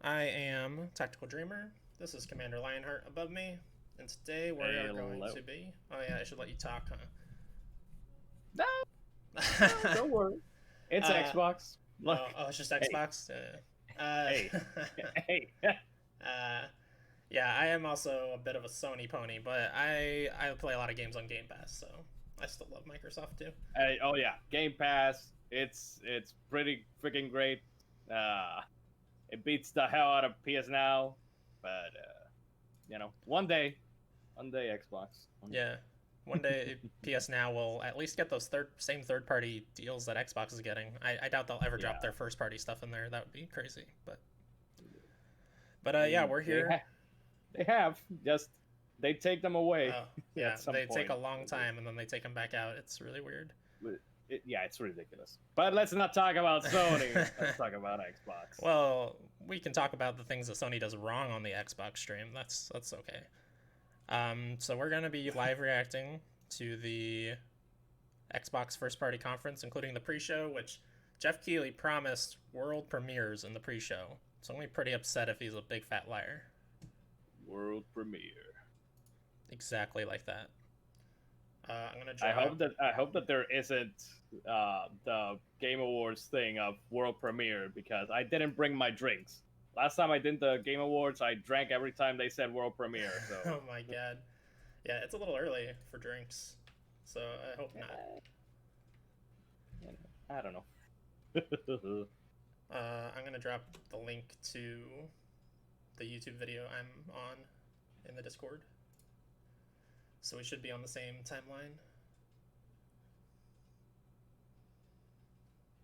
I am Tactical Dreamer. This is Commander Lionheart above me, and today we are going Hello. to be. Oh yeah, I should let you talk, No, no, huh? don't worry. It's uh, Xbox. Look, it's just hey, Xbox. hey, hey. uh, yeah, I am also a bit of a Sony pony, but I play a lot of games on Game Pass, so I still love Microsoft too. Oh yeah, Game Pass. It's pretty freaking great. Uh, it beats the hell out of PS Now, but one day Xbox, one Yeah, one day PS Now will at least get those same third party deals that Xbox is getting. I doubt they'll ever day. drop their Yeah, first party stuff in there. That would be crazy. But yeah, and we're here. they have just they take them away Oh at yeah, some they take a point. long time and then they take them back out. It's really weird. Yeah, it's ridiculous. But let's not talk about Sony. Let's talk about Xbox. Well, we can talk about the things that Sony does wrong on the Xbox stream. That's okay. So we're gonna be live reacting to the Xbox first party conference, including the pre-show, which Jeff Keighley promised world premieres in the pre-show. So I'm gonna be pretty upset if he's a big fat liar. World premiere. Exactly like that. I'm gonna I draw. hope that there isn't the Game Awards thing of world premiere because I didn't bring my drinks. Last time I did the Game Awards, I drank every time they said world premiere. So Oh my god. Yeah, it's a little early for drinks, so I hope not. I don't know. I'm gonna drop the link to the YouTube video I'm on in the Discord, so we should be on the same timeline.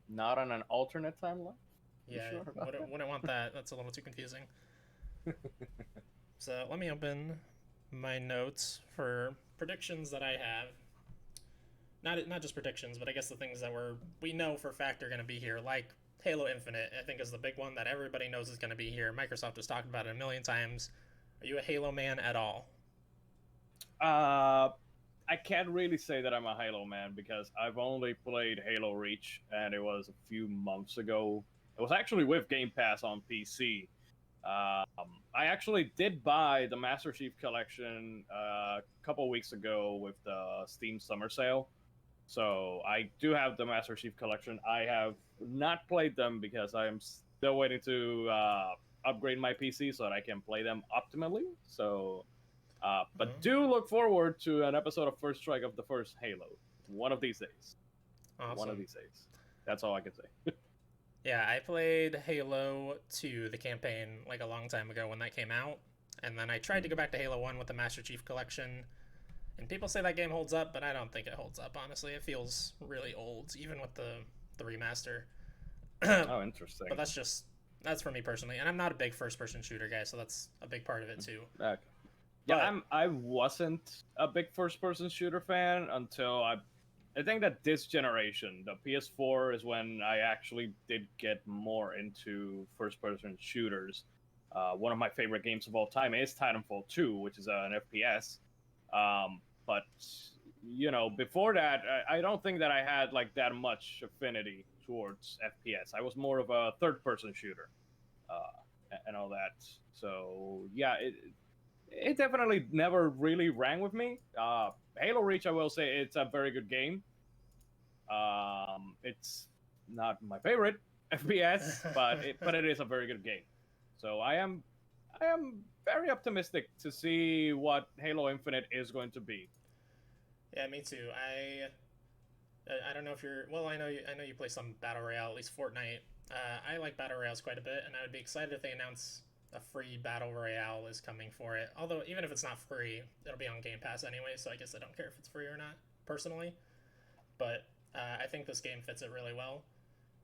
Not on an alternate timeline. You Yeah, sure about wouldn't want that. That's a little too confusing. that? So let me open my notes for predictions that I have. Not just predictions, but I guess the things that we know for a fact are going to be here, like Halo Infinite. I think is the big one that everybody knows is going to be here. Microsoft has talked about it a million times. Are you a Halo man at all? uh, I can't really say that I'm a Halo man because I've only played Halo Reach, and it was a few months ago. It was actually with Game Pass on PC. I actually did buy the Master Chief Collection a couple weeks ago with the Steam Summer Sale. So I do have the Master Chief Collection. I have not played them because I'm still waiting to upgrade my PC so that I can play them optimally. So, but Oh, do look forward to an episode of First Strike of the first Halo one of these days. One of awesome. these days. That's all I can say. Yeah, I played Halo 2, the campaign, like a long time ago when that came out. And then I tried to go back to Halo 1 with the Master Chief Collection. And people say that game holds up, but I don't think it holds up, honestly. It feels really old, even with the remaster. Oh, interesting. But that's for me personally. And I'm not a big first person shooter guy, so that's a big part of it too. Okay. Yeah, But I wasn't a big first person shooter fan until I think that this generation, the PS4 is when I actually did get more into first person shooters. One of my favorite games of all time is Titanfall 2, which is an FPS. But before that, I don't think that I had like that much affinity towards FPS. I was more of a third person shooter and all that. So yeah, it definitely never really rang with me. Halo Reach, I will say, it's a very good game. It's not my favorite FPS, but it is a very good game. So I am very optimistic to see what Halo Infinite is going to be. yeah, me too. I don't know if you're well. I know you play some battle royale, at least Fortnite. I like battle royales quite a bit, and I would be excited if they announce a free battle royale is coming for it. Although even if it's not free, it'll be on Game Pass anyway, so I guess I don't care if it's free or not personally. But I think this game fits it really well,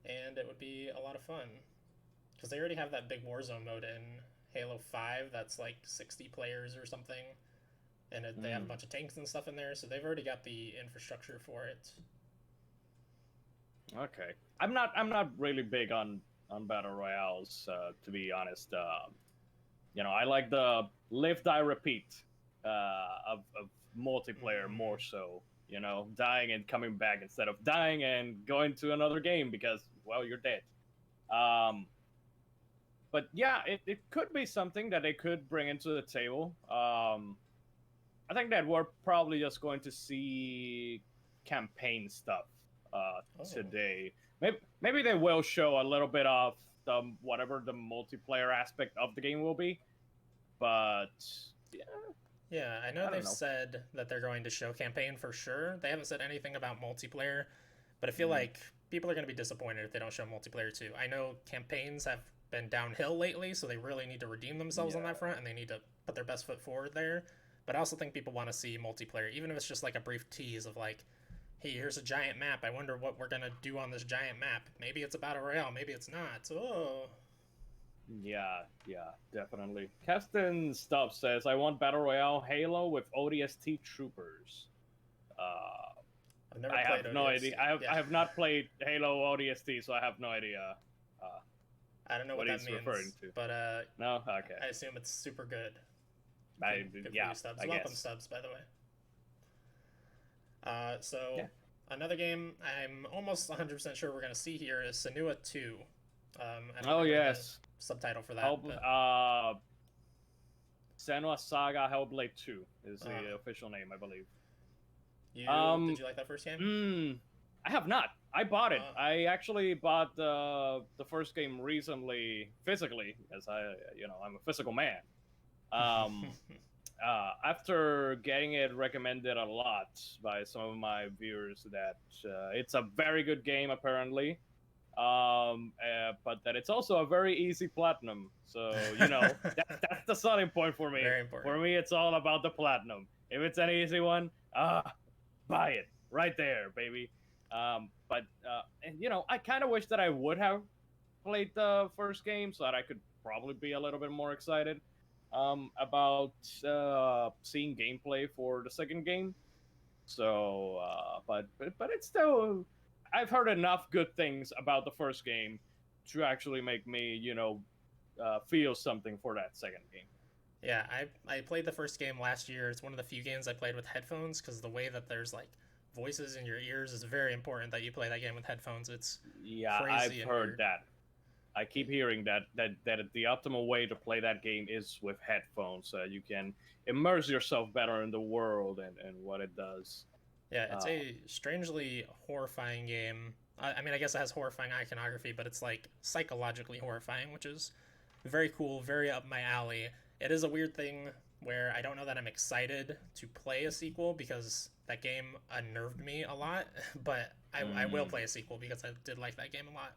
and it would be a lot of fun because they already have that big Warzone mode in Halo 5 that's like 60 players or something, and they have a Mm, bunch of tanks and stuff in there, so they've already got the infrastructure for it. okay, I'm not really big on battle royales to be honest. I like the live die repeat of multiplayer more Mm, so. Dying and coming back instead of dying and going to another game because well you're dead. Um, but yeah, it could be something that they could bring into the table. I think that we're probably just going to see campaign stuff Oh, today. Maybe they will show a little bit of whatever the multiplayer aspect of the game will be, but yeah, yeah. I know I don't they've know. said that they're going to show campaign for sure. They haven't said anything about multiplayer, but I feel Mm, like people are going to be disappointed if they don't show multiplayer too. I know campaigns have been downhill lately, so they really need to redeem themselves on that yeah. front, and they need to put their best foot forward there. But I also think people want to see multiplayer, even if it's just like a brief tease of like, hey, here's a giant map. I wonder what we're gonna do on this giant map. Maybe it's a battle royale, maybe it's not. Oh, Yeah, yeah, definitely. Captain Stubb says, "I want battle royale Halo with ODST troopers." Uh, I've never I played have no idea. ODST. Yeah, I have not played Halo ODST, so I have no idea uh, I don't know what what that he's referring means, to. but No, okay. I assume it's super good. I Good for yeah, you, Stubbs. I Welcome, guess. Stubbs, by the way. So Yeah. another game I'm almost 100% sure we're gonna see here is Senua 2. I don't Oh remember the yes. subtitle for that, Help. but Senua Saga Hellblade 2 is uh, the official name, I believe. you did Um, you like that first game? I have not. I bought it. Uh, I actually bought the first game recently, physically, as I'm a physical man. Um, After getting it recommended a lot by some of my viewers that it's a very good game apparently, but that it's also a very easy platinum. So that's the selling point for me. Very important. For me, it's all about the platinum. If it's an easy one, buy it right there, baby. But and I kind of wish that I would have played the first game so that I could probably be a little bit more excited about seeing gameplay for the second game. So, but it's still, I've heard enough good things about the first game to actually make me, feel something for that second game. Yeah, I played the first game last year. It's one of the few games I played with headphones because the way that there's like voices in your ears is very important that you play that game with headphones. It's Yeah, I've crazy and heard weird. that. I keep hearing that the optimal way to play that game is with headphones, so you can immerse yourself better in the world and what it does. Yeah, it's Uh, a strangely horrifying game. I mean, I guess it has horrifying iconography, but it's like psychologically horrifying, which is very cool, very up my alley. It is a weird thing where I don't know that I'm excited to play a sequel because that game unnerved me a lot, but I will mm, play a sequel because I did like that game a lot.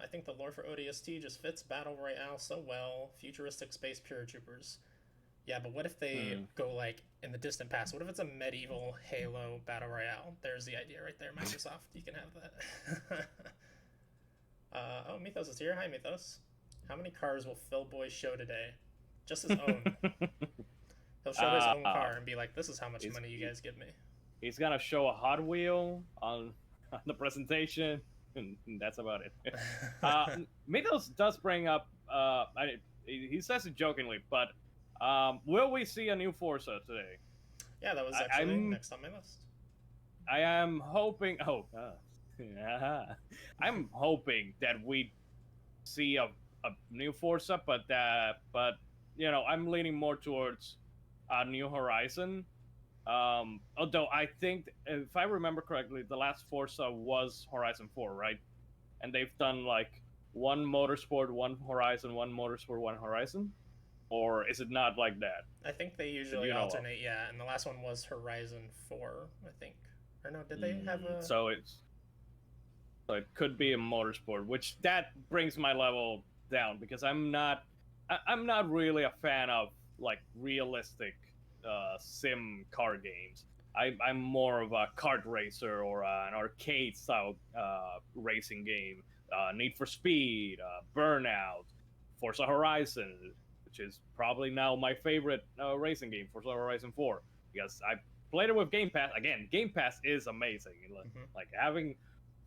I think the lore for ODST just fits Battle Royale so well. Futuristic space paratroopers. Yeah, but what if they hmm. go like in the distant past? What if it's a medieval Halo Battle Royale? There's the idea right there, Microsoft. You can have that. Oh, Mythos is here. Hi, Mythos. How many cars will Phil Boy show today? Just his own. He'll show his own uh, car and be like, "This is how much he's money you guys give me." he's gonna show a Hot Wheel on the presentation, and that's about it. Mythos does bring up. He says it jokingly, but will we see a new Forza today? Yeah, that was I, actually I'm next on my list. I am hoping. Oh, I'm hoping that we see a new Forza, but I'm leaning more towards a New Horizon. Although I think, if I remember correctly, the last Forza was Horizon 4, right? And they've done like one Motorsport, one Horizon, one Motorsport, one Horizon, or is it not like that? I think they That usually you know of? alternate, yeah, and the last one was Horizon 4, I think. Or no, did they have a. So it could be a motorsport, which that brings my level down because I'm not really a fan of like realistic sim car games. I'm more of a kart racer or an arcade style racing game. Need for Speed, Burnout, Forza Horizon, which is probably now my favorite racing game, Forza Horizon 4, because I played it with Game Pass. Again, Game Pass is amazing. Mhm. Like having,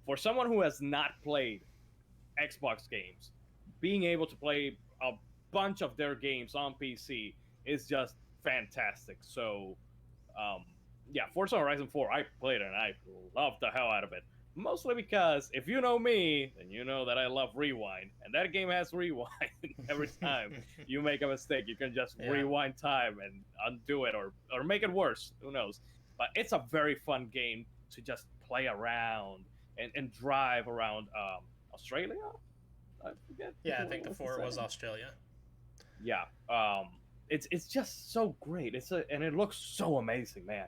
for someone who has not played Xbox games, being able to play a bunch of their games on PC is just fantastic. So, um, yeah, Forza Horizon 4, I played it and I loved the hell out of it. Mostly because if you know me, then you know that I love rewind, and that game has rewind. Every time you make a mistake, you can just Yeah. rewind time and undo it, or make it worse. Who knows? But it's a very fun game to just play around and drive around Australia. I forget Yeah, I think what the was the 4 was setting. Australia. Yeah, it's just so great. And it looks so amazing, man.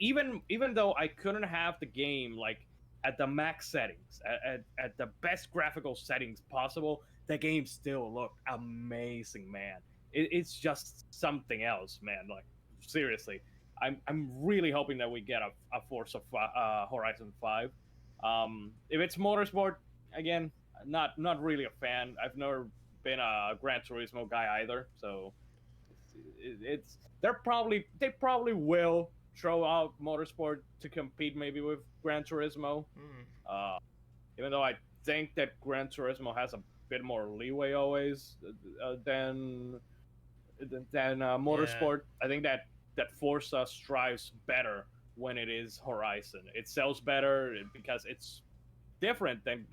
Even though I couldn't have the game like at the max settings, at the best graphical settings possible, the game still looked amazing, man. It's just something else, man. Like seriously, I'm really hoping that we get a Forza Horizon 5. If it's motorsport, again, not really a fan. I've never been a Gran Turismo guy either, so it's they probably will throw out motorsport to compete maybe with Gran Turismo. Mm. Uh, Even though I think that Gran Turismo has a bit more leeway always than Yeah. motorsport. I think that Forza strives better when it is Horizon. It sells better because it's different than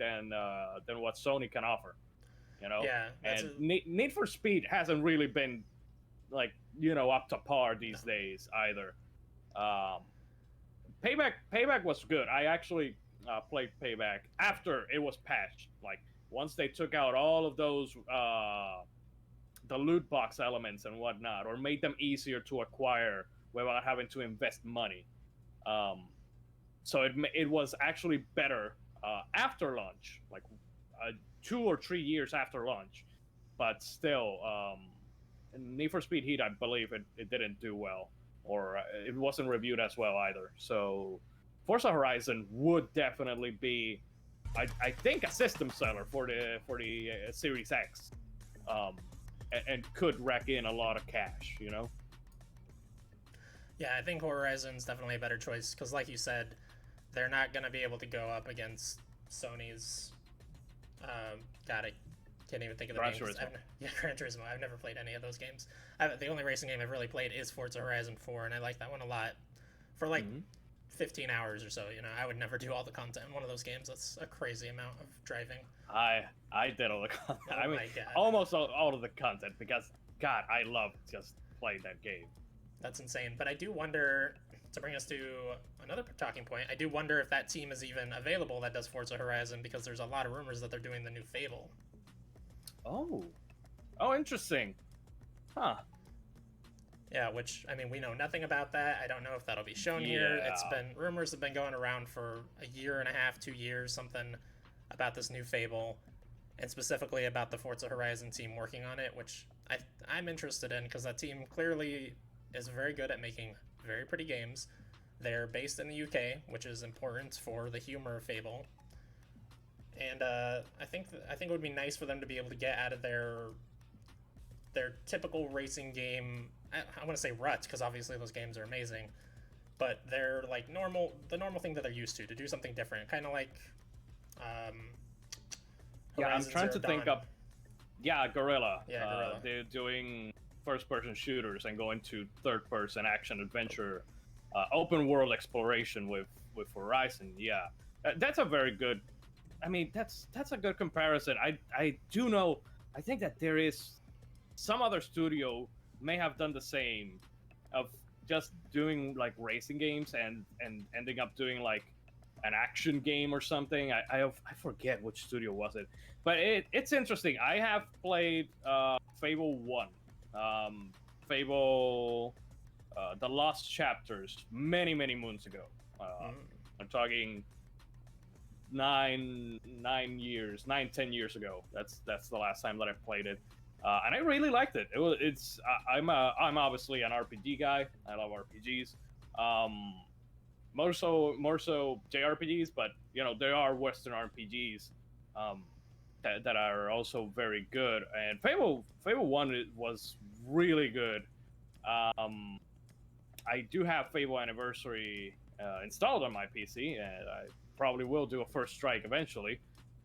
what Sony can offer, you know. Yeah, that's And a Need for Speed hasn't really been like up to par no. these days either. Um, Payback was good. I actually played Payback after it was patched. Like once they took out all of those the loot box elements and whatnot, or made them easier to acquire without having to invest money. Um, so it was actually better after launch, like 2 or 3 years after launch. But still, Need for Speed Heat, I believe it didn't do well, or it wasn't reviewed as well either. So Forza Horizon would definitely be, I think, a system seller for the Series X, um, and could rack in a lot of cash. You know. Yeah, I think Horizon's definitely a better choice because, like you said, they're not gonna be able to go up against Sony's. God, I can't even think of the Gran names. Turismo. Yeah, Gran Turismo. I've never played any of those games. The only racing game I've really played is Forza Horizon 4, and I like that one a lot. For like Mm-hmm. 15 hours or so, I would never do all the content in one of those games. That's a crazy amount of driving. I did all the content. Oh I mean, my god, almost all of the content because God, I love just playing that game. that's insane. But I do wonder, to bring us to another talking point, I do wonder if that team is even available that does Forza Horizon because there's a lot of rumors that they're doing the new Fable. Oh, interesting. Huh? Yeah, which I mean, we know nothing about that. I don't know if that'll be shown here. It's Yeah. been rumors have been going around for a year and a half, 2 years, something about this new Fable, and specifically about the Forza Horizon team working on it, which I'm interested in because that team clearly is very good at making very pretty games. They're based in the UK, which is important for the humor of Fable, and I think it would be nice for them to be able to get out of their typical racing game. I want to say rut because obviously those games are amazing, but they're like the normal thing that they're used to do something different, kind of like um, Yeah, I'm Horizon trying Zero to think Dawn. of. Yeah, Gorilla. Yeah, Gorilla. They're doing first-person shooters and going to third-person action adventure, open world exploration with Horizon. Yeah, that's a very good. I mean, that's a good comparison. I do know. I think that there is some other studio may have done the same, of just doing like racing games and ending up doing like an action game or something. I forget which studio was it, but it's interesting. I have played Fable 1, um, Fable the Lost Chapters many moons ago. Mm. I'm talking 10 years ago. That's the last time that I played it, and I really liked it. I'm obviously an RPG guy. I love RPGs. Um, more so JRPGs, but there are Western RPGs that are also very good. And Fable 1 was really good. Um, I do have Fable Anniversary installed on my PC, and I probably will do a first strike eventually.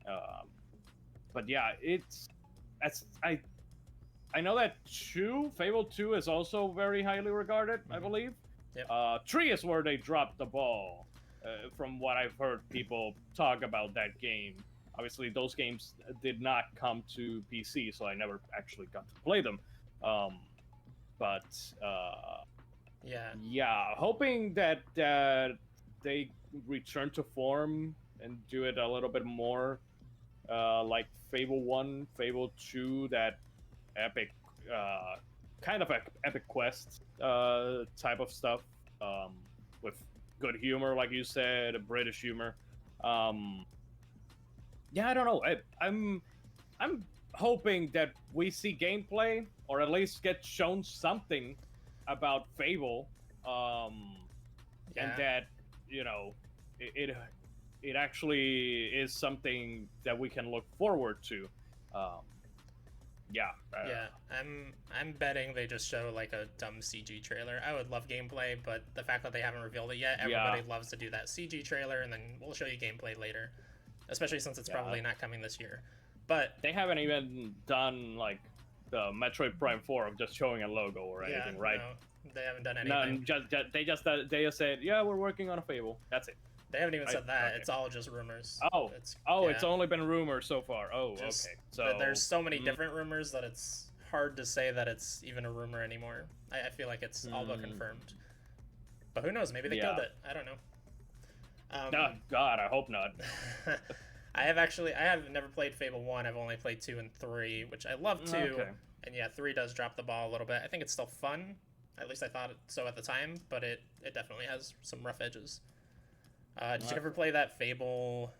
Um, but yeah, that's I know that Fable 2 is also very highly regarded. I Mhm. believe. Yep. 3 is where they dropped the ball. from what I've heard people talk about that game. Obviously, those games did not come to PC, so I never actually got to play them. Um, but Yeah. yeah, hoping that they return to form and do it a little bit more like Fable 1, Fable 2, that epic, uh, kind of epic quest type of stuff, with good humor, like you said, British humor. Um, yeah, I don't know. I'm hoping that we see gameplay, or at least get shown something about Fable, and Yeah. that it it actually is something that we can look forward to. Um, yeah. Yeah, I'm betting they just show like a dumb CG trailer. I would love gameplay, but the fact that they haven't revealed it yet, everybody Yeah. loves to do that CG trailer, and then we'll show you gameplay later, especially since it's Yeah. probably not coming this year. But They haven't even done like the Metroid Prime 4 of just showing a logo or yeah, anything, right? no, they haven't done No, anything. they just said, yeah, we're working on a Fable. That's it. They haven't even Right? said that. Okay. It's all just rumors. Oh, It's it's only been rumors so far. Oh, just okay. So there's so many different rumors that it's hard to say that it's even a rumor anymore. I feel like it's all but confirmed. But who knows? Maybe they killed it. I don't know. Oh, God, I hope not. I have never played Fable 1. I've only played 2 and 3, which I love 2. Okay. And yeah, 3 does drop the ball a little bit. I think it's still fun. At least I thought so at the time, but it definitely has some rough edges. Did you ever play that Fable?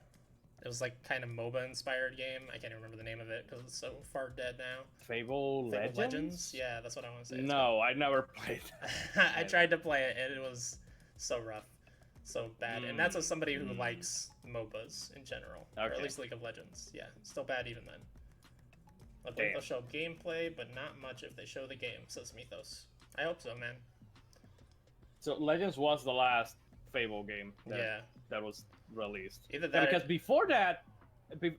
It was like kind of MOBA inspired game. I can't even remember the name of it because it's so far dead now. Fable Legends? Yeah, that's what I want to say. No, I never played that. I tried to play it and it was so rough, so bad. And that's as somebody who likes MOBAs in general, or at least League of Legends. Yeah, still bad even then. I think they'll show gameplay, but not much if they show the game, says Mythos. I hope so, man. So Legends was the last Fable game that was released. Either that, because before that,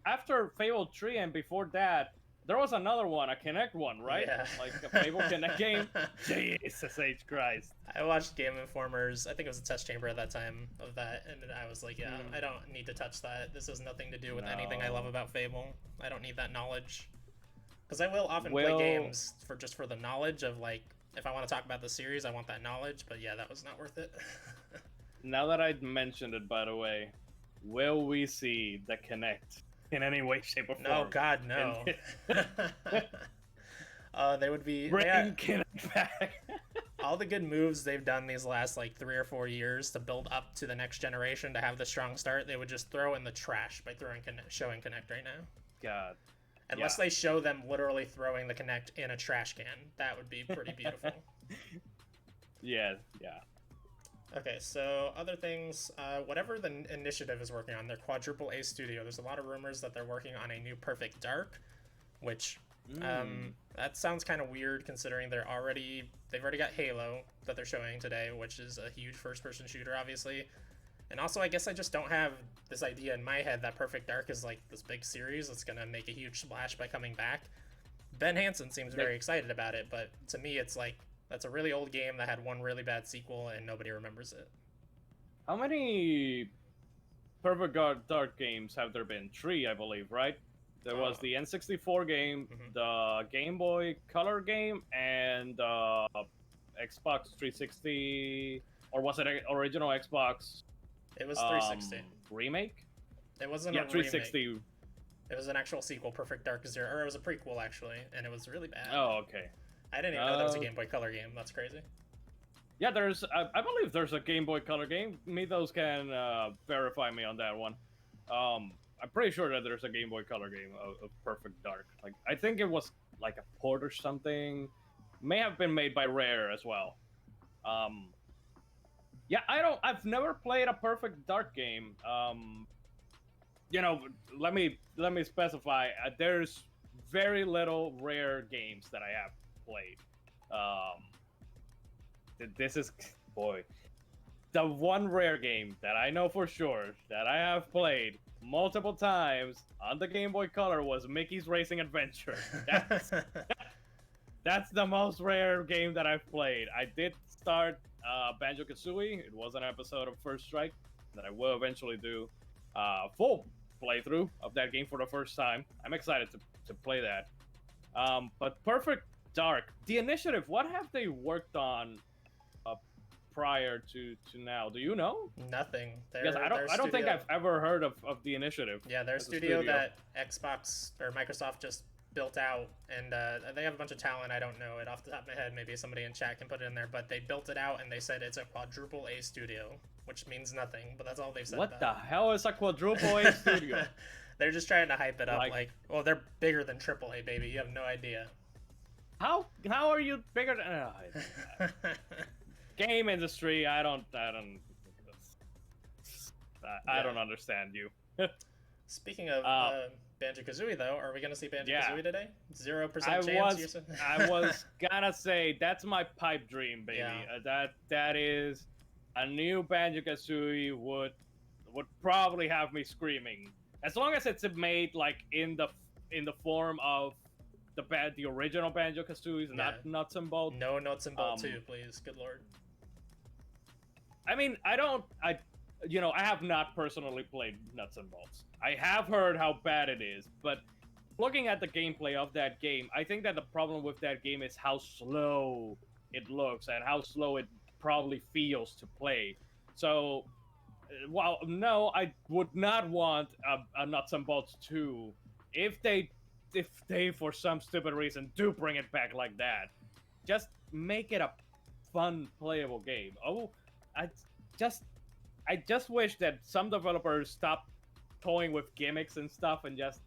after Fable 3 and before that, there was another one, a Kinect one, right? Yeah. Like a Fable Kinect game. Jesus H. Christ. I watched Game Informer's, I think it was a test chamber at that time of that, and I was like, yeah, I don't need to touch that. This has nothing to do with anything I love about Fable. I don't need that knowledge. Because I will often play games for the knowledge of, like, if I want to talk about the series, I want that knowledge, but yeah, that was not worth it. Now that I'd mentioned it, by the way, will we see the Kinect in any way, shape, or form? No, God, no. They would be... Bring Kinect back. All the good moves they've done these last, like, 3 or 4 years to build up to the next generation to have the strong start, they would just throw in the trash by showing Kinect right now. God. Unless they show them literally throwing the Kinect in a trash can. That would be pretty beautiful. Yeah. Okay, so other things. Whatever the initiative is working on, their quadruple A studio, there's a lot of rumors that they're working on a new Perfect Dark, which that sounds kind of weird considering they've already got Halo that they're showing today, which is a huge first-person shooter, obviously. And also, I guess I just don't have this idea in my head that Perfect Dark is like this big series that's going to make a huge splash by coming back. Ben Hansen seems very excited about it, but to me it's like, that's a really old game that had one really bad sequel and nobody remembers it. How many Perfect Dark games have there been? 3, I believe, right? There was the N64 game, the Game Boy Color game, and Xbox 360, or was it original Xbox? It was 360. Remake? It wasn't a 360. remake. It was an actual sequel, Perfect Dark Zero, or it was a prequel actually, and it was really bad. Oh, okay. I didn't even know that was a Game Boy Color game. That's crazy. Yeah, I believe there's a Game Boy Color game. Mythos can verify me on that one. I'm pretty sure that there's a Game Boy Color game of Perfect Dark. Like, I think it was like a port or something. May have been made by Rare as well. Yeah, I've never played a Perfect Dark game. Let me specify. There's very little Rare games that I have played. This is, boy, the one Rare game that I know for sure that I have played multiple times on the Game Boy Color was Mickey's Racing Adventure. That's the most Rare game that I've played. I did start Banjo-Kazooie. It was an episode of First Strike. that I will eventually do full playthrough of that game for the first time. I'm excited to play that. But Perfect Dark, the initiative, what have they worked on uh, prior to now? Do you know? Nothing. Because I don't think I've ever heard of the initiative. Yeah, they're a studio that Xbox or Microsoft just built out, and they have a bunch of talent. I don't know it off the top of my head. Maybe somebody in chat can put it in there. But they built it out, and they said it's a quadruple A studio, which means nothing. But that's all they've said. What about the hell is a quadruple A studio? They're just trying to hype it up. Like, well, they're bigger than triple A, baby. You have no idea. How are you bigger than? Game industry. I don't understand you. Speaking of Banjo-Kazooie, though, are we gonna see Banjo-Kazooie today? 0% chance. I was gonna say that's my pipe dream, baby. Yeah. That is a new Banjo-Kazooie would probably have me screaming, as long as it's made like in the form of the original Banjo-Kazooies, not nuts and bolts. No nuts and bolts too, please. Good lord. I mean, I have not personally played Nuts and Bolts. I have heard how bad it is, but looking at the gameplay of that game, I think that the problem with that game is how slow it looks and how slow it probably feels to play. So, while no, I would not want a Nuts and Bolts 2 if they for some stupid reason do bring it back like that. Just make it a fun playable game. I just wish that some developers stop toying with gimmicks and stuff and just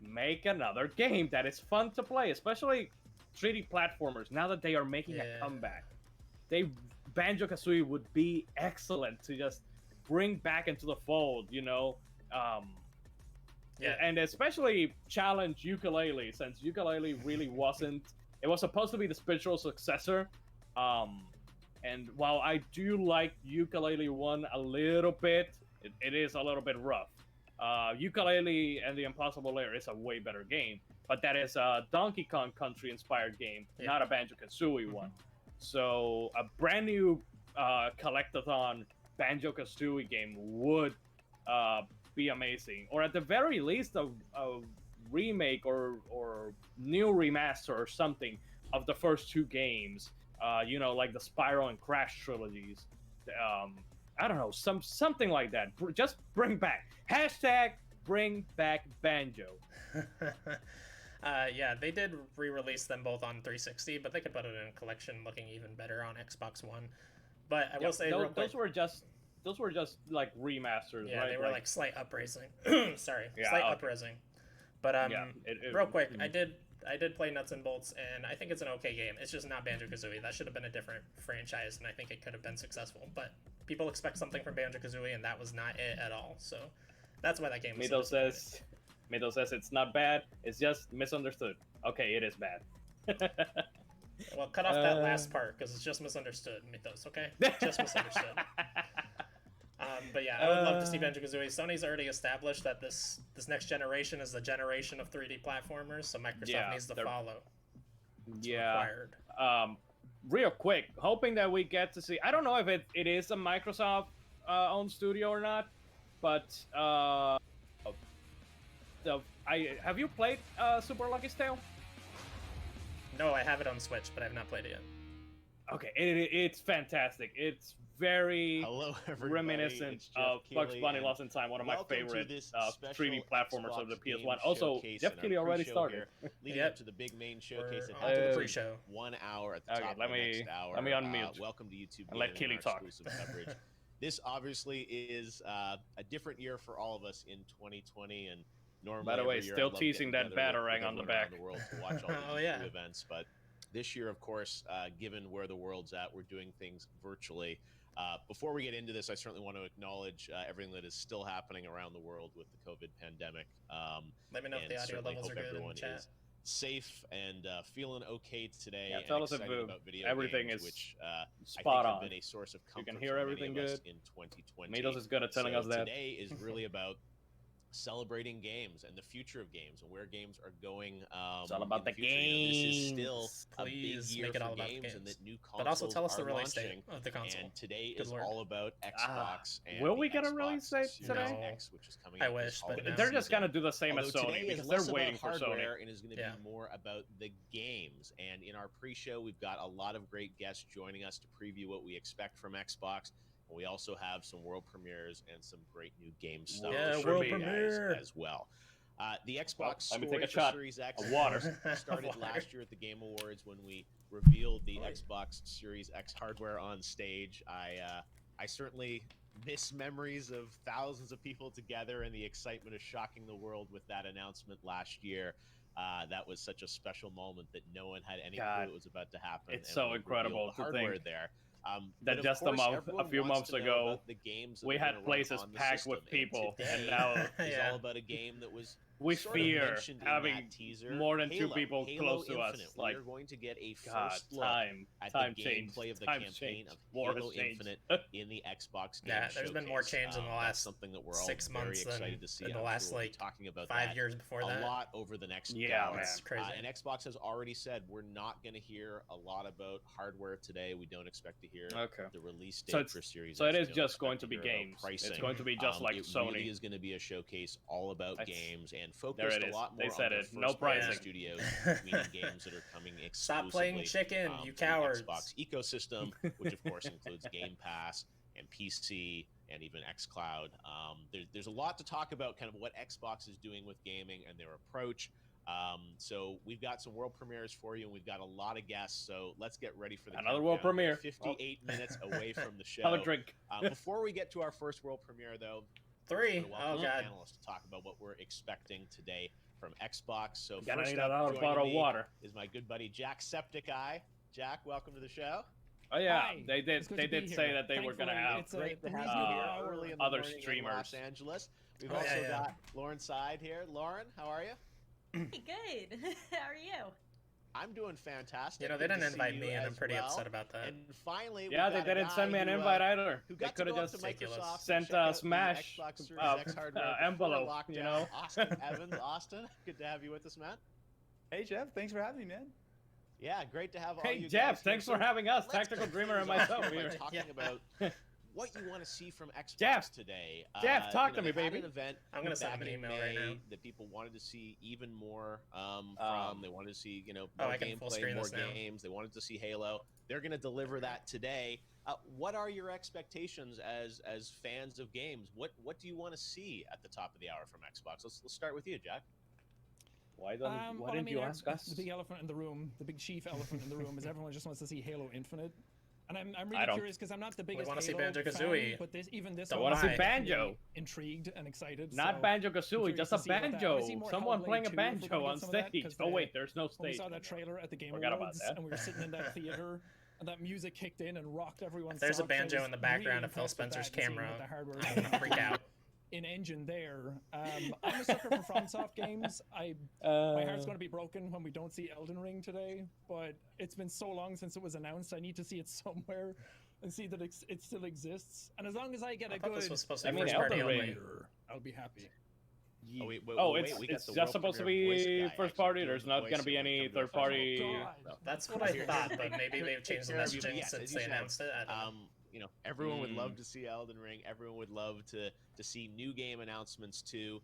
make another game that is fun to play, especially 3D platformers. Now that they are making a comeback, Banjo-Kazooie would be excellent to just bring back into the fold, and especially challenge Yooka-Laylee, since Yooka-Laylee really wasn't. It was supposed to be the spiritual successor. And while I do like Yooka-Laylee 1 a little bit, it is a little bit rough. Yooka-Laylee and the Impossible Lair is a way better game, but that is a Donkey Kong Country inspired game, not a Banjo-Kazooie one. So a brand new collectathon Banjo-Kazooie game would be amazing, or at the very least a remake or new remaster or something of the first two games. Like the Spyro and Crash trilogies. I don't know, something like that. Just bring back #bring back Banjo. Yeah, they did re-release them both on 360, but they could put it in a collection looking even better on Xbox One. But I will say, those were just like remasters. Yeah, right? they were like slight upraising. Sorry, yeah, slight upraising. But real quick, I did play Nuts and Bolts, and I think it's an okay game. It's just not Banjo-Kazooie. That should have been a different franchise, and I think it could have been successful. But people expect something from Banjo-Kazooie, and that was not it at all. So that's why that game was Mito says it's not bad, it's just misunderstood. Okay, it is bad. Well, cut off that last part, because it's just misunderstood, Mythos, okay? Just misunderstood. But yeah, I would love to see Banjo-Kazooie. Sony's already established that this next generation is the generation of 3D platformers, so Microsoft needs to follow. It's required. Real quick, hoping that we get to see... I don't know if it is a Microsoft owned studio or not, but have you played Super Lucky's Tale? No, I have it on Switch, but I have not played it yet. Okay, it's fantastic. It's very reminiscent of Bugs Bunny Lost in Time, one of my favorite 3D platformers of the PS1. Also, Jeff Keighley already started. Leading up to the big main showcase, on to the pre-show. 1 hour at the top of the next hour. Let me unmute. Welcome to YouTube and let Keighley talk. Coverage. This obviously is a different year for all of us in 2020, and normally, by the way, still teasing that Batarang on the back. The world to watch all these events, but this year, of course, given where the world's at, we're doing things virtually. Before we get into this, I certainly want to acknowledge everything that is still happening around the world with the COVID pandemic. Let me know if the audio levels are good in the chat. Safe and feeling okay today. Yeah, tell us if everything is which spot I think on. Have been a source of comfort. You can hear everything good. In 2020. Mitos is good at telling us that. Today is really about celebrating games and the future of games and where games are going. It's all about in the future. You know, this is games. still a big Please year make it for all about the games, and games. that new But also consoles tell us the are release date launching. of the console. And today Good is Lord. all about Xbox and will the we get a Xbox release date Series today? X, which is coming I out this wish, but holiday no. They're just season. gonna do the same as Although today Sony is because they're less waiting about for Sony. hardware and is going to Yeah. be more about the games. And in our pre-show, we've got a lot of great guests joining us to preview what we expect from Xbox. And we also have some world premieres and some great new game stuff Yeah, to share world with you guys premiere. as well. The Xbox let me story take a for shot Series X of water. started Water. last year at the Game Awards when we revealed the Xbox Series X hardware on stage. I certainly miss memories of thousands of people together and the excitement of shocking the world with that announcement last year. That was such a special moment that no one had any clue it was about to happen. It's and so we incredible revealed the to hardware think there. that but of just course, a everyone few wants months to know ago, about the games that we are had gonna places run on the packed with system. people, today and now is Yeah. all about a game that was we sort of fear mentioned in having that teaser, more than two Halo. people Halo close to us. Infinite. Like, we are going to get a God, first look time at time the changed. gameplay of the Time campaign changed. of War Halo has changed. Infinite in the Xbox Game Yeah, there's been more Showcase. change in the That's last something that we're all 6 very months excited than to see. in the I'm last sure we'll be like talking about 5 that years before a that. lot over the next Yeah, hour. man. That's crazy. And Xbox has already said we're not going to hear a lot about hardware today. We don't expect to hear Okay. the release So date for Series So X. it We is don't just expect going to be hear about games. pricing. It's going to be just like it Sony. really is going to be a showcase all about That's- games and There focused it a is. lot They more said on their it. No first-party pricing. studios, meaning games that are coming exclusively Stop playing chicken, you to the cowards. Xbox ecosystem, which of course includes Game Pass and PC and even xCloud. There's a lot to talk about, kind of what Xbox is doing with gaming and their approach. So we've got some world premieres for you, and we've got a lot of guests. So let's get ready for the Another world countdown. We're premiere. 58 minutes away from the show. Have a drink. Before we get to our first world premiere, though, 3. I'm gonna welcome Oh our god. panelists to talk about what we're expecting today from Xbox. So Gotta first need up, another joining bottle of me water. is my good buddy Jack Septic Eye. Jack, welcome to the show. Oh yeah, Hi, they did. it's good They to be did say here. that they were gonna Thankfully, have. it's a Great to have reasonable you here hour. early in the other morning in streamers. Los Angeles. We've Oh, also yeah. got Lauren Side here. Lauren, how are you? Hey, good. How are you? I'm doing fantastic. You know, they Good to didn't see invite you me, and I'm as pretty well. upset about that. And finally, Yeah, we've they got a didn't guy send me an who, invite either. who They got to could have go up just to Ridiculous. Microsoft sent and check out the Smash Xbox Series uh, X hardware before envelope, lockdown. you know? Austin Evans, Austin, good to have you with us, man. Hey Jeff, thanks for having me, man. Yeah, great to have all Hey you Jeff, guys here. thanks So for having us, let's Tactical kick Dreamer and things off myself. here by Here. talking Yeah. about what you want to see from Xbox Jeff. today. Jeff, talk to they me, had baby. An event I'm gonna send him back an in email right May now. that people wanted to see even more from. They wanted to see, more I can full gameplay, screen more this now. games. They wanted to see Halo. They're going to deliver that today. What are your expectations as fans of games? What do you want to see at the top of the hour from Xbox? Let's start with you, Jack. Why Well, didn't you ask us? The big elephant in the room, the big chief elephant in the room, is everyone just wants to see Halo Infinite. And I'm I really don't. curious because I'm not the biggest wanna see Halo Banjo-Kazooie. fan, but this Don't one wanna see has me Banjo. intrigued and excited. Not so Banjo I'm Kazooie, curious just to a see what that- I banjo. wanna see more Someone Hellblade playing a 2 if we're gonna banjo get on some of that, stage. 'cause Oh wait, there's no when we stage. saw that trailer at the Game Forgot about Awards that. and we were sitting in that theater and that music kicked in and rocked everyone's If there's a socks, I banjo was in the background really of Phil impressed with Spencer's that and seeing camera, what the hardware I'm gonna freak out. in engine there. I'm a sucker for FromSoft games. My heart's going to be broken when we don't see Elden Ring today, but it's been so long since it was announced. I need to see it somewhere and see that it still exists. And as long as I get I a thought good this was supposed to I be mean, first party Elden only. Ring. I'll be happy. Oh, wait, we got It's the just world supposed to premiere voice be guy first actually party. doing There's the not voice going to be when we any come to a third party. God. That's what I thought, but maybe they've changed the care of you, but messaging yes, since as you they said, announced it. I don't know. Everyone would love to see Elden Ring. Everyone would love to see new game announcements too.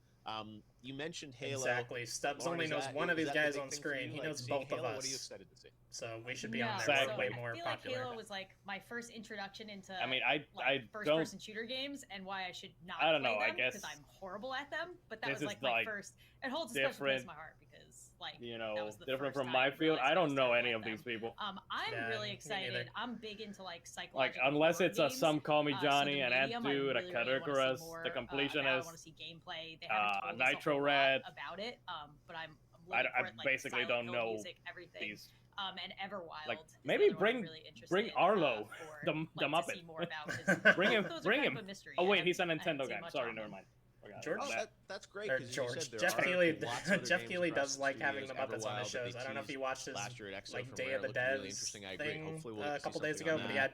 You mentioned Halo. Exactly. Stubbs Lauren, only is knows that- one of is these that the guys big on thing for screen. you? He Like, knows seeing both Halo, of What are you us. excited to see? So we should be Yeah, on there Exactly. way so more I feel like popular. Halo was like my first introduction into I mean, I first don't. person shooter games and why I should not I don't play know, I them guess because I'm horrible at them. But that this was is, like my like, first. It holds a special place different, in my heart because like You that know, was the different first from time my I field. realized I don't was know terrible any at of these them. people. I'm Yeah, really me excited. neither. I'm big into like Like, psychological unless horror it's a games. Some Call Me So Johnny, the an medium, I Ant Dude, a really, really wanna see Categoras, more the about. I Completionist, want to see gameplay. They haven't told us a Nitro whole Red. lot about it. But I'm I looking for I it, like, basically Silent don't Hill know music, everything. these. And Everwild. Like, is maybe another one I'm bring- really interested bring in, Arlo, for, the like, Muppet. to see more about, 'cause Bring him, those are bring kind him. of a mystery. Oh I wait, he's a haven't Nintendo seen game. much Sorry, on never them. mind. Forgot George- about Oh, that. that's great. Or 'Cause as you George. said, there Jeff are Keighley. lots of other Jeff games Keighley across does the like having the studios, Muppets on his Everwild, that shows. they I don't know if he teased watched his last year at Exo like from Day Rare of the looked really Devs interesting. I agree. thing Hopefully we'll a get to see couple days something ago, on but he that. had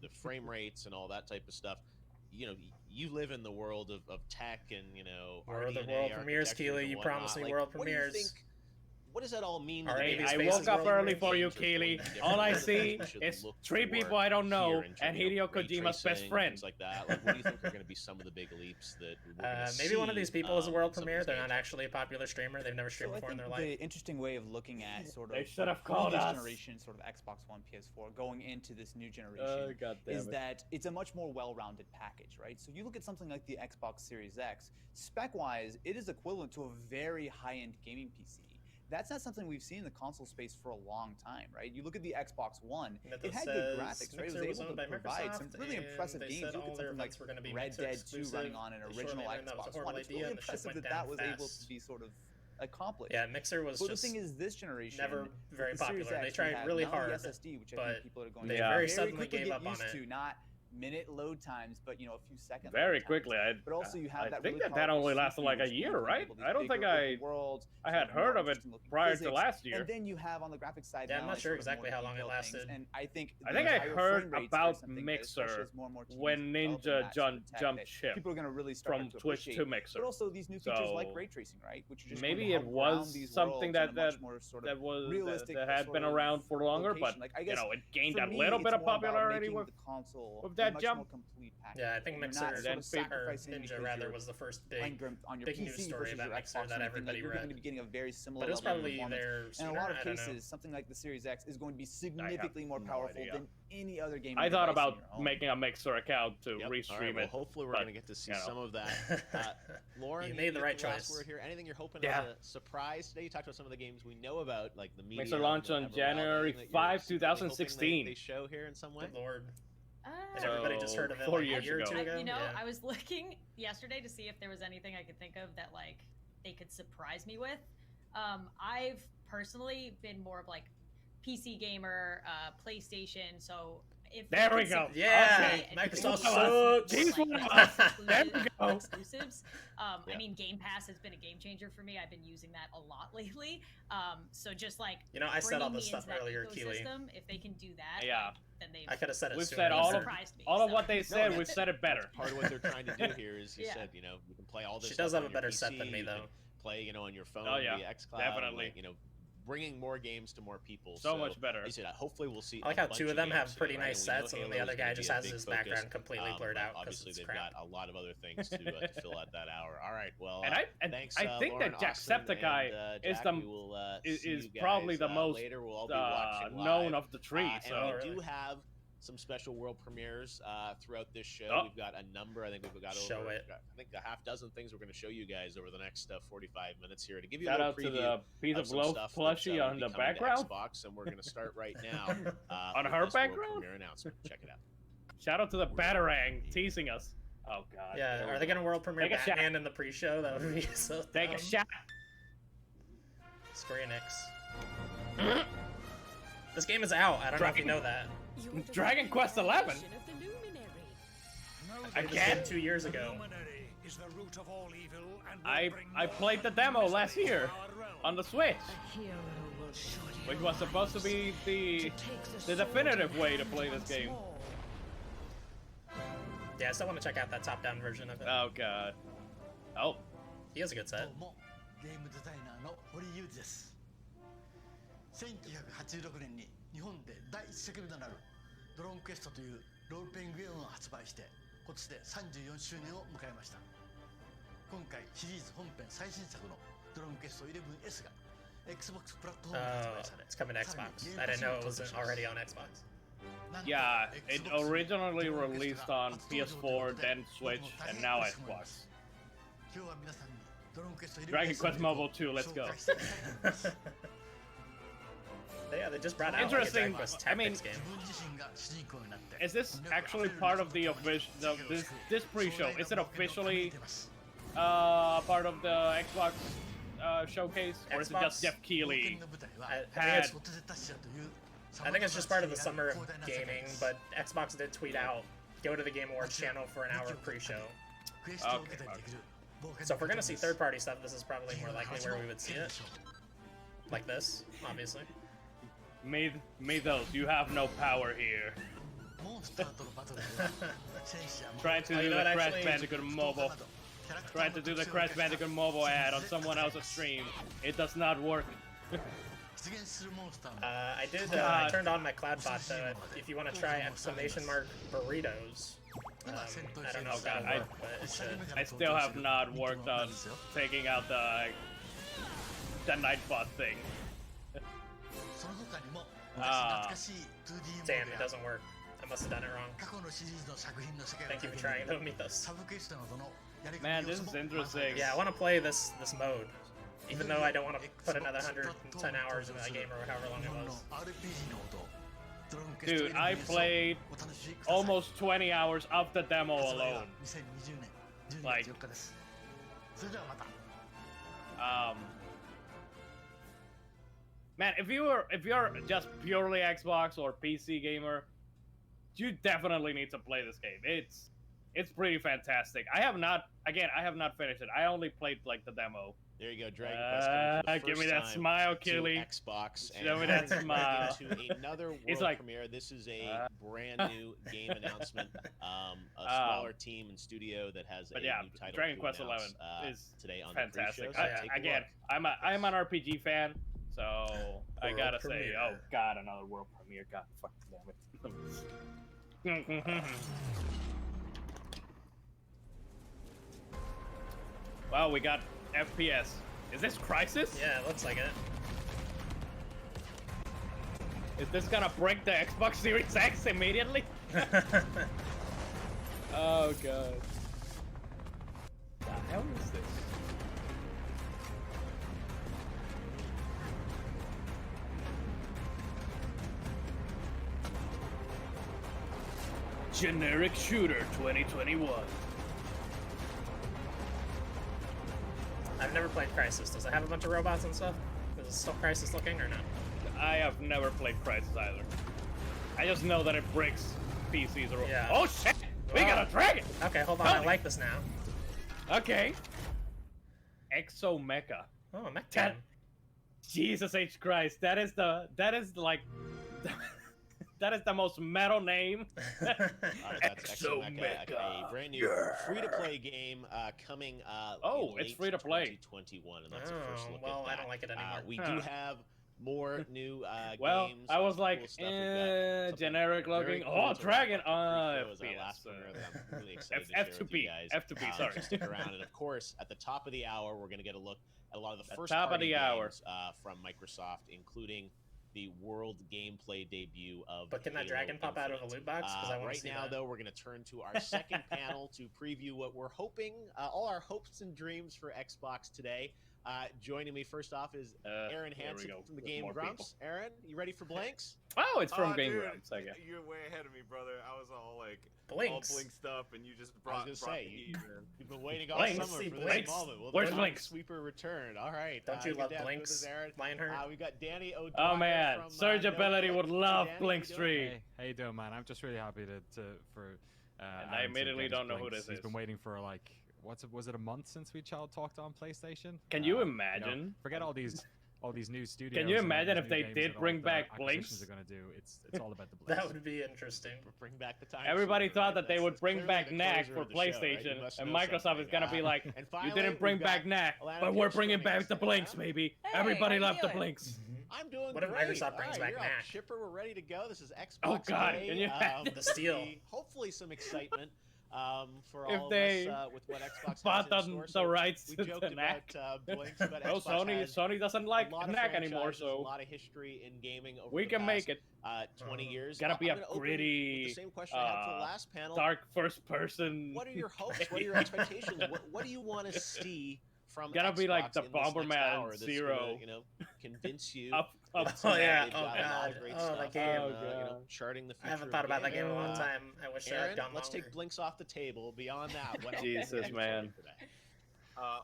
the frame rates and all that type of stuff. You live in the world of tech and Where are the world premieres, architectures Keely? and You whatnot. promised me Like, world what do you premieres. think what does that all mean? Already to these I the faces woke up rolling early in for you, games are going Keely. to be All I different, see what we should is look 3 for people I don't know, here in terms and of, Hideo ray Kojima's best tracing, friend. things like that. Like, what do you think are going to be some of the big leaps that we're going to Maybe one of these people is a world in some of premiere. these They're games? not actually a popular streamer. They've never So streamed I before in think their life. the interesting way of looking at sort of They should have the called previous us. generation, sort of Xbox One, PS4, going into this new generation, God damn is it. that it's a much more well-rounded package, right? So you look at something like the Xbox Series X, spec-wise, it is equivalent to a very high-end gaming PC. That's not something we've seen in the console space for a long time, right? You look at the Xbox One, Mythos it had says good graphics, right? It Mixer was able owned to by provide some Microsoft, really and impressive they games. said You look all at their something like events were going to be Red Mixer Dead 2 exclusive. running on an They showed original me that was a Xbox horrible One. It's idea, really and the ship impressive went that down that was able fast. to be sort of accomplished. Yeah, Mixer was But the just thing is, this generation never very with the Series popular. They X, we tried have really not only hard, SSD, which I but think people are going they to very very suddenly quickly gave get up on used it. to, not minute load times, but a few second. Very load quickly. times. But also you have I that think really that powerful only lasted CPU, like a which can year, right? enable these I don't think bigger open I worlds, I sort had of more heard of it interesting looking prior to physics. last year. And then you have on the graphics side. Yeah, I'm now not it's sure sort of exactly more how long it detailed things. lasted. And I think I think I higher heard frame rates are about something that, especially Mixer as more and more teams when develop Ninja that sort of tech, jumped that ship people are going to really start from to Twitch appreciate. to Mixer. But also these new features like So ray tracing, right? Which are just maybe going to it help was ground these something worlds in that a much more sort of that was realistic that had sort been of around for longer, but location. Like, I guess it gained for a me, little bit it's of more about popularity making with the console with a that much jump. more complete package. Yeah, I think You're Mixer not sort of Then sacrificing Ninja because rather you're was the first playing big on your big PC news story versus about your Mixer Xbox that or anything. everybody You're read. going to be getting a very similar But it was level of probably performance. their In a sooner, lot of I don't know. cases, something like the Series X is going to be significantly more no powerful idea. than any other game. I thought about making a Mixer account to Yep. restream All right, well, it. hopefully we're but, going to get to see you know. some of that. Lauren, You made the right get last choice. word here. Anything you're hoping Yeah. as a surprise today? You talked about some of the games we know about, like the media. Mixer launched on January 5, 2016. They show here in some way. Good lord. Uh, And everybody just heard of it 4 like years a year or ago. two ago. You know, Yeah. I was looking yesterday to see if there was anything I could think of that like they could surprise me with. I've personally been more of like PC gamer, PlayStation. So if There they we could go. Yeah, surprise me and Microsoft give me sucks. Jeez, like, what Xbox else? There we exclusive- go. exclusives. Yeah. I mean, Game Pass has been a game changer for me. I've been using that a lot lately. So just like You know, I said all bringing this me stuff into that earlier, Keely. ecosystem, if they can do that, Yeah. like, then they I could have said it We've sooner. said but all they're- of surprised me. All of so. what they said, that's- we've said it better. Part of what they're trying to do here is you Yeah. said, you can play all this. She does stuff have on a better your set PC, than me, you can though. Play, on your phone Oh, yeah, via xCloud. definitely. Like, bringing more games to more people. So much better. Like I said, hopefully we'll see. I like a how bunch two of them games have pretty today, right? nice And we know sets, and then the Halo other is guy gonna just be a has big his focus. background completely blurred out because Obviously, it's they've crap. got a lot of other things to fill out that hour. All right, well, And thanks. I think Lauren, that Austin, Jacksepticeye and, is Jack, the we will, is see you probably guys, the most later. We'll all be watching known live. of the three. And So Oh, we really? do have some special world premieres throughout this show. Oh. We've got a number. I think we've got Show over. it. I think a half dozen things we're going to show you guys over the next 45 minutes here to give you shout a out little to preview the piece of some loaf stuff plushie that, on will the be coming to background. Xbox, and we're going to start right now On with her this world background? premiere announcement. Check it out. Shout out to the Batarang teasing us. Oh god. Yeah, are they gonna world premiere Take a shot. Batman in the pre-show? That would be so Take a dumb. shot. Square Enix. This game is out. I don't know if you know that. Dragon Quest 11. Again? 2 years ago. I played the demo last year on the Switch, which was supposed to be the definitive way to play this game. Yeah, I still want to check out that top-down version of it. Oh god. Oh. He has a good set. どうもゲームデザイナーの堀裕二です1986年に日本で第一作目となるドローンクエストというロールプレイングゲームを発売して今年で34周年を迎えました今回シリーズ本編最新作のドローンクエスト 11S が Xbox プラットフォームで発売され It's coming to Xbox. I didn't know it was already on Xbox. Yeah, it originally released on PS4, then Switch, and now Xbox. 今日は皆さんにドローンクエスト Dragon Quest Mobile 2, let's go. 紹介していきたいと思います Yeah, they just brought out like, a Interesting. Dragon Quest I mean, Tactics game. 自分自身が主人公になって Is this actually part of the official this pre-show? Is it officially part of the Xbox showcase, or is it Xbox? just Jeff Keighley? I think it's just part of the summer of gaming, but Xbox did tweet out, go to the Game Awards channel for an hour of pre-show. So if we're gonna see third-party stuff, this is probably more likely where we would see it. Like this, obviously. Mythos, you have no power here. Trying to Oh, do you know the what, Crash actually- Bandicoot mobile. Trying to do the Crash Bandicoot mobile ad on someone else's stream. It does not work. I did. I turned on my cloud bot though. If you want to try exclamation mark burritos. I don't know if that'll work, but it should. I still have not worked on taking out the Nightbot thing. Damn, it doesn't work. I must have done it wrong. Thank you for trying to meet us. Man, this is interesting. Yeah, I want to play this mode, even though I don't want to put another 110 hours in that game or however long it was. Dude, I played almost 20 hours of the demo alone. Like, man, if you're just purely Xbox or PC gamer, you definitely need to play this game. It's pretty fantastic. I have not finished it. I only played like the demo. There you go, Dragon Quest coming for the give me first that time smile, to Killy. Xbox. Show me that smile. To another world like, premiere. This is a brand new game announcement. A smaller team and studio that has a new title. Dragon to Quest announce, 11 is today on fantastic. The pre-show, so take a Again, look. I'm an RPG fan, so I gotta premiere. say, oh god, another world premiere. God, fuck damn it. Wow, we got FPS. Is this Crisis? Yeah, it looks like it. Is this gonna break the Xbox Series X immediately? Oh god. The hell is this? Generic Shooter 2021. I've never played Crisis. Does it have a bunch of robots and stuff? Is it still Crisis looking or not? I have never played Crisis either. I just know that it breaks PCs or Yeah. Oh shit! We got a dragon! Okay, hold on. I like this now. Okay. Exo Mecha. Oh, Mech Time. Jesus H Christ, that is like that is the most metal name. All right, that's Exomecha, a brand new free-to-play game coming in it's late free-to-play. 2021, and that's the first look well, at that. I don't like it anymore. We do have more new well, games. I was cool like, stuff. We've got something generic very looking. cool Oh, to dragon. report on pre-show as our FPS. last premiere that I'm really excited to share with F2P. you guys. F2P, sorry. So stick around, and of course, at the top of the hour, we're going to get a look at a lot of the first top of party the hour. games from Microsoft, including the world gameplay debut of But can that Halo dragon pop out of a Infinite. loot box? Because I want to Right see now, that. though, we're going to turn to our second panel to preview what we're hoping, all our hopes and dreams for Xbox today. Joining me first off is Aaron there we Hansen go. from the There's Game more Grumps. Aaron, you ready for Blanks? Oh, it's from Game dude, Grumps, I guess. You're way ahead of me, brother. I was all like, Blinks. all blinked up, and you just I brought, was brought going the to say, heat, man. you've been waiting all Blinks. summer See, for Blinks. this moment. Well, Where's the Blinks? Sweeper returned. All right. Don't you good love to have with Blinks, us, Aaron? Lionheart? We got Danny O'Dwyer Oh man, from, Surge Ability NoClick. would love Danny, Blinks how you doing? 3. Hey, how you doing, man? I'm just really happy for. And I Aaron to immediately get his don't know who Blinks. this He's is. been waiting for like was it a month since we talked on PlayStation? Can you know, imagine? forget all these new studios. Can you and all imagine these if new they games did that all bring the back acquisitions Blinks? are gonna do. It's all about the Blinks. That would be interesting. Bring back the time. Everybody Sweeper, thought right? that they That's would bring clearly back the Knack closer for of the show, right? You PlayStation, must and know Microsoft something. is gonna be like, And "You finally, didn't bring we've back got Knack, Alana but we're Pierce bringing joining back us the today. Blinks, baby. Hey, Everybody how you loved the doing? Blinks." I'm doing What if great. Microsoft brings All back you're all Knack? chipper, we're ready to go. This is Xbox Oh, God, Day. can you imagine? The steal. Hopefully some excitement for If all they of us with what Xbox bought has in the store. So rights we to joked the about Knack. Blinks, but Well, Xbox Sony has doesn't a like lot of Knack anymore, franchises, a so lot of history in gaming over we the can past, make it 20 years. Gotta be I'm a gonna open with gritty, the same question I had for the last panel. dark first person. What are your hopes? What are your expectations? What do you want to see from Gotta Xbox be like the in this next Bomberman hour that's Zero. gonna, convince you Up. Oh yeah, they've oh got a lot of god, great oh stuff, that game. Oh, and, God. charting the future. I haven't of thought about that gaming. game in a long time. I wish I Aaron, had gone let's longer. take Blinks off the table. Beyond that, what else Jesus, can you man. say today?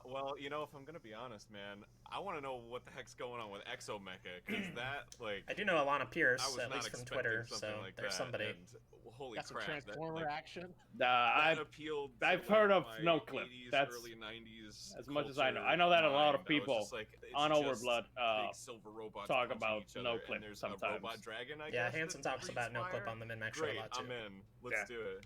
Well, if I'm gonna be honest, man, I want to know what the heck's going on with Exomecha, because that, like, I do know Alana Pierce, I was at not least from expecting Twitter, something so like there's that, somebody. And, holy Got some crap, Transformer that, like, action. that appealed. I've to, heard like, of my NoClip. 80s, That's early 90s as much as I know. culture I know that a lot of mind. I was people just like, it's on just Overblood, big silver robots talk punching about each other, NoClip and there's sometimes. A robot dragon, I Yeah, guess, Hanson that talks about breathes NoClip fire. on the Min Max show a Great, lot too. I'm in. Let's do it.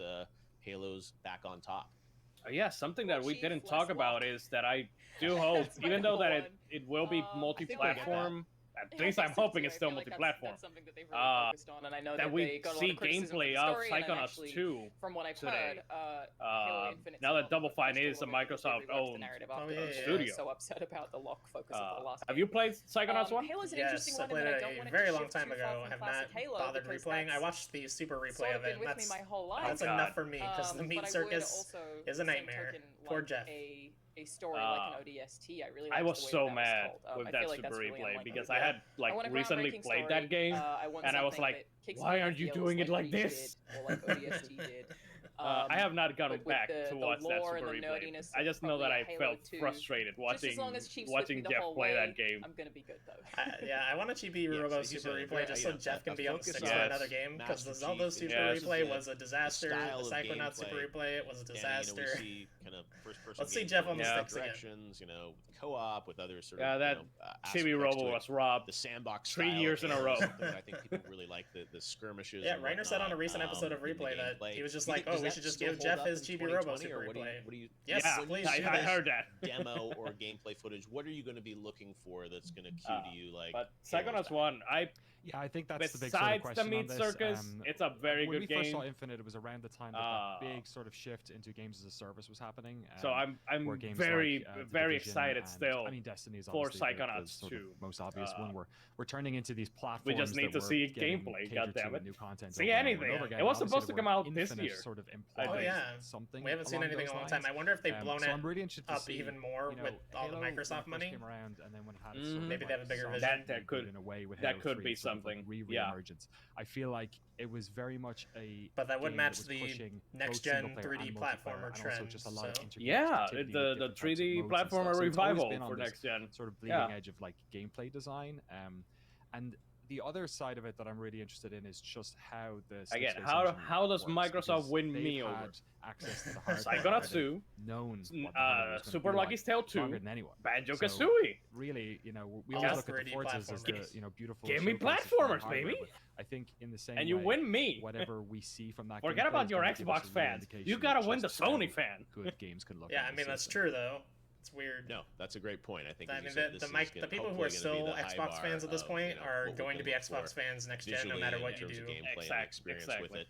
Halo's back on top. Yeah, something that we Chief, didn't less talk about luck. is that I do hope, That's my even though number that one. it will be I think we'll get that. multi-platform, at Yeah, least I I'm think so hoping too. it's I still feel like multi-platform. That's something that they've really focused on, and I know that that we they got a lot see of criticism gameplay for the of story, and I'm Psychonauts actually, 2 from what I've today. heard, Halo Infinite's Now that not Double the Fine first is a tournament that they reworked the Microsoft-owned narrative Oh, after yeah, they yeah, were studio. so upset about the lock focus of the last Have game. you played Psychonauts 1? Halo's an Yes, interesting I one in played that I it don't a want it very to long shift time too ago. far I from have classic not Halo bothered because replaying. I that's watched the super replay sort of been it. with me my whole life. That's God. enough for me because the but meat I would circus also, is a at the same nightmare. token, Poor like Jeff. a story like an ODST. I really I liked was the way so that mad was told. with I that feel like super that's really replay unlike because what I we had do. I want a recently groundbreaking played story. that game, I want and I was something like, that Why aren't you doing it like this? Did, or like ODST did. I have not gone but with back the to watch that lore Super and the Replay. nerdiness I of just know that probably I a felt Halo 2, frustrated just as long as Chief's with watching me the Jeff whole play way, that game. I'm gonna be good though. I want a cheapy Robo Super Replay just so Jeff can be on the sticks for another game, because the Zelda Super Replay was a disaster. The Psychonauts Super Replay, it was a disaster. And, we see kind of first-person Let's see Jeff on the sticks again. You know, co-op with other sort of that chibi Robo was robbed. The sandbox 3 years in a row. I think people really like the skirmishes. Yeah, Reiner said on a recent episode of Replay that he was just like, oh, we should just give Jeff his chibi Robo Super Replay. Yes, please. I heard that. Demo or gameplay footage. What are you going to be looking for that's going to cue to you like? But Psychonauts 1, I think that's the big sort of question the meat on this. circus, it's a very when good we game. first saw Infinite, it was around the time that big sort of shift into games as a service was happening. So I'm very very excited still. I mean, Destiny is for obviously Psychonauts the 2. Most obvious one. We're turning into these platforms. We just need to see gameplay. Goddammit! New content. See anything? It was supposed to come out this year. Sort of something. We haven't seen anything in a long time. I wonder if they've blown it up even more with all the Microsoft money. Came around, and then when it had sort of maybe they have a bigger vision. That could be something. Re-emergence. I feel like it was very much a. But that would match the next-gen 3D platformer trend. Yeah, the 3D platformer revival for next gen. Sort of bleeding edge of like gameplay design, and the other side of it that I'm really interested in is just how the again how does Microsoft win me over? Access to the hardware. Psychonauts 2, known Super Lucky Tale 2, than anyone. Banjo-Kazooie. Really, we always look at the Forzas as the beautiful. Give me platformers, baby. I think in the same and you way, win me. Whatever we see from that. Forget about your Xbox fans. You gotta win the Sony fan. Good games can look. Yeah, I mean that's true though. It's weird. No, that's a great point. I think. I mean, the people who are still Xbox fans at this point are going to be Xbox fans next gen, no matter what you do. Experience with it.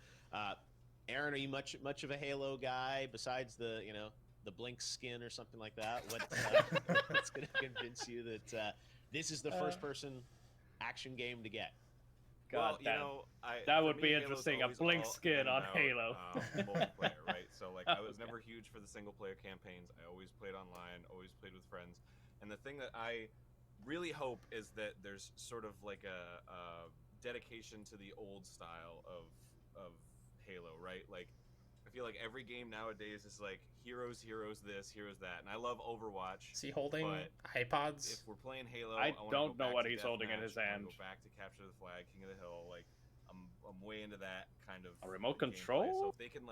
Aaron, are you much of a Halo guy besides the Blink skin or something like that? What's going to convince you that this is the first-person action game to get? Well, that would be interesting. A Blink skin on Halo. Multiplayer, right? So, I was never huge for the single-player campaigns. I always played online, always played with friends. And the thing that I really hope is that there's sort of like a dedication to the old style of Halo, right? Like, I feel like every game nowadays is like heroes this, heroes that, and I love Overwatch. Is he holding iPods? If we're playing Halo, I don't know what he's Deathmatch, holding in his hand. Go back to Capture the Flag, King of the Hill. Like, I'm way into that kind of a remote gameplay. control. So if they can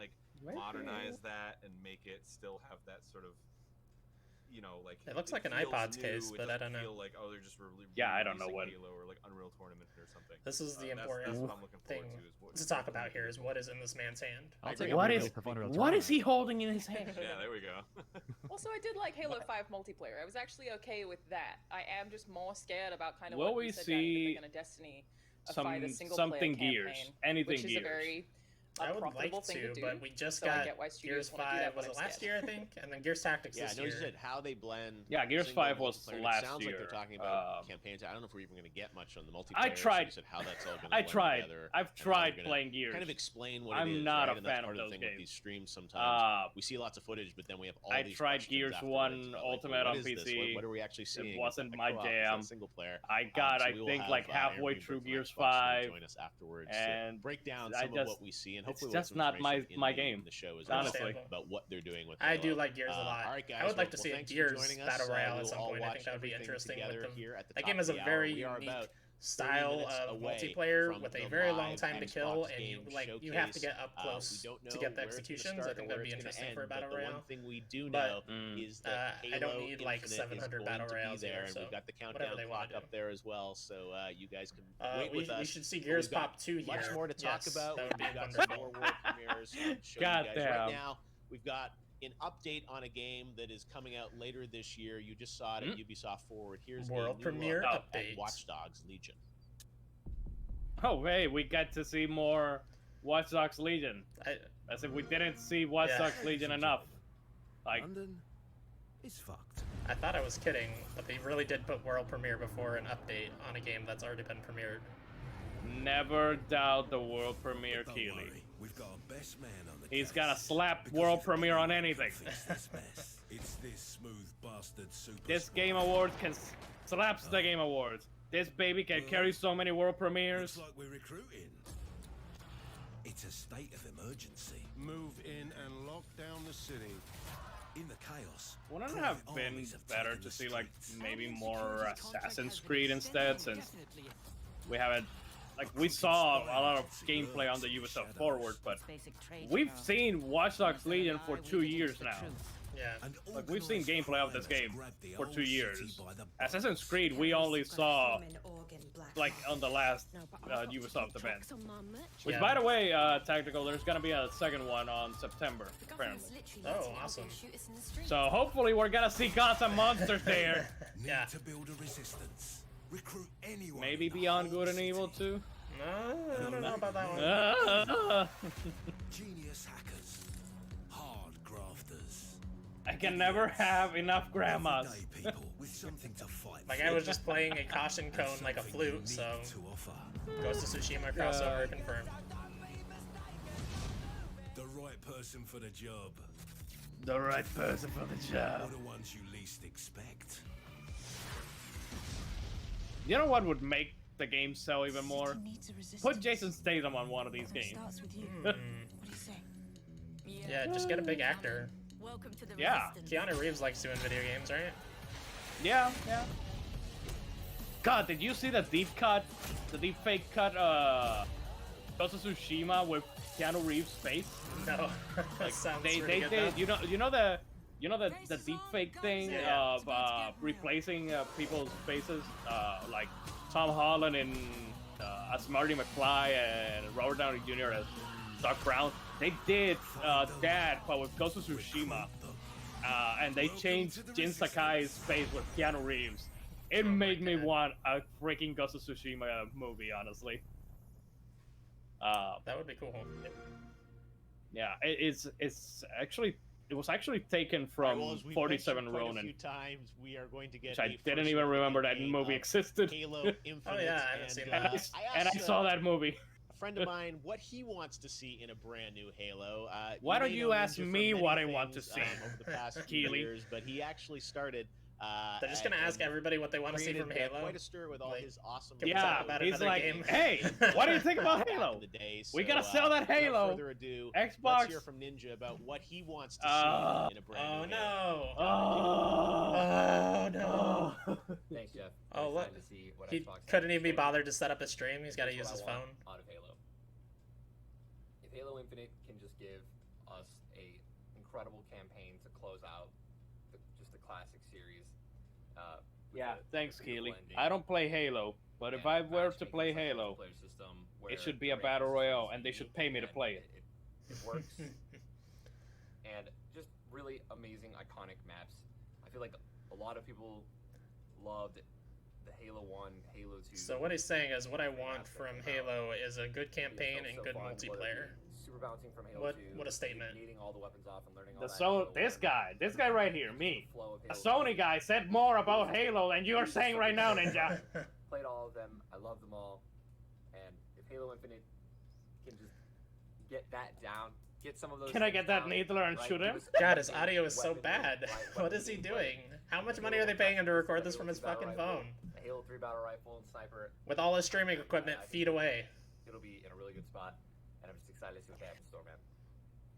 modernize that and make it still have that sort of, it looks like an iPod's case, but I don't know. Feel like they're just I don't know what Halo or Unreal Tournament or something. This is the important that's what I'm looking thing to talk about here is what is in this man's hand. What is he holding in his hand? Yeah, there we go. Also, I did like Halo 5 multiplayer. I was actually okay with that. I am just more scared about kind of will what we you said, see Danny, Destiny, something Gears, anything which is Gears. A very I would like to, but we just got Gears 5, was it last year, I think? And then Gears Tactics this year. Yeah, no, you said how they blend. Yeah, Gears 5 was last year. It sounds like they're talking about campaigns. I don't know if we're even going to get much on the multiplayer. I tried. So how that's all going to blend together. I've tried playing Gears. Kind of explain what I'm it is. not right? a fan of those games. games. With these streams sometimes we see lots of footage, but then we have all these tried Gears 1 Ultimate on PC. What are we actually seeing? It wasn't my jam. Single player. I got, I think, halfway through Gears 5. Join us afterwards. And break down some of what we see, and hopefully it's just not my game. The show is honestly about what they're doing with. I do like Gears a lot. All right, guys, I would like to see a Gears battle royale at some point. I think that would be interesting. That game is a very unique style of multiplayer with a very long time to kill, and you have to get up close to get the executions. I think that'd be interesting for a battle royale. One thing we do know is that I don't need 700 battle royales there, so we've got the countdown clock up there as well, so you guys can wait with us. We should see Gears Pop 2 here. Much more to talk about. That would be got some more world premieres. God damn. Right now, we've got an update on a game that is coming out later this year. You just saw it at Ubisoft Forward. Here's world a new premiere look update. At Watch Dogs Legion. Oh, hey, we got to see more Watch Dogs Legion. As if we didn't see Watch Dogs Legion enough. London is fucked. I thought I was kidding, but they really did put world premiere before an update on a game that's already been premiered. Never doubt the world premiere, Keeley. We've got a best man on the He's gonna slap world premiere on anything. It's this smooth bastard super. This Game Awards can slaps the Game Awards. This baby can carry so many world premieres. Looks like we're recruiting. It's a state of emergency. Move in and lock down the city. In the chaos. Wouldn't it have been better to see like maybe more Assassin's Creed instead, since we haven't, like, we saw a lot of gameplay on the Ubisoft Forward, but we've seen Watch Dogs Legion for 2 years now. Yeah. Like, we've seen gameplay of this game for 2 years. Assassin's Creed we only saw like on the last Ubisoft event. Which, by the way, Tactical, there's gonna be a second one on September, apparently. Oh, awesome. So hopefully we're gonna see Gods and Monsters there. Yeah. To build a resistance. Recruit anyone. Maybe Beyond Good and Evil too. No, I don't know about that one. Genius hackers. Hard grafters. I can never have enough grandmas. Everyday people with something to fight My guy was just playing a caution cone like a flute, so Ghost of Tsushima crossover confirmed. The right person for the job. The right person for the job. Or the ones you least expect. You know what would make the game sell even more? Put Jason Statham on one of these games. Yeah, just get a big actor. Yeah. Keanu Reeves likes doing video games, right? Yeah, yeah. God, did you see the deep fake cut, Ghost of Tsushima with Keanu Reeves' face? No, Like, sounds they really good, did. though. You know the deep fake thing Yeah. of replacing people's faces, like Tom Holland in as Marty McFly and Robert Downey Jr. as Doc Brown. They did that, but with Ghost of Tsushima, and they changed Jin Sakai's face with Keanu Reeves. It made me want a freaking Ghost of Tsushima movie, honestly. That would be cool. Yeah, it was actually taken from Well, as we've 47 mentioned quite a Ronin, few times, we are going to get which I a didn't first even look remember at that a, movie existed. Halo Infinite. Oh yeah, I haven't seen And that. I asked, saw that movie. A friend of mine what he wants to see in a brand new Halo. Why don't may you know ask Ninja for me many what I want to things, see? over the past few Keely. years, but he actually started. They're just gonna ask everybody what they want to see from created, Halo. Quite a stir with all Like, his awesome. can we Yeah, talk about he's another like, game? hey, what do you think about back Halo? in the day, We so, gotta sell that Halo. Without further ado, Xbox. let's hear from Ninja about what he wants to see in a brand Oh new Halo. no! Oh, no! Thanks, Jeff. Oh I'm look, excited to see what he Xbox has couldn't in even be store. bothered to set up a stream. He's got to Here's use his what I phone. want out of Halo. If Halo Infinite can just give us a incredible campaign to close out just the classic series. Yeah, thanks, with a Keely. blending I don't play Halo, but if and I were to matchmaking play such a Halo, player system it where should be a the battle ranked royale, systems and they is should unique pay me to and play it. It works. And just really amazing, iconic maps. I feel like a lot of people loved the Halo 1, Halo 2. So what he's saying is, what I want maps that from came out. Halo is a good campaign and So good fun, whether it multiplayer. be Super bouncing from Halo What- 2, what a statement. Needing all the weapons off and learning all The that so Halo this 1, guy right here, me, the flow of a Halo Sony 2. guy, said more about Halo than you are saying right now, Ninja. Played all of them. I love them all. And if Halo Infinite can just get that down, get some of those. Can I things get that down, needler and right, shoot give him? us God, his weapon audio is so weapon bad. right, What weapon is he gameplay. doing? How much The money Halo are they paying him to 1 record battle this from his battle fucking rifle, phone? The Halo 3 battle rifle and sniper. With all his streaming equipment I think feet away. It'll be in a really good spot, and I'm just excited to see what they have in store, man.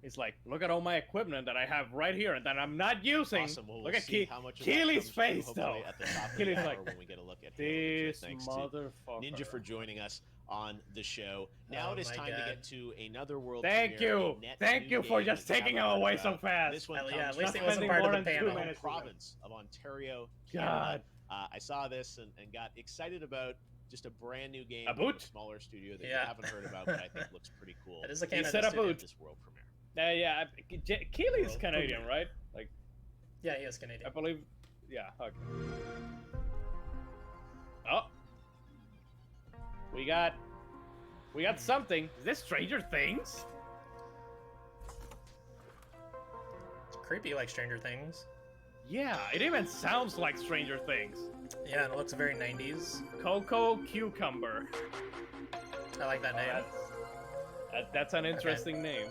He's like, look at all my equipment that I have right here and that I'm not using. Awesome. Well, Look we'll at see how much of that Keely's comes through, face, hopefully, though. at the top of Keely's the hour like, when we get a look at Halo, this thanks to motherfucker. Ninja for joining us on the show. Now Oh it is my time to God. get to another world Thank premiere, you. a net Thank new you for game just that we taking him haven't away heard so about. fast. This one Hell comes yeah, at least he from wasn't spending part of more the than 2 panel. the minutes. province of Ontario, God. Canada. I saw this and got excited about just a brand new game A from boot? a smaller studio that Yeah. you haven't heard about, but I think looks pretty cool. It is a He Canada set up studio. a- This world premiere. Yeah, Keely's World Canadian, premiere. right? Like, Yeah, he is I Canadian. believe. Yeah. Okay. Oh, we got something. Is this Stranger Things? It's creepy like Stranger Things. Yeah, it even sounds like Stranger Things. Yeah, and it looks very 90s. Coco Cucumber. I like that name. That's an interesting name.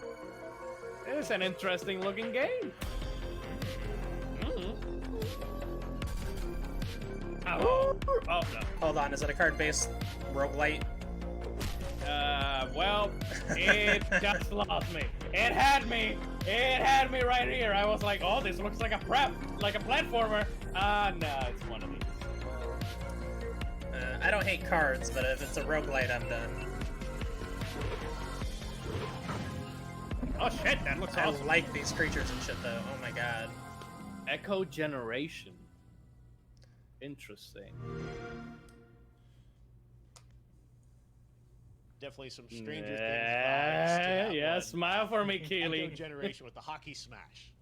It's an interesting looking game. Oh no. Hold on, is it a card-based roguelite? Well, it just lost me. It had me. It had me right here. I was like, oh, this looks like a platformer. No, it's one of these. I don't hate cards, but if it's a roguelite, I'm done. Oh shit, that looks awesome. I like these creatures and shit, though. Oh my god. Echo Generation. Interesting. Definitely some Stranger Things vibes to that yeah, one. smile for me, Keely. Echo Generation with the hockey smash.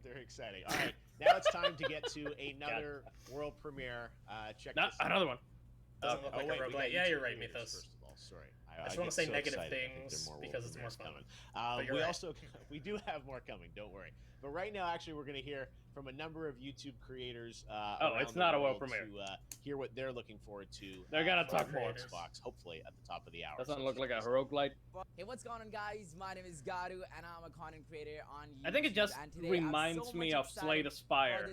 They're exciting. All right, now it's time to get to another world premiere. Check this out. Another one. Doesn't look like a roguelite. Yeah, you're right, Mythos. First of all, sorry. I just want to say negative things because it's more fun. We do have more coming. Don't worry. But right now, actually, we're going to hear from a number of YouTube creators. It's not a world premiere. To hear what they're looking forward to. They're gonna talk more Xbox, hopefully at the top of the hour. Doesn't look like a roguelite. Hey, what's going on, guys? My name is Garu, and I'm a content creator on YouTube. I think it just reminds me of Slay the Spire,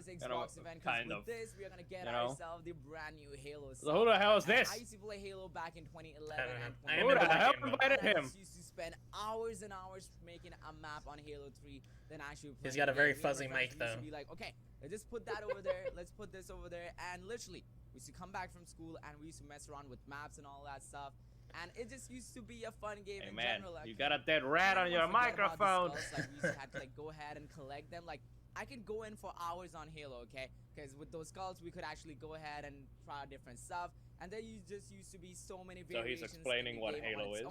kind of. This, we are gonna get ourselves the brand new Halo. So who the hell is this? I used to play Halo back in 2011 and who the hell invited him? I used to spend hours and hours making a map on Halo 3. Then actually he's got a very fuzzy mic, though. Be like, okay, let's just put that over there. Let's put this over there, and literally, we used to come back from school and we used to mess around with maps and all that stuff. And it just used to be a fun game in general. Like, you got a dead rat on your microphone. Like, we used to have to go ahead and collect them. Like, I can go in for hours on Halo, okay? Because with those skulls, we could actually go ahead and try different stuff. And there just used to be so many variations. So he's explaining what Halo is.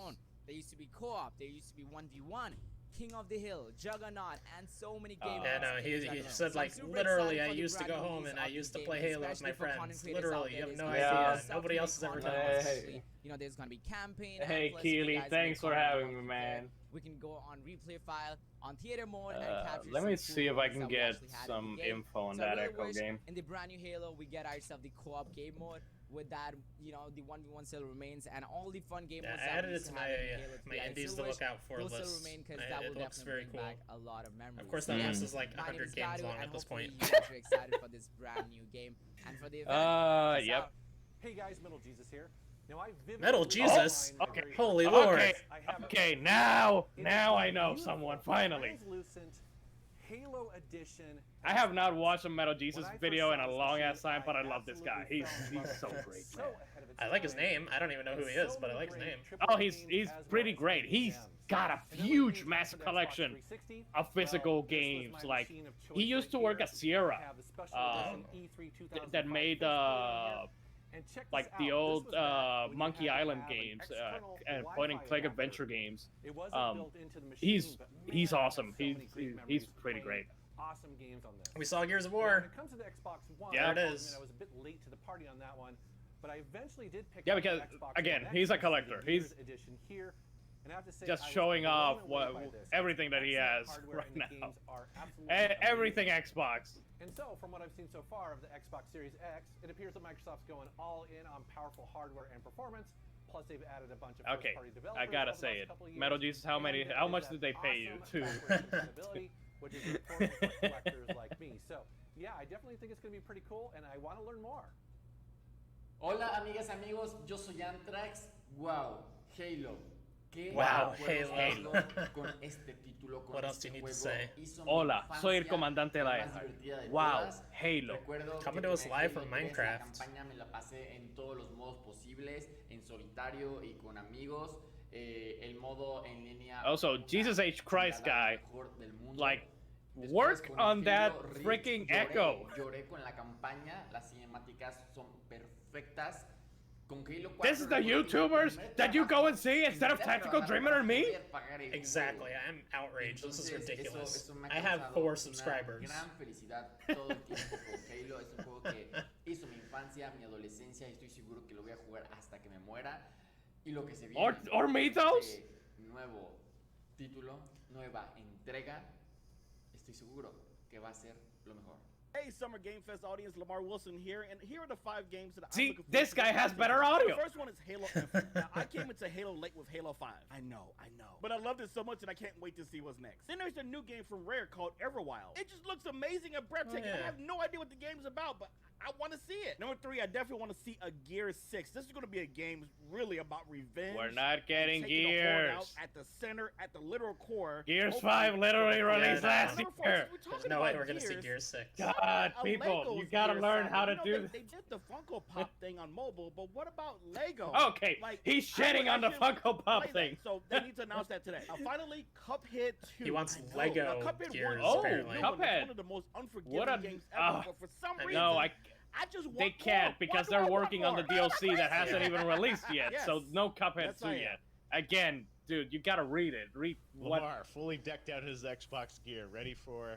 There used to be co-op. There used to be 1v1. King of the Hill, Juggernaut, and so many games. Yeah, no, he said, like, literally, I used to go home and I used to play Halo with my friends. Literally, you have no idea. Nobody else has ever done this. You know, there's gonna be campaign. Hey, Keely, thanks for having me, man. We can go on replay file on theater mode and capture. Let me see if I can get some info on that Echo game. In the brand new Halo, we get ourselves the co-op game mode. With that, you know, the 1v1 still remains, and all the fun game modes. I added it to my indies to look out for list. Still remain because that will definitely bring back a lot of memories. Of course, that list is like 100 games long at this point. You guys are excited for this brand new game and for the event. Yep. Hey guys, Metal Jesus here. Now Metal Jesus. Okay. Holy Lord. Okay. Now I know someone finally. Halo Edition. I have not watched a Metal Jesus video in a long ass time, but I love this guy. He's so great. I like his name. I don't even know who he is, but I like his name. Oh, he's pretty great. He's got a huge, massive collection of physical games. Like, he used to work at Sierra, that made like the old Monkey Island games and point-and-click adventure games. He's awesome. He's pretty great. Awesome games on this. We saw Gears of War. When it comes to the Xbox One, yeah, it is. I was a bit late to the party on that one, but I eventually did pick up because the Xbox again, he's a collector. He's edition here. And I have to say, just showing off everything that he has right now. Everything Xbox. And so, from what I've seen so far of the Xbox Series X, it appears that Microsoft's going all in on powerful hardware and performance. Plus, they've added a bunch of first-party developers. I gotta say it, Metal Jesus. How much did they pay you to? Which is important for collectors like me. So, yeah, I definitely think it's going to be pretty cool, and I want to learn more. Hola, amigas, amigos. Yo soy Antrax. Wow, Halo. Wow, Halo. What else do you need to say? Hola, soy el comandante Lionheart. Wow, Halo. Coming to us live from Minecraft. Me la pasé en todos los modos posibles, en solitario y con amigos. El modo en línea. Also, Jesus H. Christ guy, like, work on that freaking Echo. Lloré con la campaña. Las cinemáticas son perfectas. This is the YouTubers that you go and see instead of Tactical Dreamer and me? Exactly, I'm outraged. This is ridiculous. I have 4 subscribers. Gran felicidad todo el tiempo por Halo. Es un juego que hizo mi infancia, mi adolescencia, y estoy seguro que lo voy a jugar hasta que me muera. Y lo que se viene or Mythos? Nuevo título, nueva entrega, estoy seguro que va a ser lo mejor. Hey, Summer Game Fest audience, Lamar Wilson here, and here are the 5 games that I'm See, looking forward this to. guy has better audio. The first one is Halo Infinite. Now, I came into Halo late with Halo 5. I know. But I loved it so much that I can't wait to see what's next. Then there's a new game from Rare called Everwild. It just looks amazing and breathtaking. Oh, yeah. I have no idea what the game's about, but I want to see it. Number 3, I definitely want to see a Gear 6. This is going to be a game really about revenge. We're not getting taking the Horde out Gears. at the center, at the literal core. Gears Hopefully, 5 literally for- released Yeah, last no. year. There's no way we're gonna see Gears 6. God, A people, Lego's you gotta Gear learn Saga. how to You know, do this. They did the Funko Pop thing on mobile, but what about Lego? Okay, Like, he's I would shitting on the actually Funko Pop play that. thing. So they need to announce that today. Finally, Cuphead 2. He wants I know. Lego Now, Cuphead Gears, 1 is apparently. new one. It's Cuphead. one of the most unforgiving What a games ever, but for some reason, no, I just want they can't more. because Why do they're I want working on the more? DLC that hasn't even released yet. Yes. So no Cuphead Yes, 2 I am. yet. Again, dude, you gotta read it. Read what? Lamar fully decked out in his Xbox gear, ready for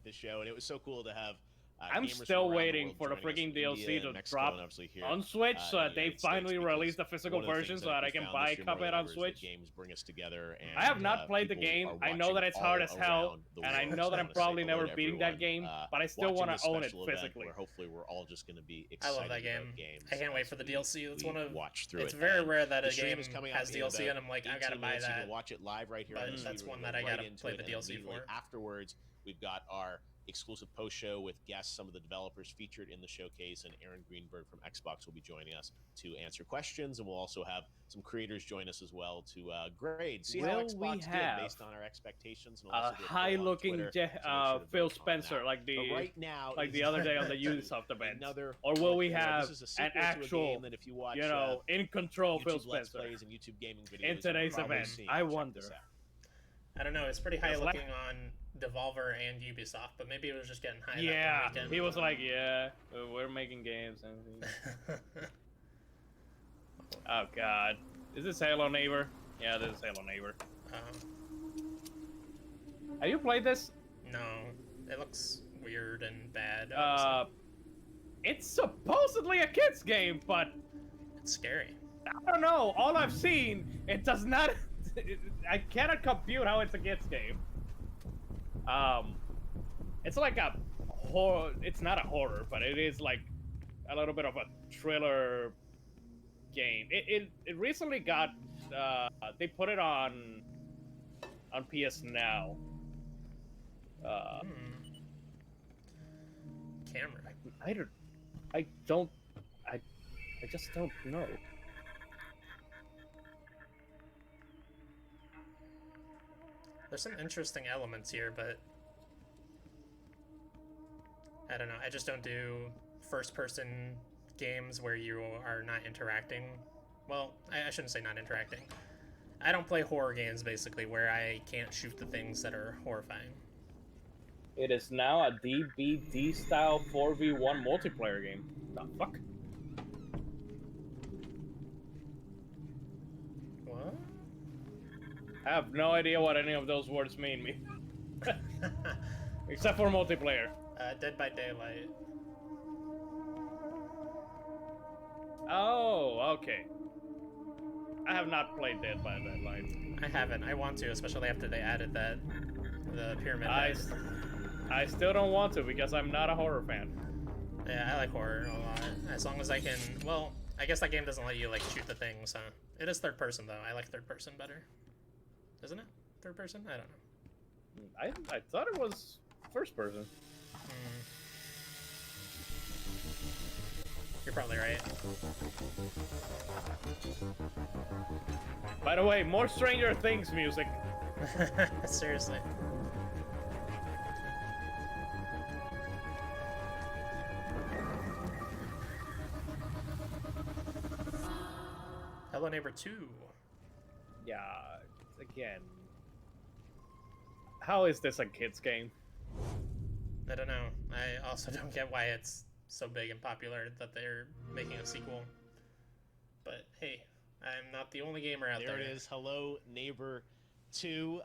the show, and it was so cool to have. I'm gamers from still around the waiting world for the joining us freaking from India DLC and to Mexico drop and obviously here, on Switch so in that the they United States, finally because release the physical one of the version things so that I we can found buy this year more than Cuphead on ever is that Switch. games bring us together, and I have not played the people game. are I know that watching it's hard as all hell, around the and I world. know So that I I'm wanna say probably hello never to beating that everyone, game, but I still watching want this to own it special event physically. Where hopefully we're all just going to be I excited love that game. about games. I can't wait as for the we- DLC. It's we one of watch through it's it. very And rare that the a stream game is coming up has in DLC, about and I'm like, I 18 gotta buy minutes. You that. can watch it live right here But on the that's stream. one We're that I gonna go gotta right into play it, the and DLC immediately for. afterwards, we've got our exclusive post show with guests, some of the developers featured in the showcase, and Aaron Greenberg from Xbox will be joining us to answer questions, and we'll also have some creators join us as well to grade, see how Will Xbox we did have based on our expectations. And a also do a poll on high-looking Twitter, so make sure to Phil vote on Spencer that. like the But right now, like the is- other day on the Ubisoft event, Another or will we look, have this is a an sequel to a actual, game that if you watch, you know, in control Phil YouTube Let's Spencer Plays and YouTube gaming videos, in you've today's probably event? seen. I Check wonder. this out. I don't know. It's pretty high It's like- looking on Devolver and Ubisoft, but maybe it was just getting high. Yeah, that weekend. he was like, yeah, we're making games. And oh God, is this Halo Neighbor? Yeah, this is Halo Neighbor. Have you played this? No, it looks weird and bad. It's supposedly a kids game, but it's scary. I don't know. All I've seen, it does not. I cannot compute how it's a kids game. It's like a horror. It's not a horror, but it is like a little bit of a thriller game. It recently got. They put it on PS Now. Camera. I just don't know. There's some interesting elements here, but I don't know. I just don't do first-person games where you are not interacting. Well, I shouldn't say not interacting. I don't play horror games, basically, where I can't shoot the things that are horrifying. It is now a DBD style 4v1 multiplayer game. The fuck? What? I have no idea what any of those words mean. Except for multiplayer. Dead by Daylight. Oh, okay. I have not played Dead by Daylight. I haven't. I want to, especially after they added the pyramid head. I still don't want to because I'm not a horror fan. Yeah, I like horror a lot. As long as I can... Well, I guess that game doesn't let you, like, shoot the things, huh? It is third person, though. I like third person better. Isn't it? Third person? I don't know. I thought it was first person. You're probably right. By the way, more Stranger Things music. Seriously. Hello Neighbor 2. Yeah, again. How is this a kid's game? I don't know. I also don't get why it's so big and popular that they're making a sequel. But hey, I'm not the only gamer out there. There it is. Hello Neighbor 2,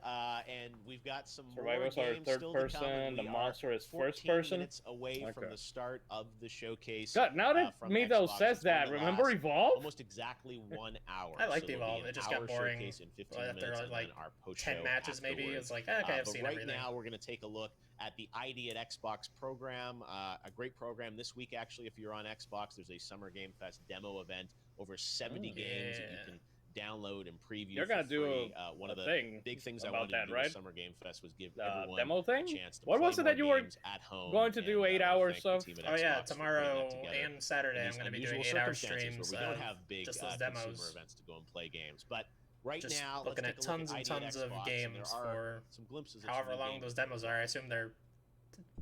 and we've got some Survivors more are games third still to come, person, and the we monster are is first 14 person? minutes away from Okay. the start of the showcase. God, now that from Mido Xbox. says It's going that, to remember last Evolve? Almost exactly 1 hour. I liked so there'll be Evolve. an It just hour got boring showcase in 15 after minutes, and like then our post 10 matches maybe. It was like, okay, I've but seen right everything. now we're going to take a look at the ID at Xbox program. A great program this week, actually. If you're on Xbox, there's a Summer Game Fest demo event. Over 70 games that you can download and preview. You're gonna for do free. a, One of the thing big things I about wanted that, to do right? with Summer Game Fest was give The everyone demo thing? a chance to What play was it more that you were games at home. going to do and, 8 I wanna hours thank the of? team at Oh yeah, Xbox for putting tomorrow that together and Saturday in I'm these going to be unusual doing 8-hour circumstances streams. where we don't have big just those consumer demos. events to go and play games. But right Just now, looking let's at take a look tons and ID at tons of Xbox, and games there are for some glimpses of some however new long games those to demos are. I assume they're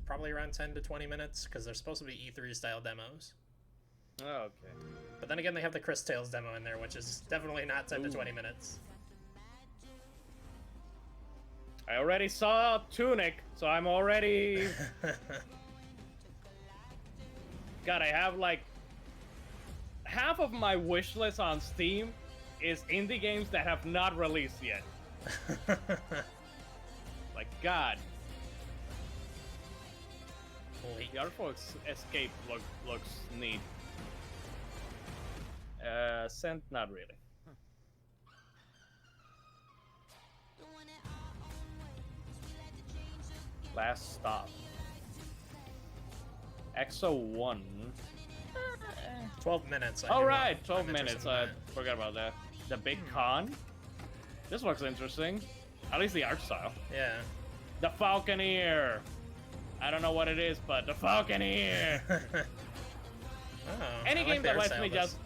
probably around 10 to 20 minutes because they're supposed to be E3 style demos. Oh, okay. But then again, they have the Chris Tales demo in there, which is definitely not 10 to 20 minutes. I already saw Tunic, so I'm already. God, I have like half of my wish list on Steam is indie games that have not released yet. Like, God. The Artful Escape looks neat. Scent, not really. Last stop. EXO 1. 12 minutes. All right, 12 minutes. I forgot about that. The Big Con. This looks interesting. At least the art style. Yeah. The Falconeer. I don't know what it is, but the Falconeer. Any game that lets me just.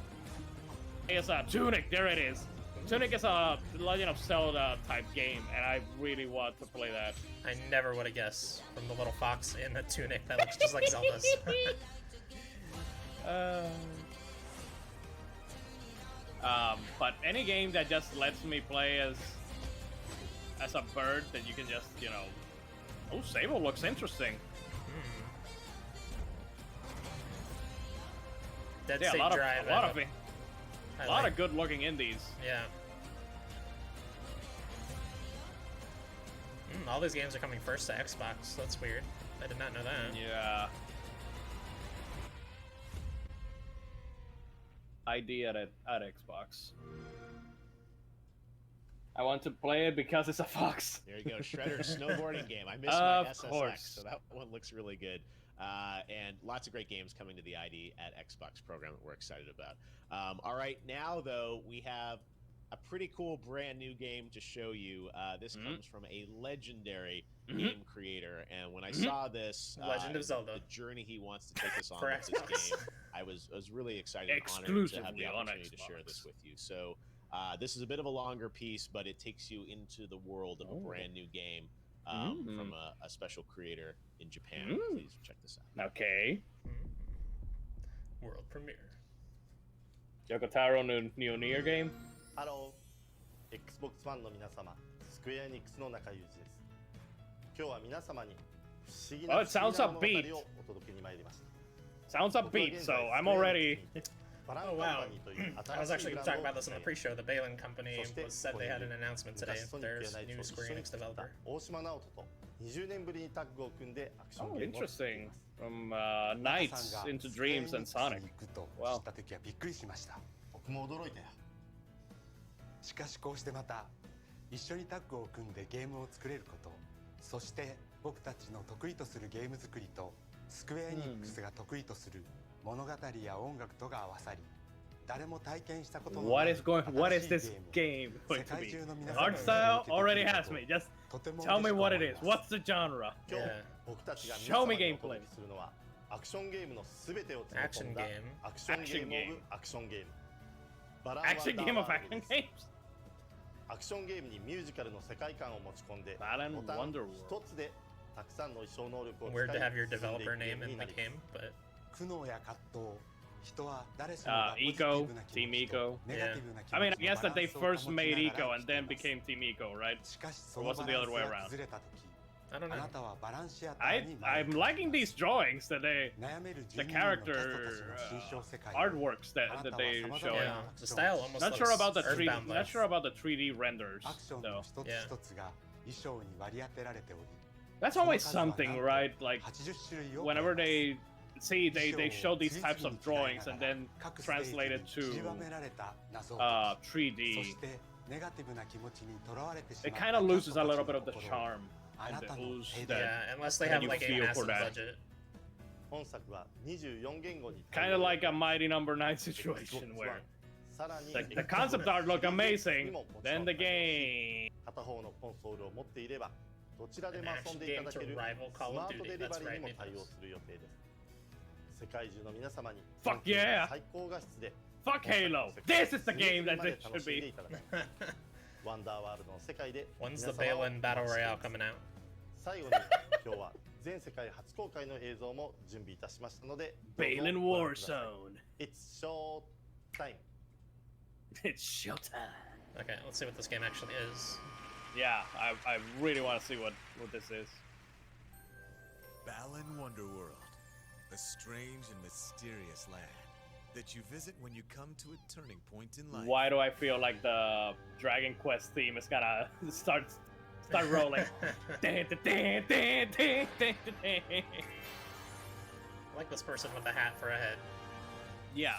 It's a Tunic. There it is. Tunic is a Legend of Zelda type game, and I really want to play that. I never would have guessed from the little fox in a tunic that looks just like Zelda's. But any game that just lets me play as a bird that you can just, you know. Oh, Sable looks interesting. Dead Yeah, State a lot Drive. of good-looking indies. Yeah. All these games are coming first to Xbox. That's weird. I did not know that. Yeah. ID at Xbox. I want to play it because it's a fox. There you go, Shredder's snowboarding game. I missed Of my SSX, course. so that one looks really good. And lots of great games coming to the ID at Xbox program that we're excited about. All right, now though, we have a pretty cool brand new game to show you. This comes from a legendary game creator, and when I saw this, Legend of Zelda, the journey he wants to take us on For with this Xbox. game, I was really excited and honored to have Exclusively the on opportunity to share Xbox. this with you. So this is a bit of a longer piece, but it takes you into the world of a brand new game from a special creator in Japan. Please check this out. Okay. World premiere. Yokotaro no Nier game? ハロー Xbox ファンの皆様、スクエアエニックスの中裕二です。今日は皆様に不思議な Oh, it sounds 物語 upbeat. をお届けに参りました。 Sounds upbeat, so I'm already. Oh wow. I was actually going to talk about this in the pre-show. The Balin Company was said they had an announcement today. There's new Square Enix developer. 大島直人と20年ぶりにタッグを組んでアクション Oh, ゲームを作ってい interesting. ます。 From Nights into Dreams and Sonic. と Wow. 知った時はびっくりしました。僕も驚いたよ。しかしこうしてまた一緒にタッグを組んでゲームを作れること、そして僕たちの得意とするゲーム作りとスクエアエニックスが得意とする物語や音楽とが合わさり、誰も体験したことのない What is this game going to be? Art style already has me. Just tell me what it is. What's the genre? 今日僕たちが皆 Show 様 me にお gameplay. 届けするのはアクションゲームのすべてを詰め込んだ Action game. アクションゲームオブアクションゲーム。バラン Action game of ワンダーワールド action です。 games? アクションゲームにミュージカルの世界観を持ち込んで、ボ Balan タン Wonderworld. 一つでたくさんの衣装能力を使い Weird to have your 進んでいく developer ゲー name ム in にな the ります。 game, but 苦悩や葛藤、人は誰しもがポジティ Eco, ブな気 Team 持ち Eco. とネガティブな気 I 持 mean, I ちの guess バ that ラ they ンスを first 保ち made なが Eco ら and 生きてい then ます。 became Team Eco, right? しかしそ Or の was バ it the ラン other ス way が around? 崩れた時、 I don't あ know. なたはバランシアターに迷 I'm liking these drawings that they, 悩める the 12人のキャストたち character の新章世界 artworks あな that たは they 様々 show. な Yeah, アク the ション style を almost Not sure about the looks 3D. Earthbound Not like. sure about the 3D renders アクションの though. 一つ一つが衣装に割り当てられており、 That's その always 数はなんと something, right? Like 80種類を超え whenever ます。 they see they show these 衣 types 装を of 次々に drawings 着替え and ながら then 各ステージに translate it 散 to りばめられた謎を解き、そ 3D. してネガティブな気持ちにとらわれてしま It った kind of キャス loses ト a たち little の bit of the 心を charm あ and な the たの ooze 手で Yeah, unless they that have you like a feel for massive that. budget. 本作は24言語に Kind of like a Mighty Number 9 situation where The concept art look amazing. Then the game. 片方のコンソールを持っていればどちらで An も遊んでいただける action game to rival ス Call マ of ート Duty. デリバ That's リー right, にも Nicholas. 対応する予定です世界中の皆様に Fuck yeah! 最高画質で Fuck Halo! This is the game that it should be. ワンダーワールドの世界で When's the Balin Battle Royale coming out? 最後に今日は全世界初公開の映像も準備いたしましたので Balin Warzone. It's show time. It's showtime. Okay, let's see what this game actually is. Yeah, I really want to see what this is. Balin Wonderworld, a strange and mysterious land that you visit when you come to a turning point in life. Why do I feel like the Dragon Quest theme is gonna start rolling? I like this person with the hat for a head. Yeah.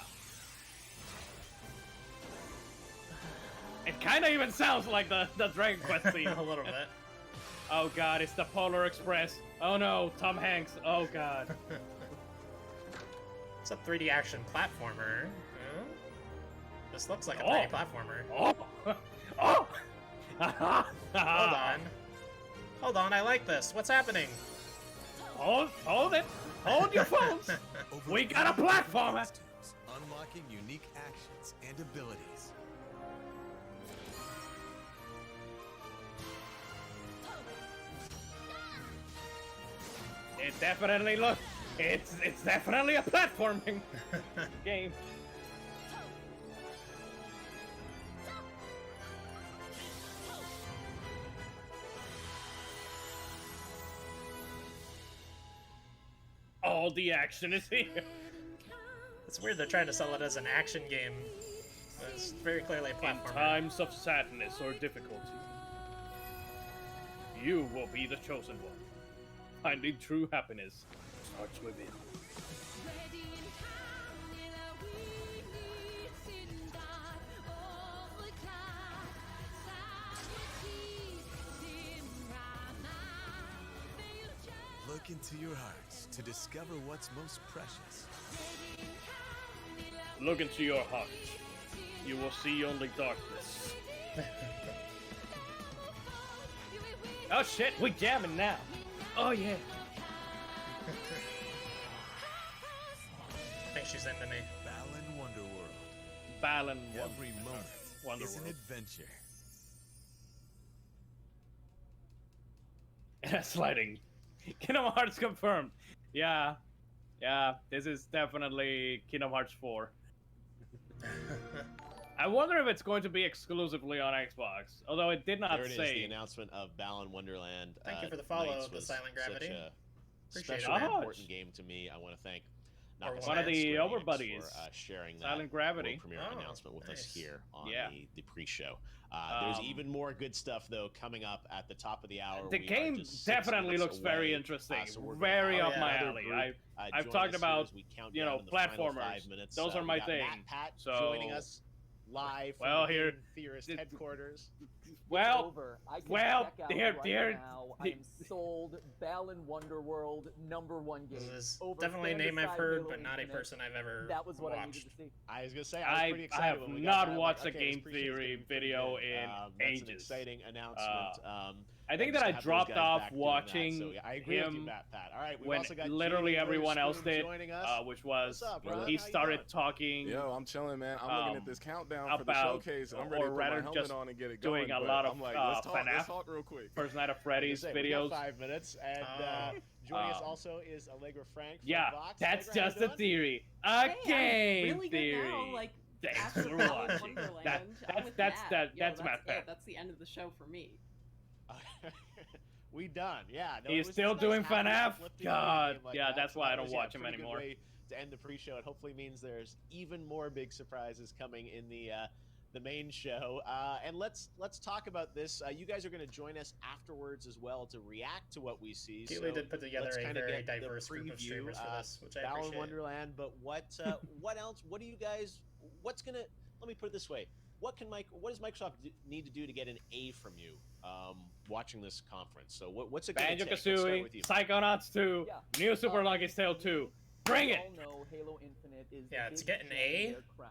It kind of even sounds like the Dragon Quest theme. A little bit. Oh god, it's the Polar Express. Oh no, Tom Hanks. Oh god. It's a 3D action platformer. Huh? This looks like a 3D platformer. Oh! Oh! Hold on. Hold on, I like this. What's happening? Hold it! Hold your phones! We got a platformer! Unlocking unique actions and abilities. It definitely looks... It's definitely a platforming game. All the action is here. It's weird they're trying to sell it as an action game. But it's very clearly a platformer. In times of sadness or difficulty, you will be the chosen one. Finding true happiness starts within. Look into your hearts to discover what's most precious. Look into your heart. You will see only darkness. Oh shit, we jamming now. Oh yeah. I think she's into me. Balin Wonderworld. Balin Every moment is an adventure. Sliding. Kingdom Hearts confirmed. Yeah. Yeah, this is definitely Kingdom Hearts 4. I wonder if it's going to be exclusively on Xbox, although it did not there it say. Is, the announcement of Balin Wonderland. Thank you for the follow, Nights the was Silent Gravity. Such a Appreciate special it. and important game to me. I want to thank One of the over buddies for sharing that Silent Gravity world premiere announcement with us here on the pre-show. There's even more good stuff though coming up at the top of the hour. The game definitely looks very interesting, very up my alley. I've talked about platformers. Those are my thing. Matt Pat so joining us live from the Game Theorist headquarters. Well, over. I can well, check out there, right now. I am sold. Balin Wonderworld, #1 game. This is Over definitely a name I've Fantasy heard, Halo but not a Infinite. person I've ever That was what watched. I needed to see. I was gonna say I was pretty I excited have when we got not that. I'm watched like, a okay, game this pre-show's theory gonna be video pretty in good. That's ages. an exciting announcement. I think just that I to have those dropped guys off back doing watching that. So, yeah, I agree with you, him Matt Pat. All right, we've when also got literally Genie everyone else Witherspoon did, joining us. which was What's up, brother? he How you started doing? talking. Yo, I'm chilling, man. I'm looking at this countdown for the about, showcase. I'm ready to or put my rather helmet just on and get it doing going. a but lot of I'm like, let's FNAF talk real quick. First Night of Freddy's We videos. got 5 minutes, and joining us also is Allegra Frank. From Yeah, Vox. that's Allegra, how just you a doing? theory. A Hey, I'm game really theory. Good now, like, Thanks after for Balin watching. Wonderland, That's I'm with Matt. Matt Yeah, Pat. that's the end of the show for me. We done, yeah. No, He's it was still nice doing having FNAF? uplifting God, game like yeah, that. that's So why I that don't was, watch him pretty good anymore. way to end the pre-show. It hopefully means there's even more big surprises coming in the main show. And let's talk about this. You guys are going to join us afterwards as well to react to what we see. Keely did put together let's a kinda very get the diverse group of preview, streamers for this, which I Balin appreciate. Wonderland, but what else? What do you guys? Let me put it this way. What does Microsoft need to do to get an A from you watching this conference? So what's it going to take? Let's start Banjo-Kazooie, with you. Psychonauts 2, New Super Lucky's Tale 2. Bring We it! all know Halo Infinite is Yeah, the to big get an gem A? in their crown.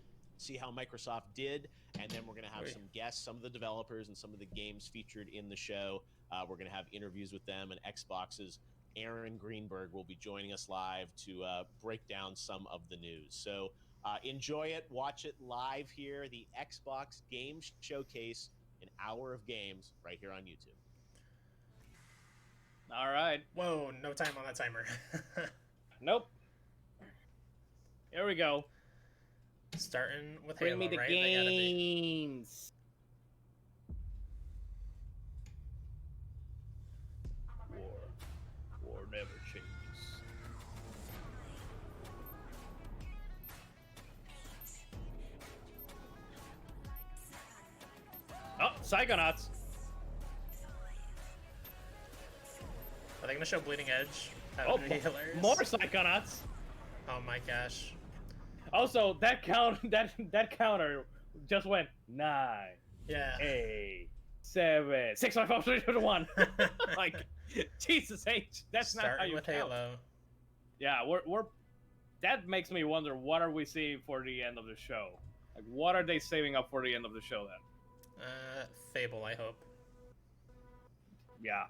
see how Microsoft did, and then we're going to have Right. some guests, some of the developers and some of the games featured in the show. We're going to have interviews with them, and Xbox's Aaron Greenberg will be joining us live to break down some of the news. So Enjoy it. Watch it live here. The Xbox Game Showcase, an hour of games right here on YouTube. All right. Whoa, no time on that timer. Nope. Here we go. Starting with Bring Halo, me the right? games. War never changes. Oh, Psychonauts. Are they gonna show Bleeding Edge? That Oh, would be hilarious. more Psychonauts. Oh my gosh. Also, that counter just went 9, Yeah. 8, 7, 6, 5, 4, 3, 2, 1. Like, Jesus H. That's not how Starting you with count. Halo. Yeah, we're. That makes me wonder, what are we seeing for the end of the show? Like, what are they saving up for the end of the show then? Fable, I hope. Yeah.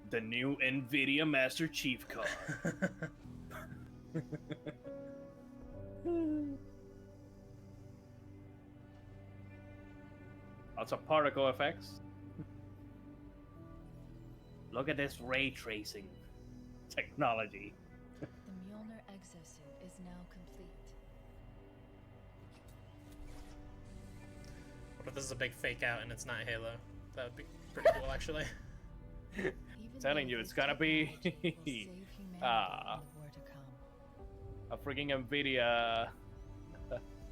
The new NVIDIA Master Chief card. Lots of particle effects. Look at this ray tracing technology. The Mjolnir exosuit is now complete. What if this is a big fake out and it's not Halo? That would be pretty cool, actually. Telling you, it's gonna be a freaking NVIDIA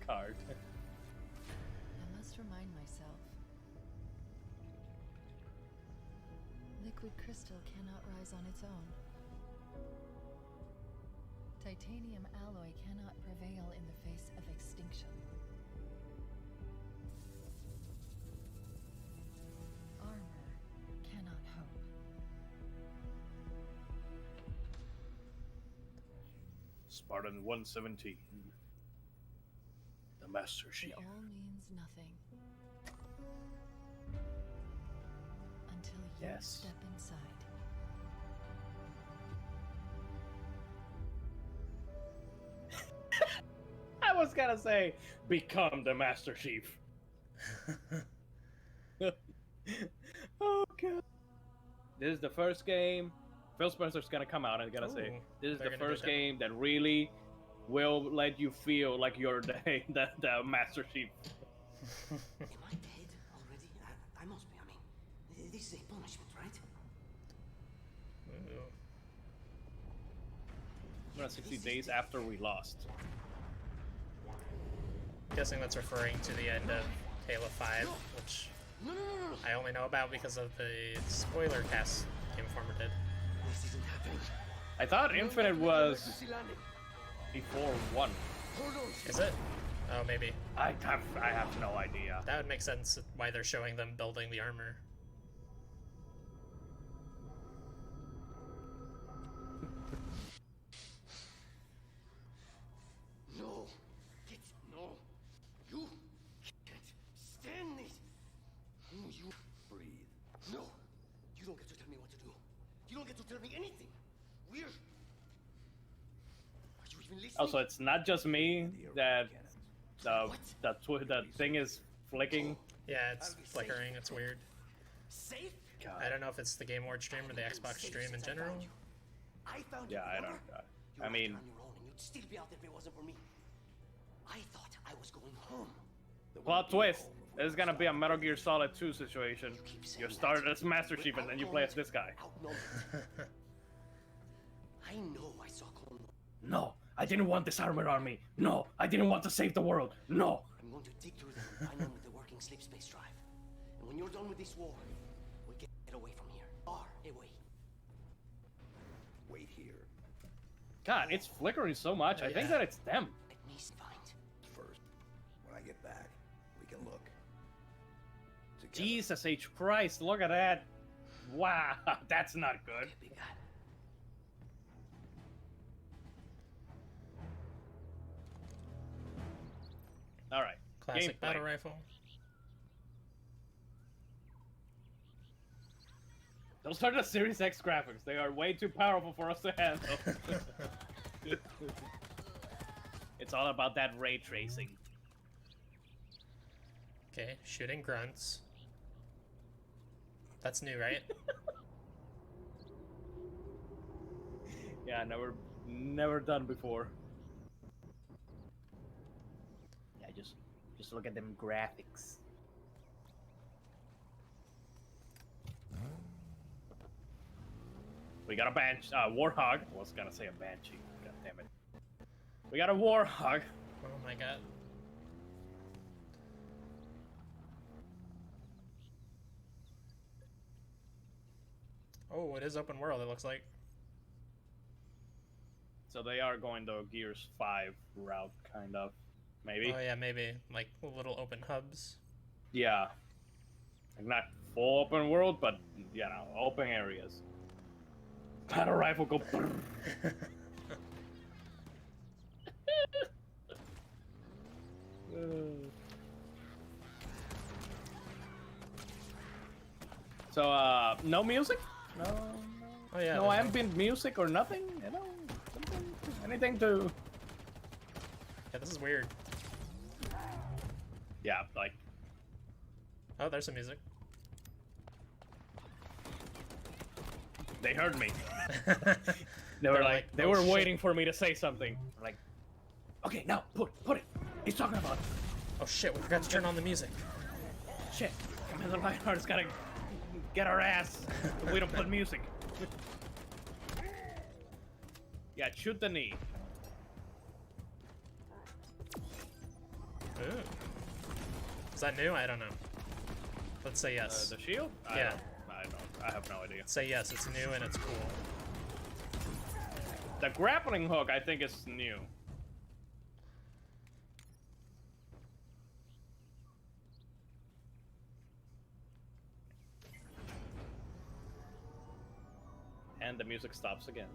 card. I must remind myself. Liquid crystal cannot rise on its own. Titanium alloy cannot prevail in the face of extinction. Armor cannot hope. Spartan 117. The Master Chief. It all means nothing. Until you Yes. step inside. I was gonna say, become the Master Chief. Oh god. This is the first game. Phil Spencer's gonna come out and gonna say, Ooh, this is they're the gonna do first that. game that really will let you feel like you're the Master Chief. Am I dead already? I must be. I mean, this is a punishment, right? Around 60 days after we lost. Guessing that's referring to the end of Halo 5, which I only know about because of the spoiler cast Game Informer did. This isn't happening. I thought Infinite was before 1. Is it? Oh, maybe. I have no idea. That would make sense why they're showing them building the armor. No. No. You can't stand this. No, you breathe. No. You don't get to tell me what to do. You don't get to tell me anything. We're. Are you even listening? Also, it's not just me that the thing is flicking. Yeah, it's flickering. It's weird. Safe? God. I don't know if it's the Game Award stream or the Xbox stream in general. I found Yeah, you. I remember? don't. You I were mean, on your own, and you'd still be out there if it wasn't for me. I thought I was going home. plot twist. This is gonna be a Metal Gear Solid 2 situation. You start as Master Chief and then you play as this guy. I know I saw Clone Wars. No, I didn't want this armor on me. No, I didn't want to save the world. No. I'm going to dig through them and find one with the working sleep space drive. And when you're done with this war, we'll get away from here. Far away. Wait here. God, it's flickering so much. I think that it's them. Let me find. First, when I get back, we can look. Jesus H. Christ, look at that. Wow, that's not good. Alright. Classic battle rifle. Those are the Series X graphics. They are way too powerful for us to handle. It's all about that ray tracing. Okay, shooting grunts. That's new, right? Yeah, never done before. Yeah, just look at them graphics. We got a warhog. I was gonna say a banshee. God damn it. We got a warhog. Oh my god. Oh, it is open world, it looks like. So they are going the Gears 5 route, kind of. Maybe? Oh yeah, maybe. Like little open hubs. Yeah. Like not full open world, but, you know, open areas. Battle rifle go... So, no music? No. Oh yeah. No ambient music or nothing? You know, anything to... Yeah, this is weird. Yeah, like... Oh, there's some music. They heard me. They were like, they were waiting for me to say something. Like, okay, now, put it. He's talking about it. Oh shit, we forgot to turn on the music. Shit, Commander Lionheart's gotta get our ass if we don't put music. Yeah, shoot the knee. Ooh. Is that new? I don't know. Let's say yes. The shield? Yeah. I have no idea. Say yes, it's new and it's cool. The grappling hook, I think, is new. And the music stops again.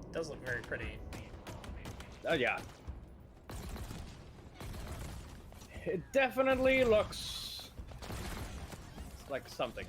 It does look very pretty. Oh yeah. It definitely looks like something.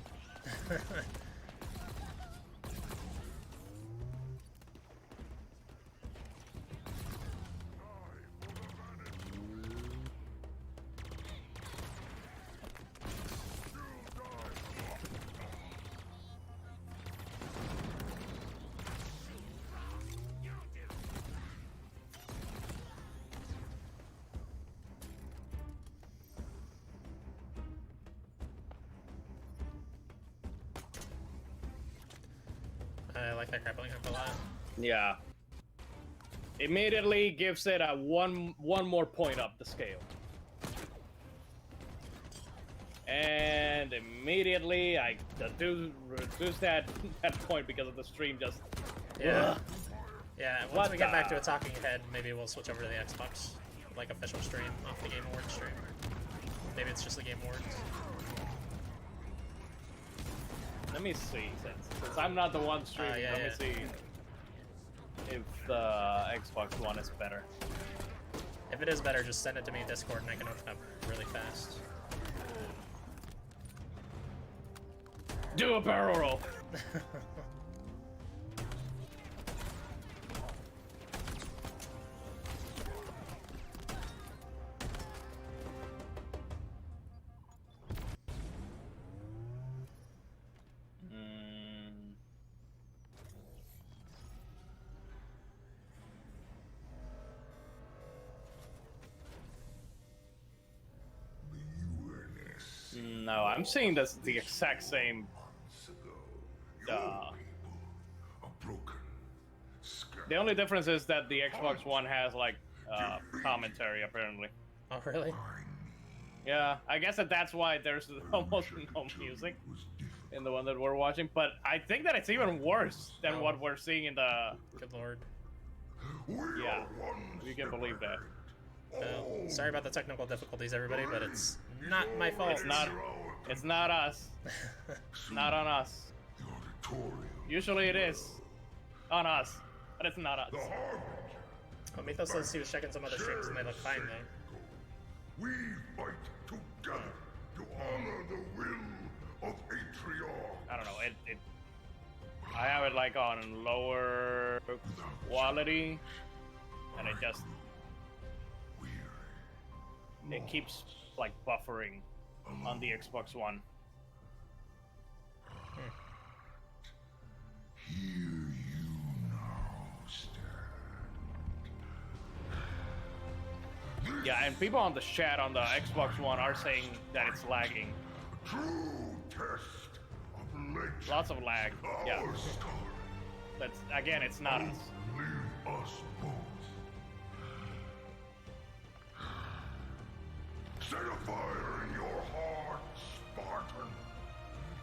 I like that grappling hook a lot. Yeah. Immediately gives it a one more point up the scale. And immediately I reduce that point because of the stream just... Yeah. Yeah, once we get back to a talking head, maybe we'll switch over to the Xbox, like official stream, off the Game Awards stream. Maybe it's just the Game Awards. Let me see, since I'm not the one streaming, let me see if the Xbox One is better. If it is better, just send it to me in Discord and I can open up really fast. Do a barrel roll! No, I'm seeing this the exact same. The only difference is that the Xbox One has like commentary apparently. Oh really? Yeah, I guess that's why there's almost no music in the one that we're watching. But I think that it's even worse than what we're seeing in the. Good lord. Yeah, you can believe that. Sorry about the technical difficulties, everybody, but it's not my fault. It's not us. Not on us. Usually it is on us, but it's not us. Well, Mythos says he was checking some other streams and they look fine though. We fight together to honor the will of Atriarch. I don't know. I have it like on lower quality, and it keeps like buffering on the Xbox One. Here you now stand. Yeah, and people on the chat on the Xbox One are saying that it's lagging. True test of legend. Lots of lag. Yeah. That's again, it's not us. Leave us both. Set a fire in your heart, Spartan.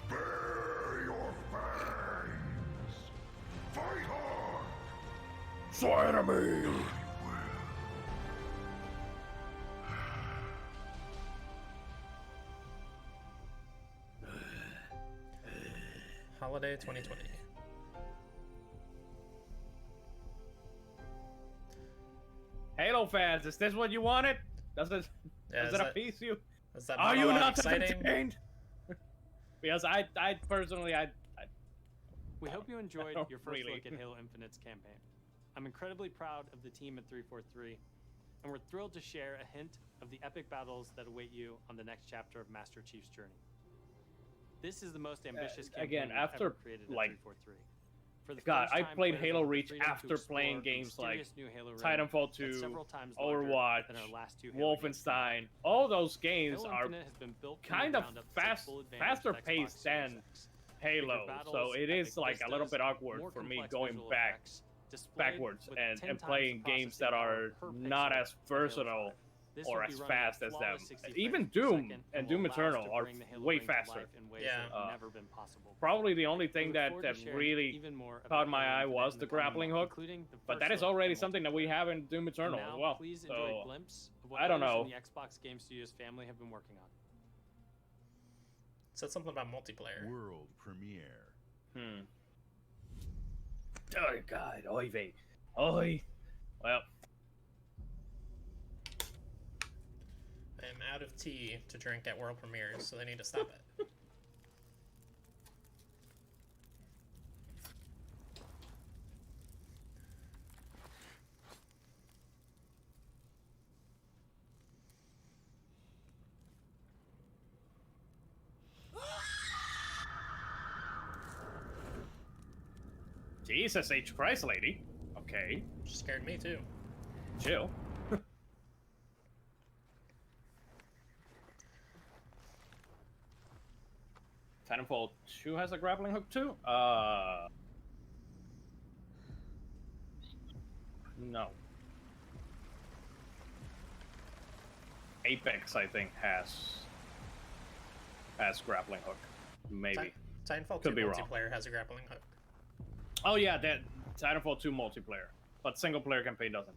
Bare your fangs. Fight hard. Fire me! Holiday 2020. Halo fans, is this what you wanted? Does it appease you? Are you not entertained? Because I personally, We hope you enjoyed No, your first really. look at Halo Infinite's campaign. I'm incredibly proud of the team at 343, and we're thrilled to share a hint of the epic battles that await you on the next chapter of Master Chief's journey. This is the most ambitious campaign again, we've after, ever created at like, 343. For the God, first I time, played players Halo will have Reach freedom to after explore playing the games like mysterious new Halo realm Titanfall that's 2, several times larger Overwatch, than our last two Halo games. Wolfenstein. All those games Halo are Infinite has been built from kind the of ground up to take full advantage faster of Xbox paced Series than X. Halo, Bigger so battles, it is epic like a little vistas, bit awkward more for me complex going visual effects, displayed backwards with and 10 times playing the games that are processing power per not pixel as of Halo versatile 5. This or will be as running at fast as them. flawless 60 Even frames per Doom second and will Doom allow us Eternal to are bring the Halo way ring to faster. life in ways Yeah. that have never been possible. Probably the only thing We look that, forward that to sharing really even more caught about my Halo eye Infinite was in the coming grappling months, hook, including the but that first is look already at something that we have in Doom Eternal now, as well. please enjoy So a glimpse of what I don't others know. in the Xbox Game Studios family have been working on. Said something about multiplayer. World premiere. Oh God, oy vey, oy. Well, I am out of tea to drink at world premieres, so they need to stop it. Jesus H Christ, lady. Okay, Scared me too. chill. Titanfall 2 has a grappling hook too? No. Apex, I think, has grappling hook. Maybe. Titanfall 2 Could be wrong. multiplayer has a grappling hook. Oh yeah, that Titanfall 2 multiplayer, but single player campaign doesn't.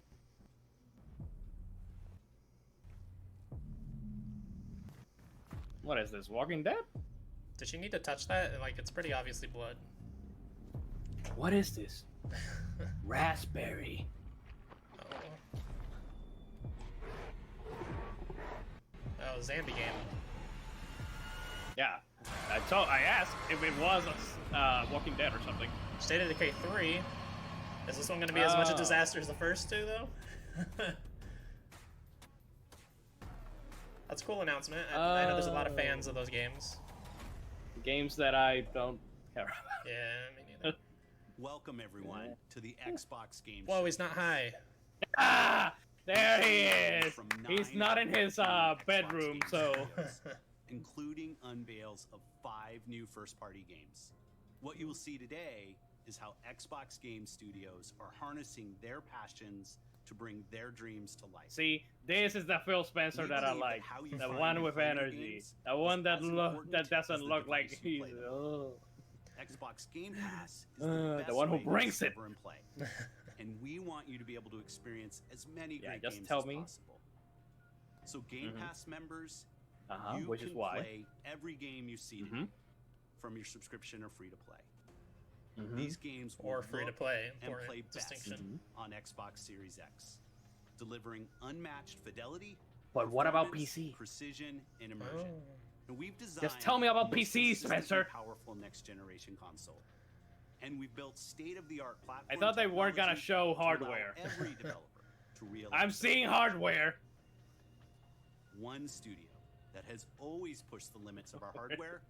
What is this? Walking Dead? Did she need to touch that? Like, it's pretty obviously blood. What is this? Raspberry. Oh, Zambi game. Yeah, I asked if it was Walking Dead or something. State of Decay 3. Is this one going to be as much a disaster as the first two, though? That's a cool announcement. I know there's a lot of fans of those games. Games that I don't care about. Yeah, me neither. Welcome everyone to the Xbox Game Whoa, he's not high. Ah! There he is! He's not in his bedroom, so... including unveils of 5 new first-party games. What you will see today is how Xbox Game Studios are harnessing their passions to bring their dreams to life. See, this is the Phil Spencer that I like. The one with energy. The one that doesn't look like he's... Xbox Game Pass is the best the one who way to brings it. discover and play. and we want you to be able to experience as many great just games tell as me. possible. So Game Pass members, you which can is why. play every game you see today from your subscription or free to play. These games will Or free to look play, and important play best distinction. on Xbox Series X, delivering unmatched fidelity. But what about performance, PC? Precision and immersion. And we've designed Just tell me about the most PC, consistently Spencer. Powerful next generation console. And we've built state-of-the-art platform. I thought they weren't gonna technology show to allow hardware. Every developer to realize I'm seeing hardware. one studio that has always pushed the limits of our hardware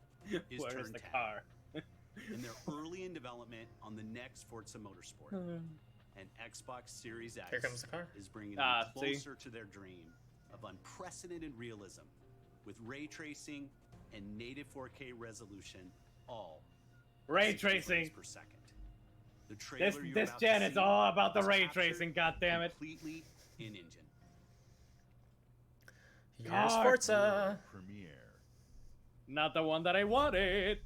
is Where Turn is the 10. car? And they're early in development on the next Forza Motorsport. And Xbox Series X Here comes the car. is bringing them see? closer to their dream of unprecedented realism with ray tracing and native 4K resolution, all Ray 60 frames tracing. per second. The trailer you're This about to gen is see all about the was ray captured tracing. God damn it! completely in engine. Here's Forza. Premiere. Not the one that I wanted.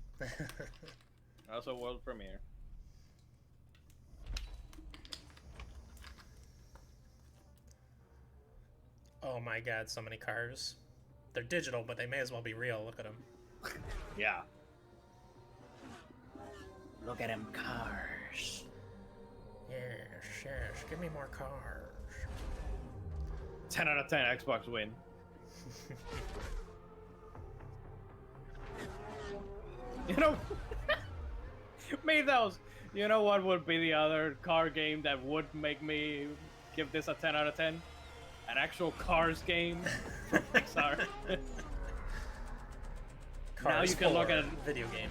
Also world premiere. Oh my god, so many cars. They're digital, but they may as well be real. Look at them. Yeah. Look at them cars. Yes, give me more cars. 10 out of 10 Xbox win. You know, those. You know what would be the other car game that would make me give this a 10 out of 10? An actual Cars game from Pixar. Now you can look at video game.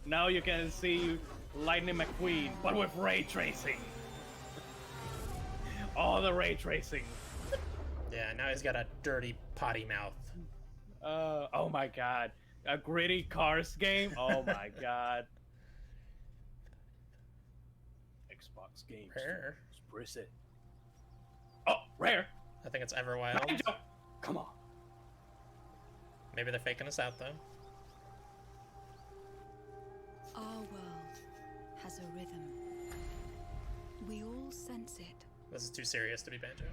Now you can see Lightning McQueen, but with ray tracing. All the ray tracing. Yeah, now he's got a dirty potty mouth. Oh my god. A gritty Cars game? Oh my god. Xbox games. Rare. Express it. Oh, rare. I think it's Everwild. Come on. Maybe they're faking us out though. Our world has a rhythm. We all sense it. This is too serious to be Banjo.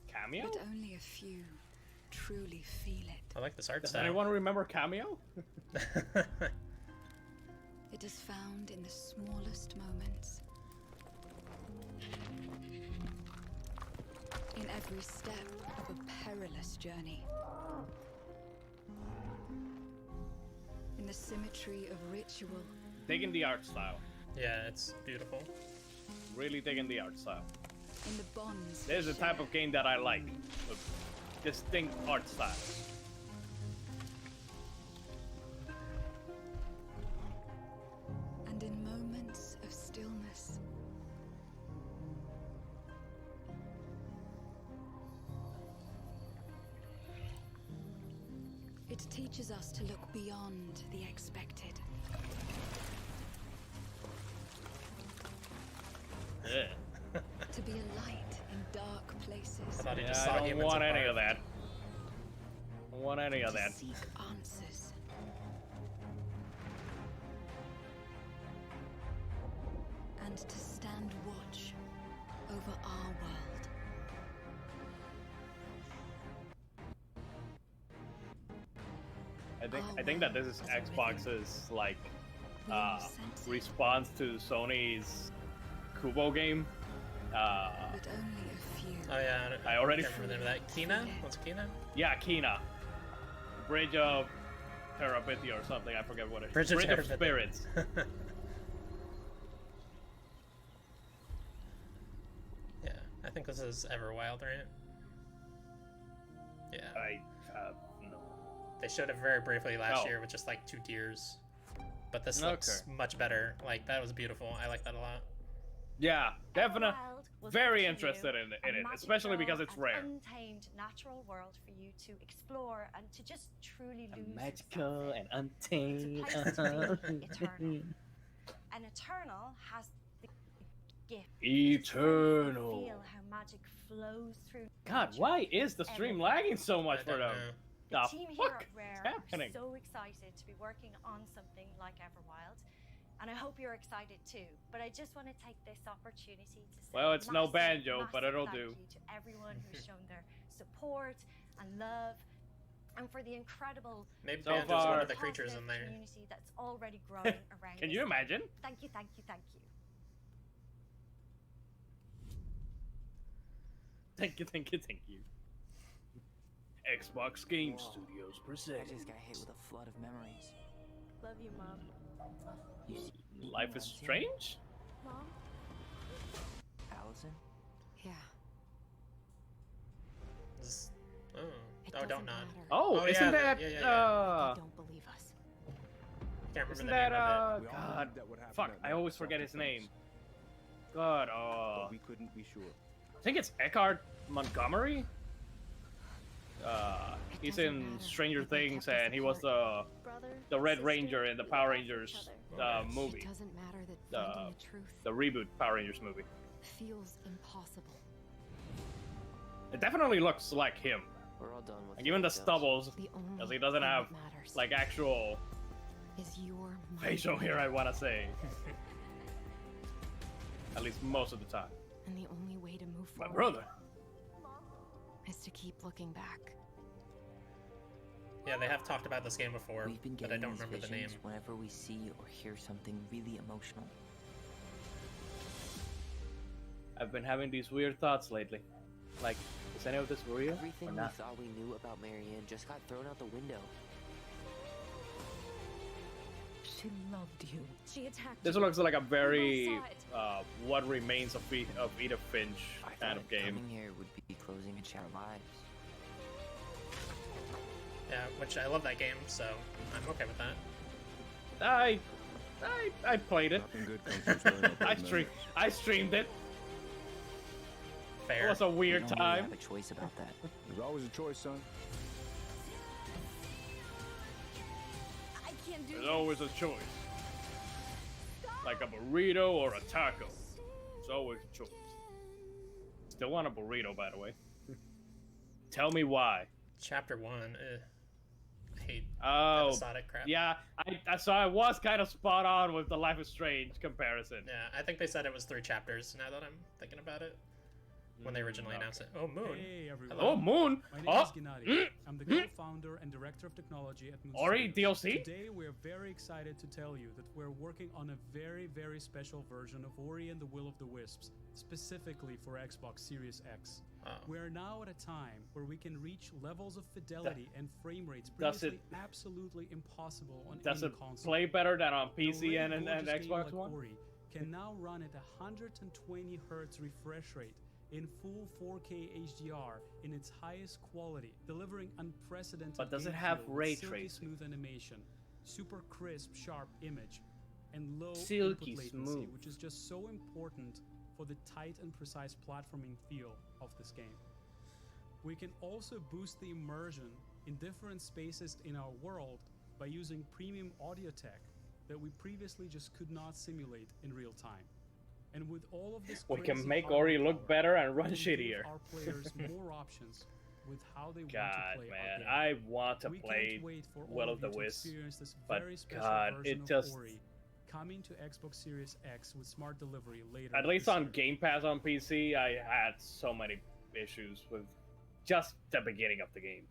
Cameo? But only a few truly feel it. I like this art Does style. anyone remember Cameo? It is found in the smallest moments. In every step of a perilous journey. In the symmetry of ritual. Digging the art style. Yeah, it's beautiful. Really digging the art style. In the bonds. This is the type of game that I like. With distinct art styles. And in moments of stillness. It teaches us to look beyond the expected. To be a light in dark places. I thought he Yeah, just saw I don't humans want any apart. of that. I don't want any of To that. seek answers. And to stand watch over our world. I think that this is Xbox's like response to Sony's Kubo game. But only a few. Oh yeah, I already can't remember that. Kina? What's Kina? Yeah, Kina. Bridge of Terabithia or something. I forget what it is. Bridge of Terabithia. Spirits. Yeah, I think this is Everwild, right? Yeah. I no. They showed it very briefly last Oh. year with just like 2 deers. But this Okay. looks much better. Like, that was beautiful. I like that a lot. Yeah, definitely. was Very meant to interested you in a it, magical especially because it's and rare. untamed natural world for you to explore and to just truly lose Magical yourself and in. untamed. It's a place to be eternal. And eternal has the gift Eternal. to feel how magic flows through. God, nature why is the stream everywhere. lagging so much for them? The The team here fuck at Rare is happening? are so excited to be working on something like Everwild, and I hope you're excited too. But I just want to take this opportunity to say Well, it's no banjo, massive but it'll thank do. you to everyone who's shown their support and love, and for the incredible Maybe So banjo's far- one of the creatures in there. community that's already growing around. Can this you game. imagine? Thank you, thank you, thank you. Thank you, thank you, thank you. Xbox Game Studios present. I just got hit with a flood of memories. Love you, Mom. You see, Life is Strange? Mom? Allison? Yeah. Oh, It don't doesn't nod. matter. Oh, yeah, isn't that yeah. They don't believe us. Can't remember isn't the that name of it. God, fuck, I always forget his name. God, we couldn't be sure. I think it's Eckhart Montgomery. He's in Stranger Things, and he was the Red Ranger in the Power Rangers movie. It doesn't matter that finding the truth The reboot Power Rangers movie. feels impossible. It definitely looks like him. We're all done with Like even the stubbles, The only because he doesn't thing have that matters like actual is your facial hair. I want to say, at least most of the time. And the only way to move My forward brother. is to keep looking back. Yeah, they have talked about this game before, We've been but I getting don't these remember the name. visions whenever we see or hear something really emotional. I've been having these weird thoughts lately. Like, is any of this real Everything or we not? thought we knew about Marianne just got thrown out the window. She loved you. She attacked This you. looks like a very We both saw it. What Remains of Edith Finch kind of game. Coming here would be closing a chapter of our lives. Yeah, which I love that game, so I'm okay with that. I played it. Nothing good comes from stirring up old memories. I streamed it. Fair. It was a We weird don't really time. have a choice about that. There's always a choice, son. I can't do There's always a choice. Like a burrito or a taco. It's always a choice. Still want a burrito, by the way. Tell me why. Chapter 1, I hate Oh, episodic crap. yeah. So I was kind of spot on with the Life is Strange comparison. Yeah, I think they said it was 3 chapters, now that I'm thinking about it. When they originally announced it. Oh, Moon. Hey everyone. Oh, Moon! My name Oh! is Gennady. I'm the co-founder and director of technology at Moon Ori Studios. DLC? Today we're very excited to tell you that we're working on a very, very special version of Ori and the Will of the Wisps, specifically for Xbox Series X. We're now at a time where we can reach levels of fidelity and frame rates Does previously it- absolutely impossible on Does any it console. play better than on An PC and already gorgeous game Xbox like One? Ori can now run at 120 Hz refresh rate in full 4K HDR in its highest quality, delivering unprecedented. But does it game have feel with ray silky tracing? smooth animation, super crisp, sharp image, and low Silky input latency, smooth. which is just so important for the tight and precise platforming feel of this game. We can also boost the immersion in different spaces in our world by using premium audio tech that we previously just could not simulate in real time. And with all of this, We can crazy make hardware Ori look power, better and we run can give shittier. Our players more options with how they God, want to play man, our game. I want to We can't play wait for Will all of the you to Wisps, experience this but very special God, version it of just Ori coming to Xbox Series X with smart delivery later. at least this on year. Game Pass on PC, I had so many issues with just the beginning of the game.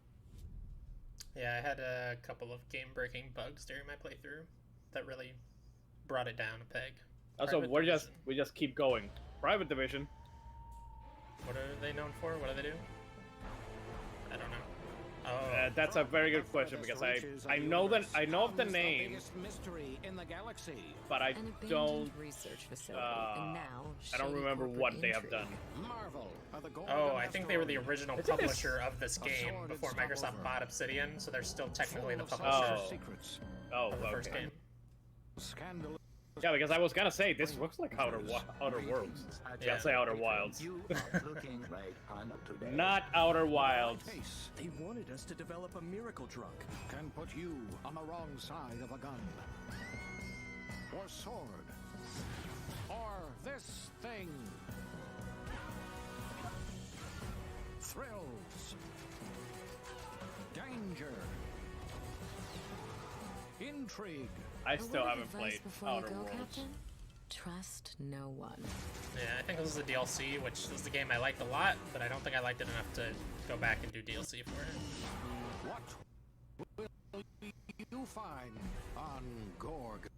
Yeah, I had a couple of game-breaking bugs during my playthrough that really brought it down a peg. Also, Private we just keep going. Private Division. What are they known for? What do they do? I don't know. That's a very good question because I know of the name, mystery in the galaxy. but I An abandoned don't research facility, and now I don't shady remember corporate what they have intrigue. done. Marvel. Oh, I think they were the original Isn't this- publisher of this game sordid before Microsoft stopover. bought Obsidian, so they're still technically the Full of publisher Oh. secrets. Oh, of the first okay. game. Scandal. Yeah, because I was gonna say this looks like Outer Worlds. I Yeah. say Outer Wilds. You are looking right on up to date. Not Outer Wilds. Pace They wanted us to develop a miracle drug. can put you on the wrong side of a gun. Or sword. Or this thing. Thrills. Danger. Intrigue. I A still word of haven't advice played before you Outer go, Worlds. Captain? Trust no one. Yeah, I think this is the DLC, which is the game I liked a lot, but I don't think I liked it enough to go back and do DLC for it. What will you find on Gorgon?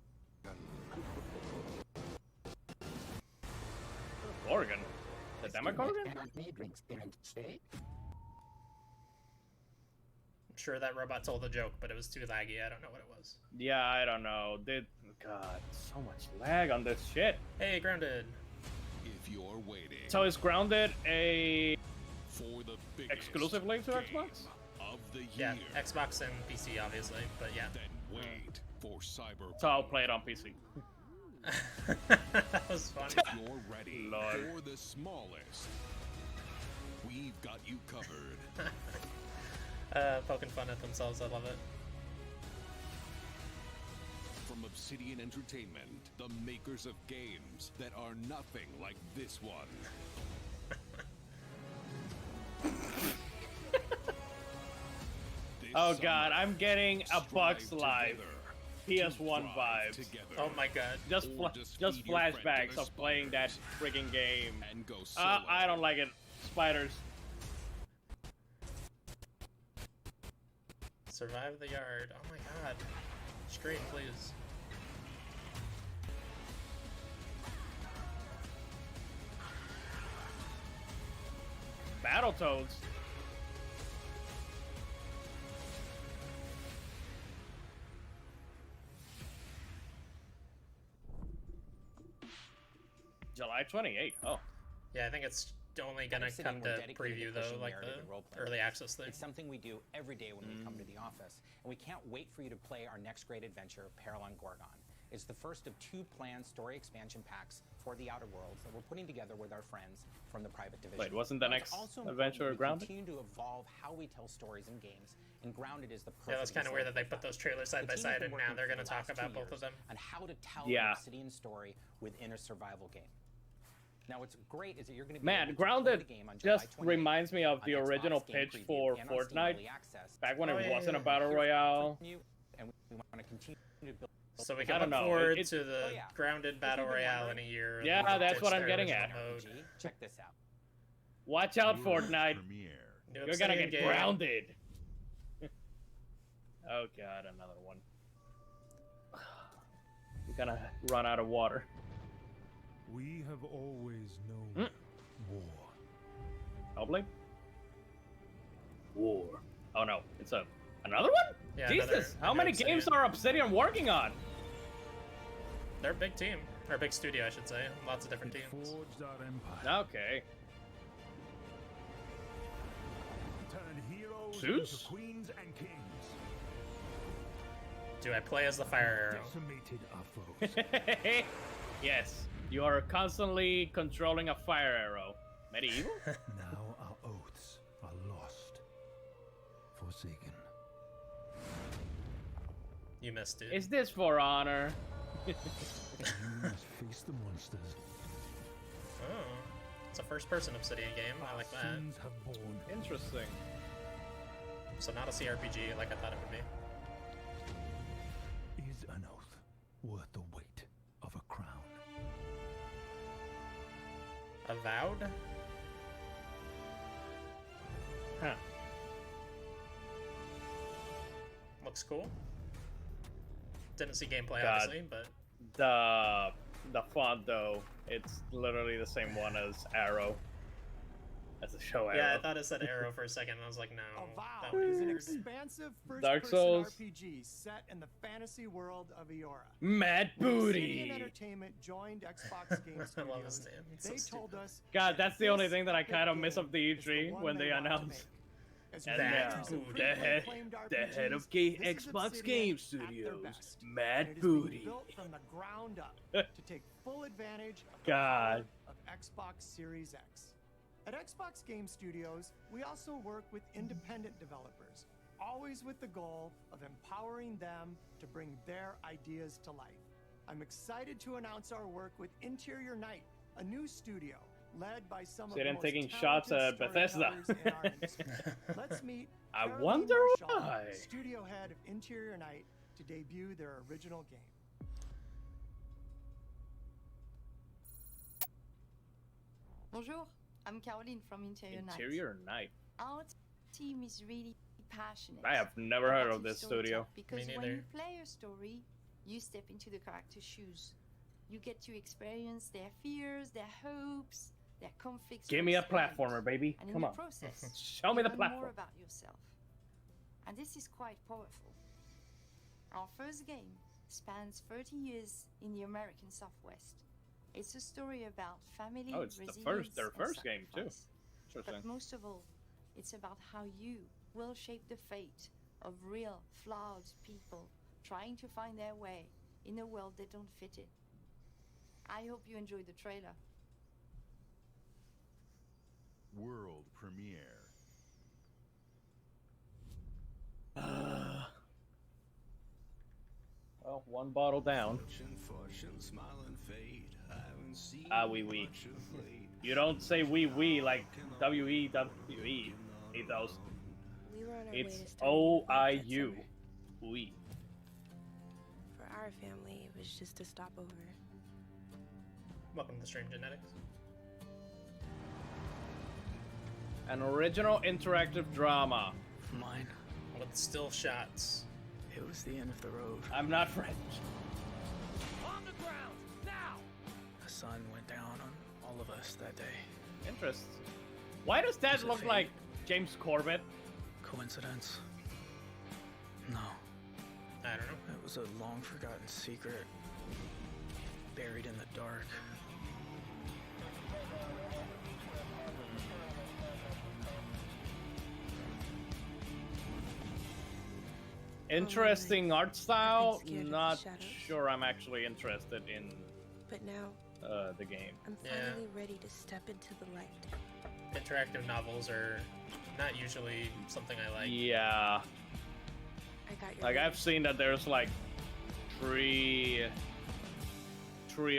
Gorgon? The Demogorgon? I'm sure that robot told a joke, but it was too laggy. I don't know what it was. Yeah, I don't know. God, so much lag on this shit. Hey, Grounded. If you're waiting So is Grounded a for the biggest exclusively to game Xbox? of the year, Yeah, Xbox and PC, obviously, but yeah. then wait for Cyberpunk. So I'll play it on PC. That was fun. If you're ready for the smallest, we've got you covered. Poking fun at themselves, I love it. From Obsidian Entertainment, the makers of games that are nothing like this one. Oh god, I'm getting a Bugs Life PS1 vibes. Oh my god. Just flashbacks of playing that friggin' game. And go I don't like it. Spiders. Survive the yard. Oh my god. Screen, please. Battletoads. July 28th. Oh. Yeah, I think it's only gonna come to preview though, like the early access thing. It's something we do every day when we come to the office, and we can't wait for you to play our next great adventure, Peril on Gorgon. It's the first of 2 planned story expansion packs for the Outer Worlds that we're putting together with our friends from the Private Division. Wait, wasn't the next adventure we Grounded? continue to evolve how we tell stories in games, and Grounded is the perfect Yeah, that's kind of weird that they put those trailers side by The team has side been and now working they're for gonna the talk last 2 about both of years them. on how to tell Yeah. an Obsidian story within a survival game. Now, what's great is that you're going to be Man, able to play Grounded the game on July just 28th reminds me of the on Xbox original Game pitch Preview for and on Steam Fortnite, Early Access. back when Oh, it yeah, wasn't a yeah. battle royale. And we want to continue to build. So we I can don't look know. forward It- to the Grounded Battle Royale in a year. Yeah, and that's ditch what I'm their getting original at. mode. Check this out. Watch out, Fortnite. New You're gonna Obsidian get game. grounded. Oh god, another one. We're gonna run out of water. We have always known war. Hellblade? War. Oh no, it's another one? Yeah, Jesus, how many Obsidian. games are Obsidian working on? They're a big team. Or a big studio, I should say. Lots of different teams. Forged our empire. Okay. Turned heroes Zeus? into queens and kings. Do I play as the fire arrow? Decimated our foes. Yes, you are constantly controlling a fire arrow. Medieval? Now our oaths are lost. Forsaken. You missed it. Is this for honor? You must face the monsters. Oh. It's a first-person Obsidian game. I like that. Sins have borne. Interesting. So not a CRPG like I thought it would be. Is an oath worth the weight of a crown? Avowed? Huh. Looks cool. Didn't see gameplay, God. obviously, but The font though, it's literally the same one as Arrow. As a show Arrow. yeah, I thought it said Arrow for a second, and I was like, no. that Avowed would be is an weird. expansive Dark first-person Souls. RPG set in the fantasy world of Eora. Mad When Booty. Obsidian Entertainment joined Xbox Game I love his Studios, name. It's they so told stupid. us God, that's the only this thing that I kind of epic miss game of the is the E3 one when they want to announced. make. As And we now, use some the head, acclaimed the head of RPGs, this is Xbox Obsidian Game at their Studios, best. Mad And it is being Booty. built from the ground up to take full advantage of the God. power of Xbox Series X. At Xbox Game Studios, we also work with independent developers, always with the goal of empowering them to bring their ideas to life. I'm excited to announce our work with Interior Night, a new studio led by some of See the them most taking shots talented at Bethesda. storytellers in our industry. Let's meet I Caroline wonder Marshall, why. studio head of Interior Night, to debut their original game. Bonjour, I'm Caroline from Interior Night. Interior Night. Our team is really passionate. I have never heard of this studio. Because when you play a story, you step into the character's shoes. You get to experience their fears, their hopes, their conflicts. Give me a platformer, baby. And in Come the on. process, Show me you the learn platform. more about yourself. And this is quite powerful. Our first game spans 30 years in the American Southwest. It's a story about family, Oh, it's resilience, their and first game too. sacrifice. Interesting. But most of all, it's about how you will shape the fate of real, flawed people trying to find their way in a world they don't fit in. I hope you enjoyed the trailer. World premiere. Well, one bottle down. Wee. You don't say wee like WWE. Ethos. We were on our It's way to starting OIU. Wee. For our family, it was just a stopover. Welcome to Stream Genetics. An original interactive drama. Mine. With still shots. It was the end of the road. I'm not French. On the ground, now! The sun went down on all of us that day. Interest. Why does that look like James Corbett? Coincidence? No. I don't know. It was a long forgotten secret. Buried in the dark. Interesting art style. scared of the Not shadows. sure I'm actually interested in But now, the game. I'm finally ready to step into the light. Interactive novels are not usually something I like. Yeah. I got your Like back. I've seen that there's like three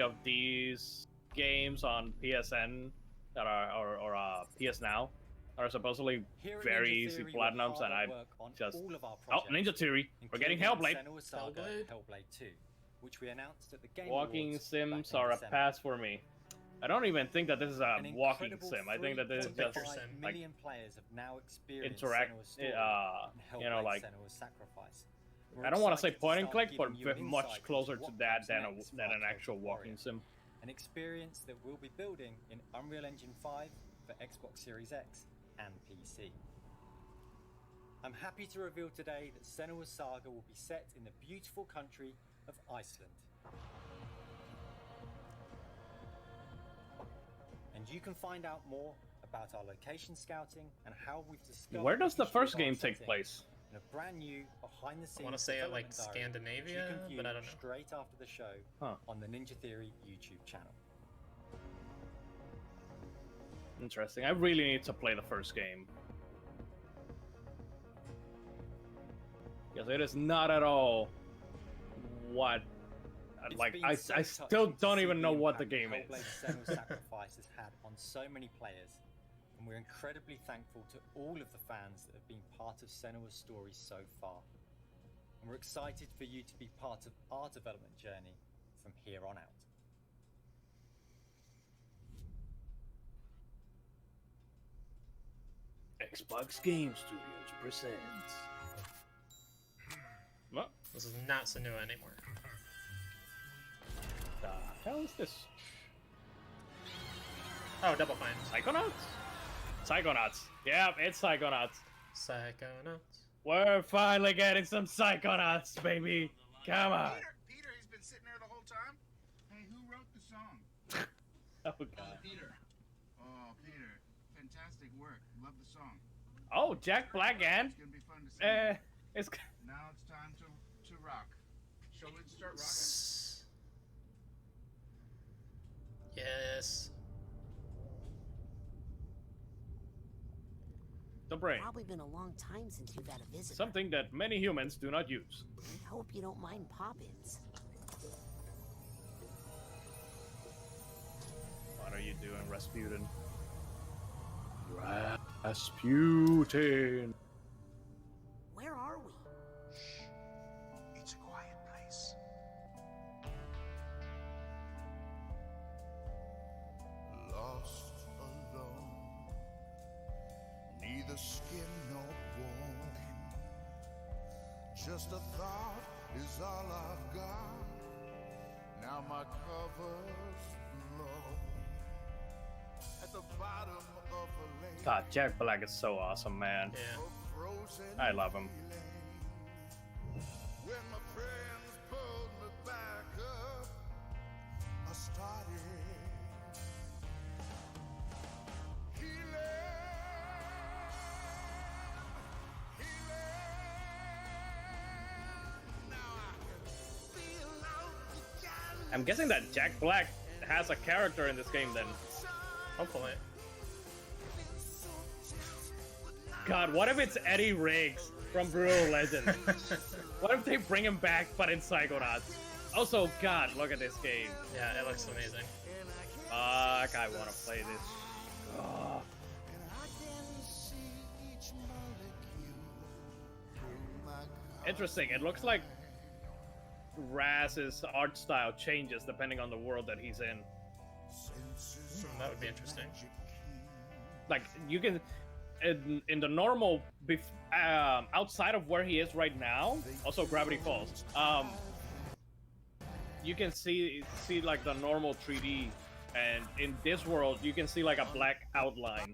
of these games on PSN that are or PS Now that are supposedly Here at very Ninja easy Theory, we're platinums, hard and at I work on just all of our oh projects, Ninja Theory, we're getting including Hellblade. Senua's Saga Hellblade 2, which we announced at the Game Walking Awards sims back in are a December. pass for me. I don't even think that this is a An walking incredible sim. I think that this is 3.5 just like million players have now experienced interact, Senua's story and you know, Hellblade like Senua's sacrifice. I don't want to say excited point and start click, but giving you an much insight closer into to what that comes than next for an our actual Warrior. walking sim. An experience that we'll be building in Unreal Engine 5 for Xbox Series X and PC. I'm happy to reveal today that Senua's Saga will be set in the beautiful country of Iceland. And you can find out more about our location scouting and how we've discovered. Where does the history first of our game take setting place? in a brand new behind the scenes. I want to say it like development diary, Scandinavia, which you can view but I don't know. straight after the show Huh. on the Ninja Theory YouTube channel. Interesting. I really need to play the first game. Because it is not at all what It's like been I so still touching to don't see even know what the impact game Hellblade is. Senua's Sacrifice has had on so many players, and we're incredibly thankful to all of the fans that have been part of Senua's story so far. And we're excited for you to be part of our development journey from here on out. Xbox Game Studios presents. What? This is not Senua anymore. The hell is this? Oh, Double Fine. Psychonauts? Psychonauts. Yep, it's Psychonauts. Psychonauts. We're finally getting some Psychonauts, baby. Come on. Peter, he's been sitting there the whole time. Hey, who wrote the song? Oh god. Peter. Oh, Peter, fantastic work. Love the song. Oh, Jack Black and It's gonna be fun to sing. it's Now it's time to rock. Shall we start rocking? Yes. the brain. Probably been a long time since you've had a visit. Something that many humans do not use. I hope you don't mind pop-ins. What are you doing, Rasputin? Rasputin. Where are we? It's a quiet place. Lost Just a thought is all I've got. Now my cover's low. At the bottom of a lake. God, Jack Black is so awesome, man. Yeah. I love him. When my friends pulled me back up, I started I'm guessing that Jack Black has a character in this game then. Hopefully. God, what if it's Eddie Riggs from Brutal Legend? What if they bring him back but in Psychonauts? Also, God, look at this game. Yeah, it looks amazing. Fuck, I want to play this. Oh. Interesting, it looks like Raz's art style changes depending on the world that he's in. That would be interesting. Like, you can... In the normal... outside of where he is right now, also Gravity Falls, you can see like the normal 3D, and in this world, you can see like a black outline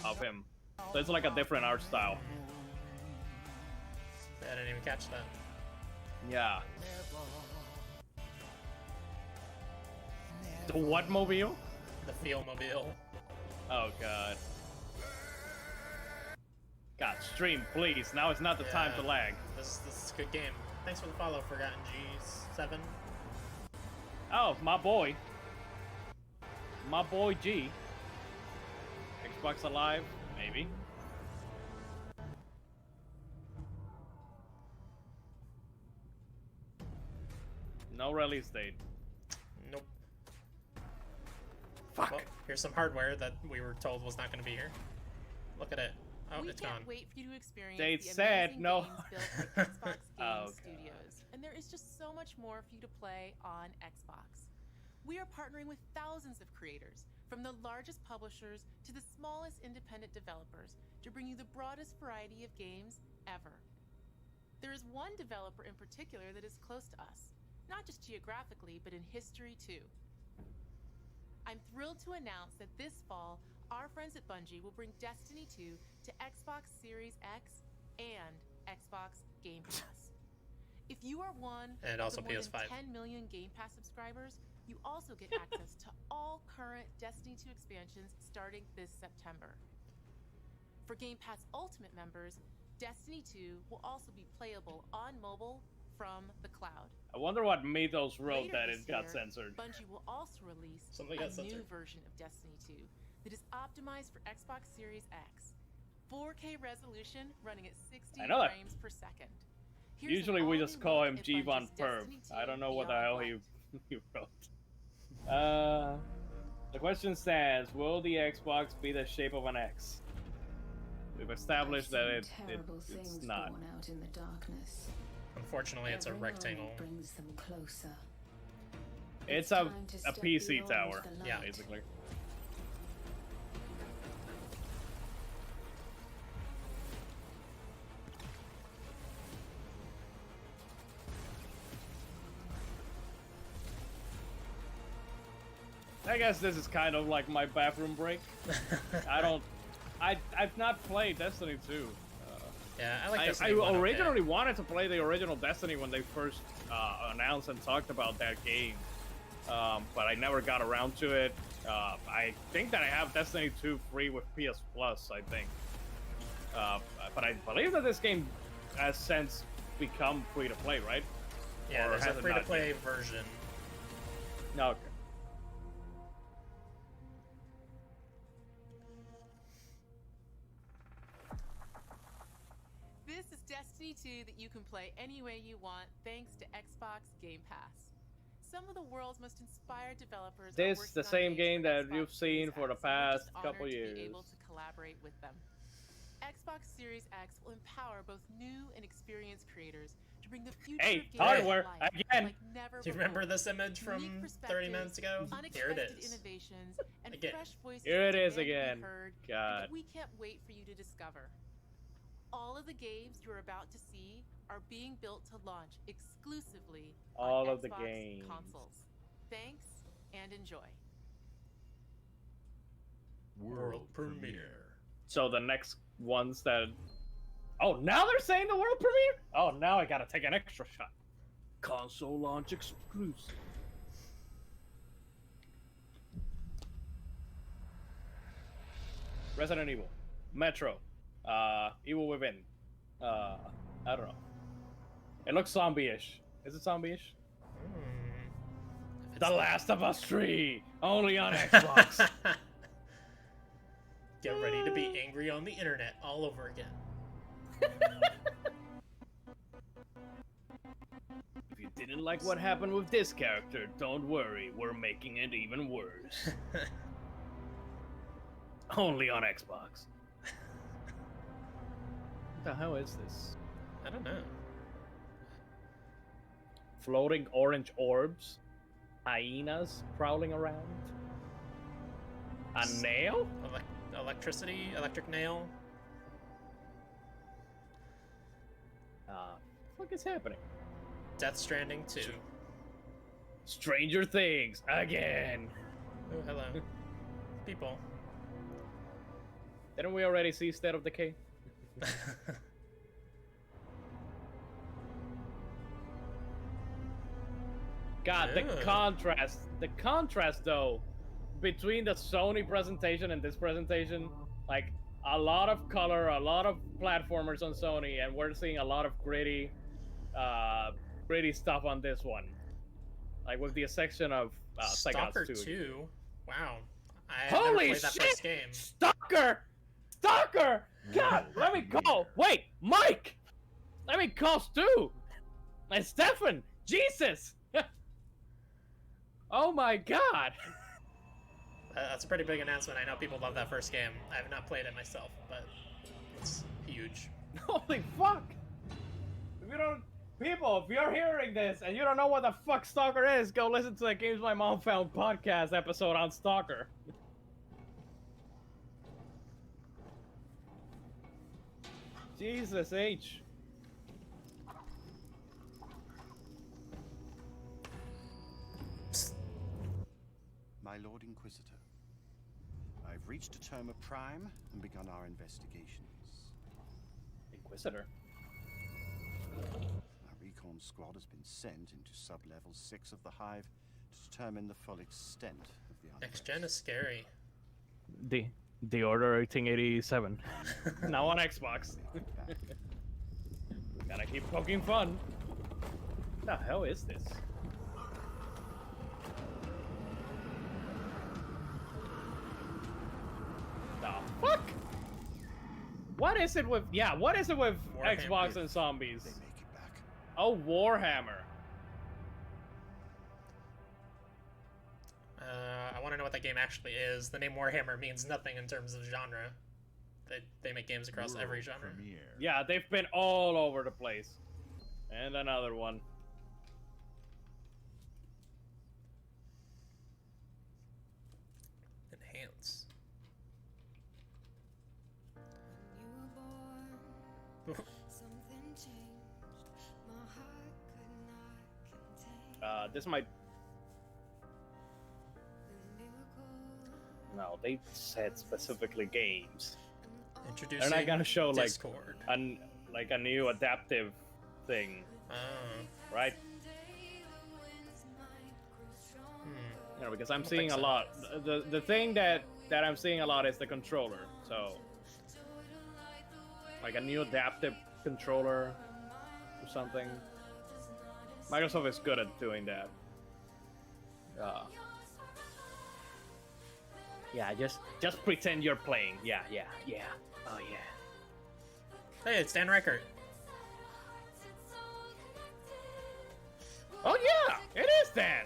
of him. So it's like a different art style. I didn't even catch that. Yeah. The what mobile? The Feel Mobile. Oh god. God, stream, please. Now is not the time to lag. This is a good game. Thanks for the follow, Forgotten G7. Oh, my boy. My boy G. Xbox Alive? Maybe. No release date. Nope. Fuck. Well, here's some hardware that we were told was not going to be here. Look at it. Oh, we it's can't gone. wait for you to experience They the said amazing no. games built by Xbox Game Oh, Studios, and there is just so much more for you to play on Xbox. We are partnering with thousands of creators, from the largest publishers to the smallest independent developers, to bring you the broadest variety of games ever. There is one developer in particular that is close to us, not just geographically, but in history too. I'm thrilled to announce that this fall, our friends at Bungie will bring Destiny 2 to Xbox Series X and Xbox Game Pass. If you are one And of also the more PS5. than 10 million Game Pass subscribers, you also get access to all current Destiny 2 expansions starting this September. For Game Pass Ultimate members, Destiny 2 will also be playable on mobile from the cloud. I wonder what Mythos wrote Later that this it got year, censored. Bungie will also release Something a got new censored. version of Destiny 2 that is optimized for Xbox Series X. 4K resolution running at 60 I know that. frames per second. Here's Usually an we just all-new call look him at G Von Bungie's Perv. Destiny 2 I don't know what the Beyond hell Light. he wrote. The question stands, will the Xbox be the shape of an X? We've established that it's not. Born out in the darkness. Unfortunately, it's a Every rectangle. moment brings them closer. It's time a to step PC beyond tower, the Yeah. light. basically. I guess this is kind of like my bathroom break. I've not played Destiny 2. Yeah, I like I Destiny 1, originally wanted to play the original Destiny when they first announced and talked about that game, but I never got around to it. I think that I have Destiny 2 free with PS Plus, I think. But I believe that this game has since become free to play, right? Yeah, Or there's a has it not free-to-play yet? version. No, okay. This is Destiny 2 that you can play any way you want thanks to Xbox Game Pass. Some of the world's most inspired developers are This working the on same games game for that Xbox you've seen Series for the X, and we're past just couple honored to years. be able to collaborate with them. Xbox Series X will empower both new and experienced creators to bring the future Hey, of games hardware, to life again. like never Do you before. remember this image from Unique 30 minutes ago? perspectives, Here it unexpected is. innovations, and Again. fresh voices Here it that is demand to be again. heard, and God. that we can't wait for you to discover. all of the games you're about to see are being built to launch exclusively All on of the Xbox games. consoles. Thanks and enjoy. World premiere. So the next ones that... Oh, now they're saying the world premiere? Oh, now I gotta take an extra shot. Console launch exclusive. Resident Evil, Metro, Evil Within. I don't know. It looks zombie-ish. Is it zombie-ish? The Last of Us 3, only on Xbox. Get ready to be angry on the internet all over again. If you didn't like what happened with this character, don't worry, we're making it even worse. Only on Xbox. What the hell is this? I don't know. Floating orange orbs? Hyenas prowling around? A nail? Electricity? Electric nail? What is happening? Death Stranding 2. Stranger Things, again! Oh, hello. People. Didn't we already see State of Decay? God, the contrast though, between the Sony presentation and this presentation, like, a lot of color, a lot of platformers on Sony, and we're seeing a lot of gritty stuff on this one. Like, with the exception of Stalker Psychonauts 2. Wow. I Holy never played shit! that first game. Stalker! God, let me call. Wait, Mike! Let me call Stu! And Stefan! Jesus! Oh my god! That's a pretty big announcement. I know people love that first game. I have not played it myself, but it's huge. Holy fuck! If you don't... People, if you're hearing this and you don't know what the fuck Stalker is, go listen to the Games My Mom Found podcast episode on Stalker. Jesus H. My Lord Inquisitor, I've reached a term of prime and begun our investigations. Inquisitor? Our recon squad has been sent into sub-level 6 of the Hive to determine the full extent of the unrest. Next gen is scary. The Order 1887. Now on Xbox. Gotta keep poking fun. What the hell is this? The fuck? What is it with... Yeah, what is it with Warhammer. Xbox and zombies? Oh, Warhammer. I want to know what that game actually is. The name Warhammer means nothing in terms of genre. They make games across every genre. Yeah, they've been all over the place. And another one. Enhance. This might... No, they said specifically games. Introducing They're not gonna show Discord. like a new adaptive thing, right? You know, because I'm seeing a lot. The thing that I'm seeing a lot is the controller. So, like a new adaptive controller or something. Microsoft is good at doing that. Yeah, just pretend you're playing. Yeah. Oh yeah. Hey, it's Dan Reichert. Oh yeah, it is Dan.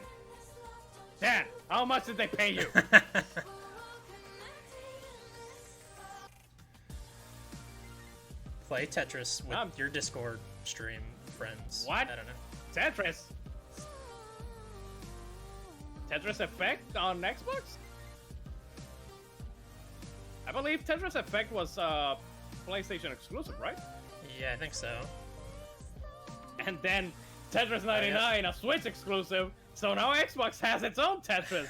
Dan, how much did they pay you? Play Tetris with your Discord stream friends. What? I don't know. Tetris? Tetris Effect on Xbox? I believe Tetris Effect was PlayStation exclusive, right? Yeah, I think so. And then Tetris 99, a Switch exclusive, so now Xbox has its own Tetris.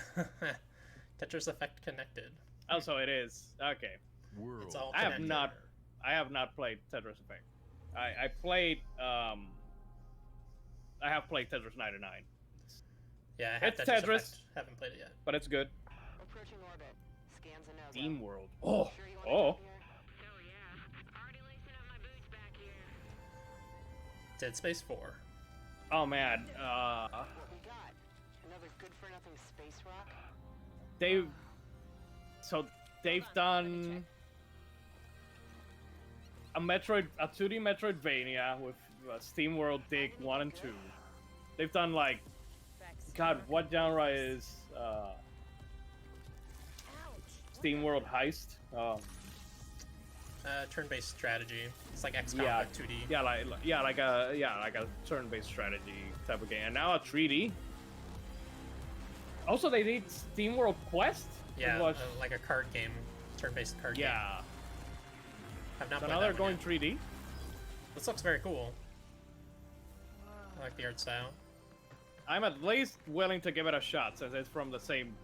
Tetris Effect connected. Oh, so it is. Okay. It's all I connected. have not played Tetris Effect. I played I have played Tetris 99. Yeah, I have It's Tetris Tetris. Effect. Haven't played it yet. But it's good. Approaching orbit. Scans a no-go. Steam World. Oh. Dead Space 4. Oh man. What we got? Another good-for-nothing space rock? They've done a 2D Metroidvania with Steam World Dig 1 and 2. They've done like, God, what genre is Steam World Heist? Turn-based strategy. It's like XCOM Yeah, but 2D. like a turn-based strategy type of game. And now a 3D. Also, they did Steam World Quest. Yeah, like a card game, turn-based card game. Yeah. I've not So played now that they're one going yet. 3D. This looks very cool. I like the art style. I'm at least willing to give it a shot since it's from the same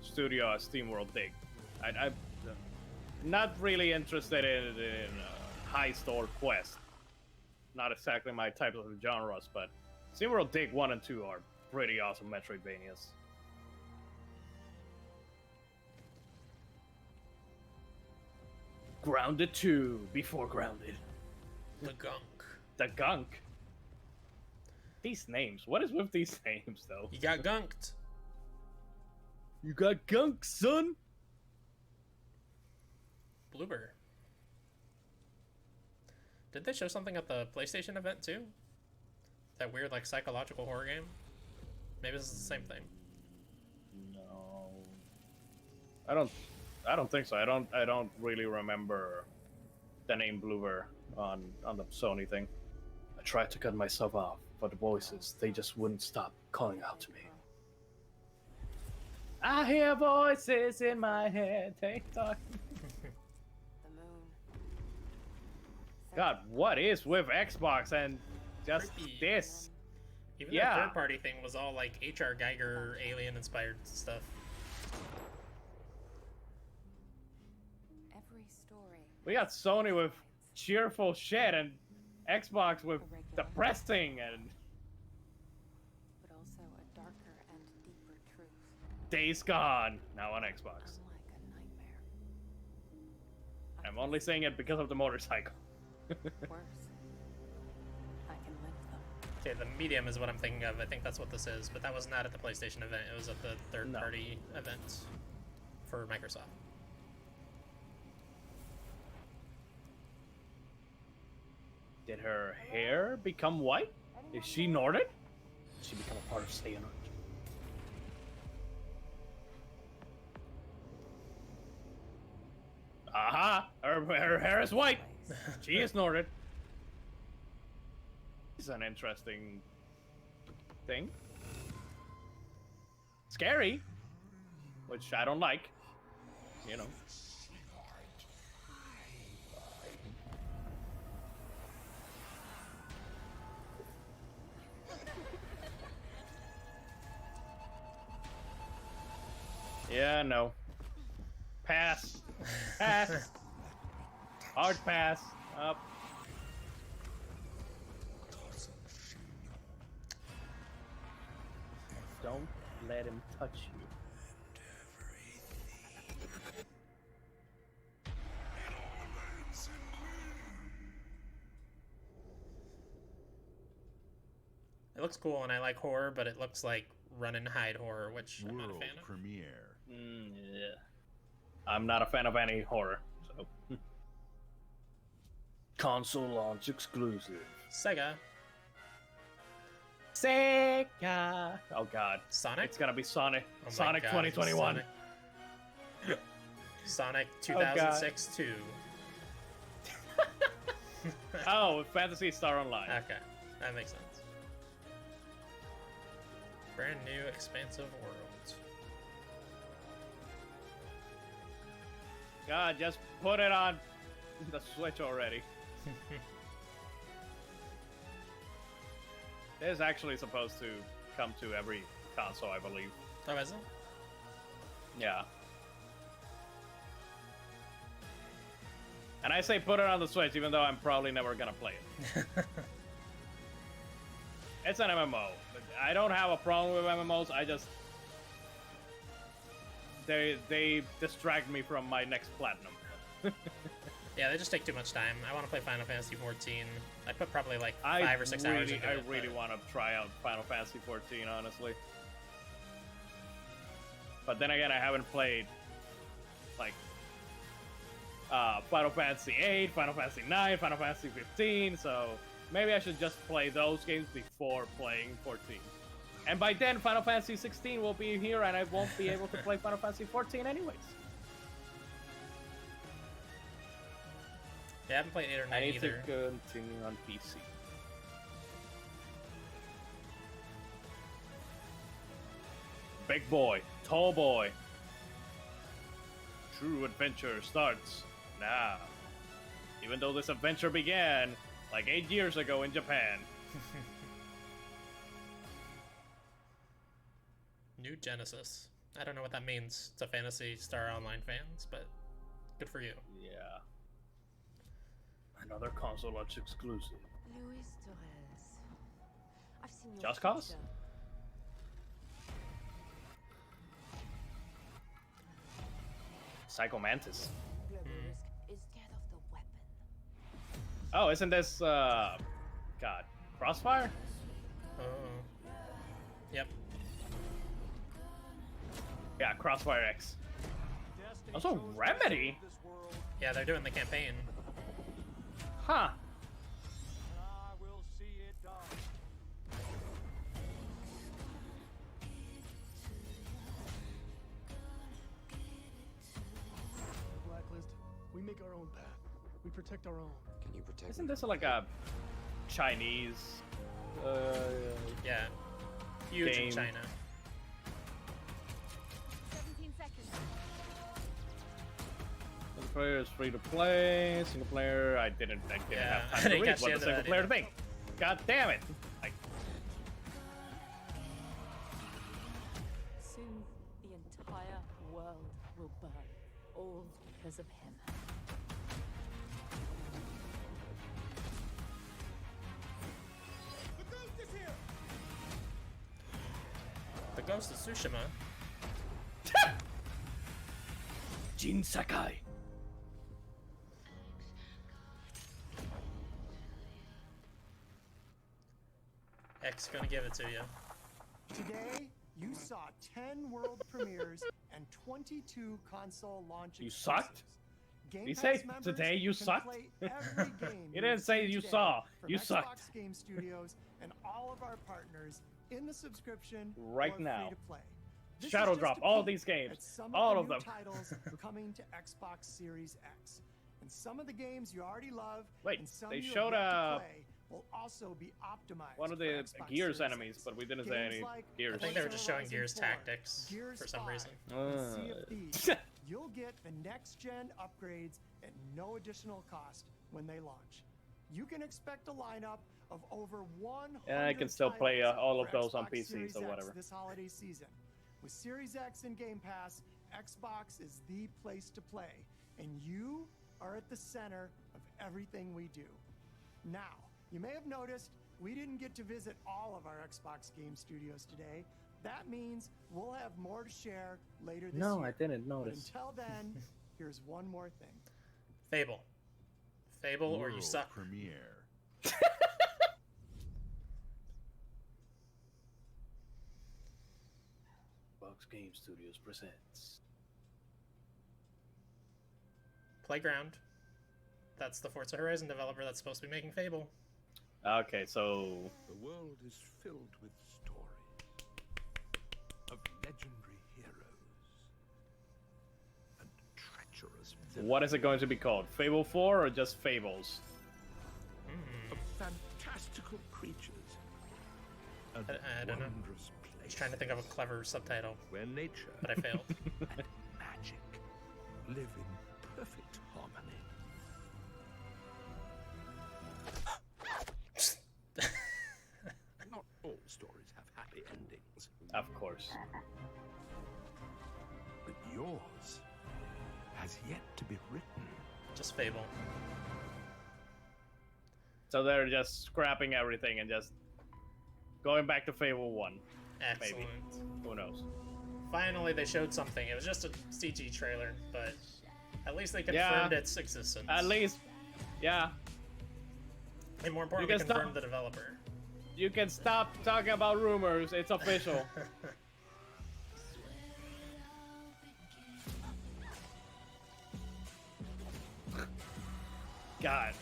studio as Steam World Dig. I'm not really interested in heist or quest. Not exactly my type of genres, but Steam World Dig 1 and 2 are pretty awesome Metroidvanias. Grounded 2 before Grounded. The Gunk. The Gunk. These names. What is with these names, though? You got gunked. You got gunked, son. Bloober. Did they show something at the PlayStation event too? That weird like psychological horror game? Maybe this is the same thing. No. I don't think so. I don't really remember the name Bloober on the Sony thing. I tried to cut myself off, but the voices, they just wouldn't stop calling out to me. I hear voices in my head. They talk. The moon. God, what is with Xbox and just Creepy. this? Even Yeah. the third party thing was all like H.R. Geiger alien inspired stuff. Every story. We got Sony with cheerful shit and Xbox with depressing and But also a darker and deeper truth. Days Gone now on Xbox. Unlike a nightmare. I'm only saying it because of the motorcycle. Worse. I can live them. Okay, the medium is what I'm thinking of. I think that's what this is, but that was not at the PlayStation event. It was at the third party event for Microsoft. Did her hair become white? Is she Nordic? Did she become a part of Xehanort? Aha! Her hair is white. She is Nordic. This is an interesting thing. Scary, which I don't like. You know. Yeah, no. Pass. Pass. Hard pass. Up. Don't let him touch you. It looks cool and I like horror, but it looks like run and hide horror, which I'm not a World fan of. premiere. Yeah. I'm not a fan of any horror, so. Console launch exclusive. Sega. Sega. Oh god. Sonic? It's gonna be Sonic. Oh my Sonic God, 2021. Sonic 2006 2. Oh, with Phantasy Star Online. Okay, that makes sense. Brand new expansive world. God, just put it on the Switch already. This is actually supposed to come to every console, I believe. Oh, is it? Yeah. And I say put it on the Switch, even though I'm probably never gonna play it. It's an MMO. I don't have a problem with MMOs. I just they distract me from my next platinum. Yeah, they just take too much time. I want to play Final Fantasy 14. I put probably like 5 or 6 hours into it. I really want to try out Final Fantasy 14, honestly. But then again, I haven't played like Final Fantasy 8, Final Fantasy 9, Final Fantasy 15, so maybe I should just play those games before playing 14. And by then, Final Fantasy 16 will be here, and I won't be able to play Final Fantasy 14 anyways. Yeah, I haven't played 8 or 9 I need either. to continue on PC. Big boy, tall boy. True adventure starts now. Even though this adventure began like 8 years ago in Japan. New Genesis. I don't know what that means to Phantasy Star Online fans, but good for you. Yeah. Another console launch exclusive. Luis Torres. I've seen your Just Cause? future. Psycho Mantis. Global risk is scared of the weapon. Oh, isn't this God, Crossfire? Oh. Yep. Yeah, Crossfire X. Also Remedy? Yeah, they're doing the campaign. Huh. Blacklist, we make our own path. We protect our own. Can you protect Isn't this like a Chinese yeah. Huge game? in China. 17 seconds. Single player is free to play. Single player, I didn't Yeah, have I time to didn't read catch the what the end of single that player either. thing. God damn it! Like, Soon, the entire world will burn, all because of him. The Ghost of Tsushima. Jin Sakai. X gonna give it to you. Today, you saw 10 world premieres and 22 console launch You exclusives. sucked? Game You Pass say members today you can sucked? play every game You didn't say see you today saw. from You Xbox sucked. Game Studios and all of our partners in the subscription Right or now. free-to-play. This is Shadow just drop a all peek these games. at some All the of new them. titles coming to Xbox Series X. And some of the games you already love Wait, and some they you showed have yet to play will also be optimized one of for the Xbox Gears Series enemies, X. but we didn't say Games any like Gears. I think they were just showing Horizon Gears 4, Tactics Gears for some 5, reason. and Sea of Thieves. You'll get the next-gen upgrades at no additional cost when they launch. You can expect a lineup of over 100 And I can still play titles all of for those on Xbox PC, Series so X whatever. this holiday season. With Series X and Game Pass, Xbox is the place to play, and you are at the center of everything we do. Now, you may have noticed we didn't get to visit all of our Xbox game studios today. That means we'll have more to share later this No, year. I didn't But notice. until then, here's one more thing. Fable. Fable or you World suck. premiere. Xbox Game Studios presents. Playground. That's the Forza Horizon developer that's supposed to be making Fable. Okay, so The world is filled with stories of legendary heroes and treacherous villains. what is it going to be called? Fable 4 or just Fables? Of fantastical creatures. And I don't know. wondrous I was trying to think of a clever subtitle, where nature but I failed. and magic live in perfect harmony. Just Fable. So they're just scrapping everything and just going back to Fable 1. Excellent. Maybe. Who knows? Finally, they showed something. It was just a CG trailer, but at least they confirmed its existence. At least, yeah. And more importantly, confirmed the developer. You can stop talking about rumors. It's official. God.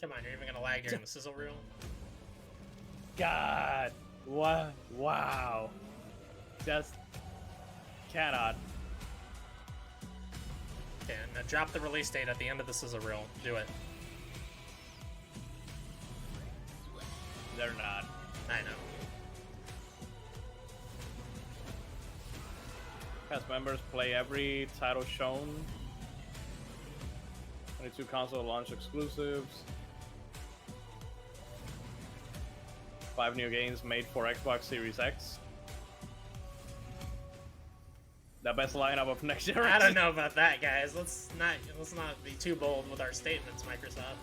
Come on, you're even gonna lag during the sizzle reel? God. What? Wow. Just cannot. Okay, now drop the release date at the end of the sizzle reel. Do it. They're not. I know. Cast members play every title shown. 22 console launch exclusives. 5 new games made for Xbox Series X. The best lineup of next generation. I don't know about that, guys. Let's not be too bold with our statements, Microsoft.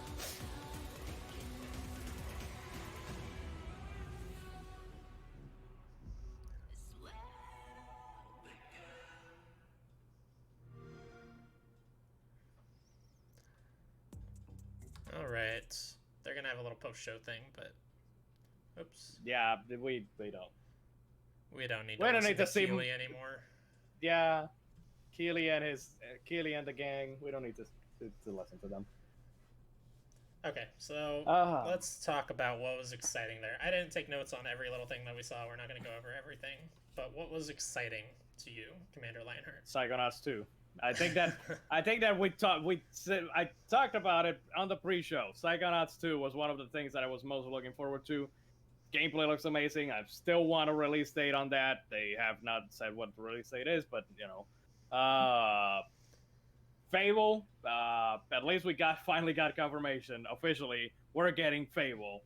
All right, they're gonna have a little post-show thing, but oops. Yeah, we don't. We don't need. We don't need to see Keely anymore. Yeah, Keely and the gang. We don't need to listen to them. Okay, so let's talk about what was exciting there. I didn't take notes on every little thing that we saw. We're not going to go over everything, but what was exciting to you, Commander Lionheart? Psychonauts 2. I think that I talked about it on the pre-show. Psychonauts 2 was one of the things that I was most looking forward to. Gameplay looks amazing. I still want a release date on that. They have not said what the release date is, but you know, Fable. At least we finally got confirmation officially. We're getting Fable.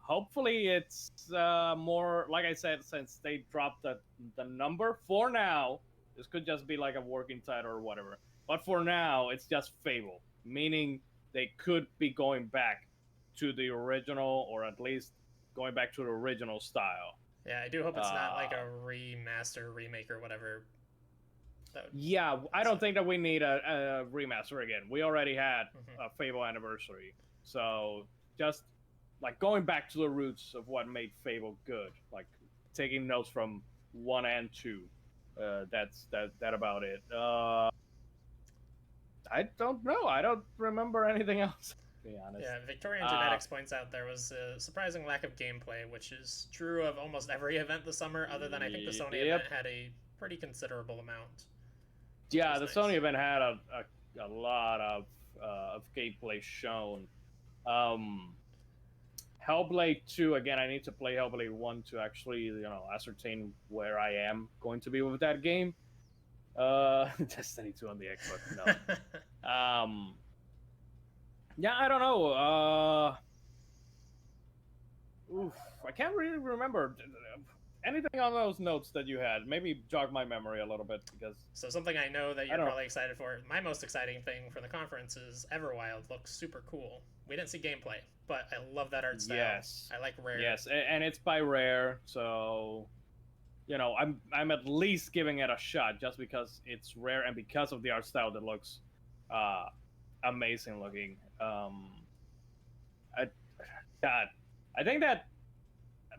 Hopefully it's more, like I said, since they dropped the number for now. This could just be like a working title or whatever. But for now, it's just Fable, meaning they could be going back to the original, or at least going back to the original style. Yeah, I do hope it's not like a remaster, remake, or whatever. Yeah, I don't think that we need a remaster again. We already had a Fable Anniversary. So just like going back to the roots of what made Fable good, like taking notes from 1 and 2. That's about it. I don't know. I don't remember anything else, to be honest. Yeah, Victorian Genetics points out there was a surprising lack of gameplay, which is true of almost every event this summer, other than I think the Sony event had a pretty considerable amount. Yeah, the Sony event had a lot of gameplay shown. Hellblade 2, again, I need to play Hellblade 1 to actually, ascertain where I am going to be with that game. Destiny 2 on the Xbox, no. Yeah, I don't know. I can't really remember anything on those notes that you had. Maybe jog my memory a little bit, because... So something I know that you're probably excited for, my most exciting thing for the conference is Everwild looks super cool. We didn't see gameplay, but I love that art style. Yes. I like Rare. Yes, and it's by Rare, so... I'm at least giving it a shot, just because it's Rare and because of the art style that looks amazing looking. I think that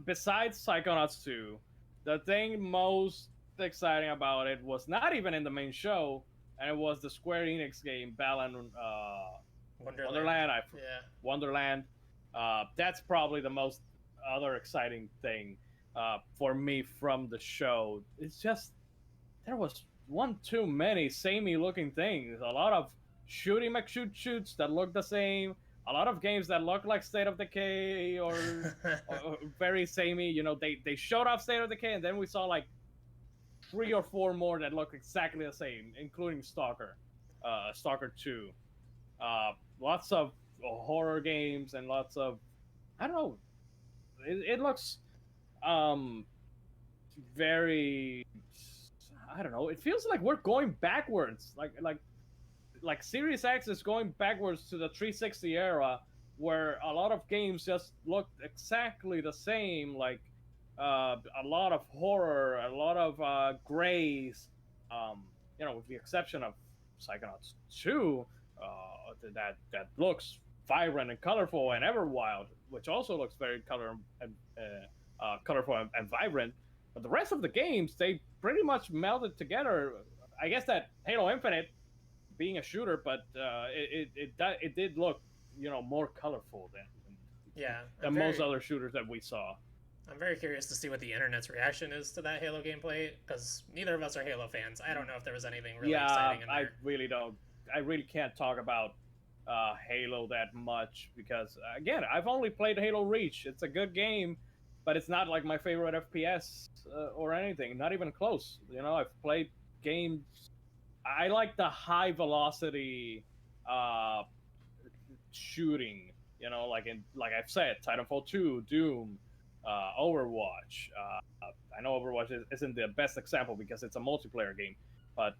besides Psychonauts 2, the thing most exciting about it was not even in the main show, and it was the Square Enix game, Wonderland. Wonderland. That's probably the most other exciting thing for me from the show. It's just, there was one too many samey looking things. A lot of shoots that look the same. a lot of games that look like State of Decay or very samey. You know, they showed off State of Decay, and then we saw like 3 or 4 more that look exactly the same, including Stalker, Stalker 2. Lots of horror games and lots of, I don't know. It looks very, I don't know. It feels like we're going backwards. Like Series X is going backwards to the 360 era, where a lot of games just looked exactly the same. Like a lot of horror, a lot of grays. You know, with the exception of Psychonauts 2, that looks vibrant and colorful, and Everwild, which also looks very colorful and vibrant. But the rest of the games, they pretty much melded together. I guess that Halo Infinite, being a shooter, but it did look, you know, more colorful than most other shooters that we saw. I'm very curious to see what the internet's reaction is to that Halo gameplay, because neither of us are Halo fans. I don't know if there was anything really exciting in there. I really don't. I really can't talk about Halo that much because, again, I've only played Halo Reach. It's a good game, but it's not like my favorite FPS or anything. Not even close. You know, I've played games. I like the high velocity shooting. You know, like I've said, Titanfall 2, Doom, Overwatch. I know Overwatch isn't the best example because it's a multiplayer game, but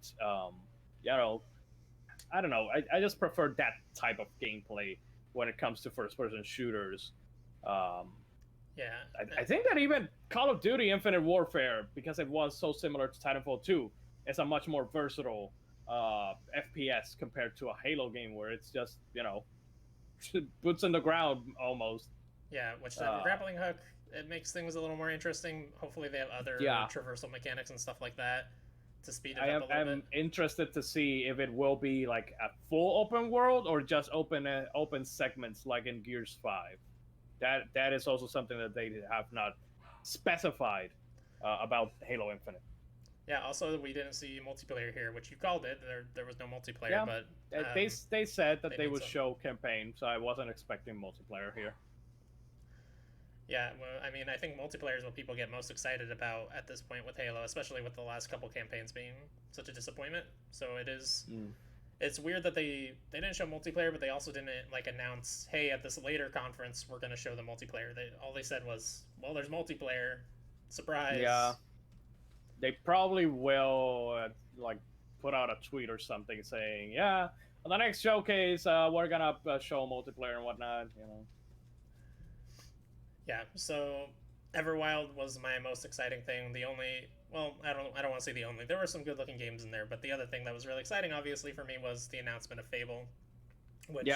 you know, I don't know. I just prefer that type of gameplay when it comes to first-person shooters. I think that even Call of Duty Infinite Warfare, because it was so similar to Titanfall 2, is a much more versatile FPS compared to a Halo game where it's just, you know, boots in the ground almost. Yeah, which the grappling hook, it makes things a little more interesting. Hopefully they have other traversal mechanics and stuff like that to speed it up a little bit. I'm interested to see if it will be like a full open world or just open segments like in Gears 5. That is also something that they have not specified about Halo Infinite. Yeah, also we didn't see multiplayer here, which you called it. There was no multiplayer, but they said that they would show campaign, so I wasn't expecting multiplayer here. Yeah, well, I mean, I think multiplayer is what people get most excited about at this point with Halo, especially with the last couple campaigns being such a disappointment. So it is, it's weird that they didn't show multiplayer, but they also didn't like announce, hey, at this later conference we're going to show the multiplayer. All they said was, well, there's multiplayer, surprise. Yeah, they probably will like put out a tweet or something saying, yeah, on the next showcase we're gonna show multiplayer and whatnot. You know. Yeah, so Everwild was my most exciting thing. The only, well, I don't want to say the only. There were some good-looking games in there, but the other thing that was really exciting, obviously, for me was the announcement of Fable, which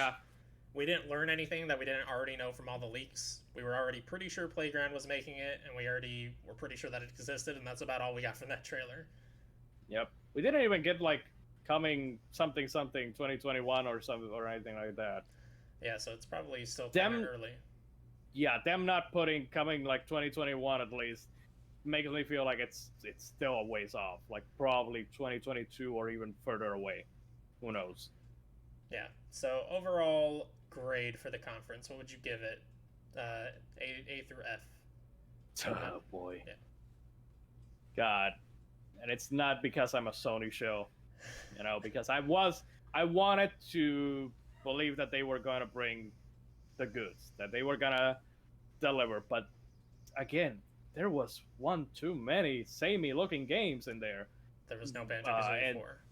we didn't learn anything that we didn't already know from all the leaks. We were already pretty sure Playground was making it, and we already were pretty sure that it existed, and that's about all we got from that trailer. Yep. We didn't even get, like, coming something 2021 or something or anything like that. Yeah, so it's probably still kind of early. Yeah, them not coming like 2021 at least makes me feel like it's still a ways off, like probably 2022 or even further away. Who knows? Yeah. So overall grade for the conference, what would you give it? A through F. Oh boy. Yeah. God, and it's not because I'm a Sony show, you know, because I wanted to believe that they were going to bring the goods, that they were gonna deliver, but again, there was one too many samey looking games in there. There was no Banjo-Kazooie 4.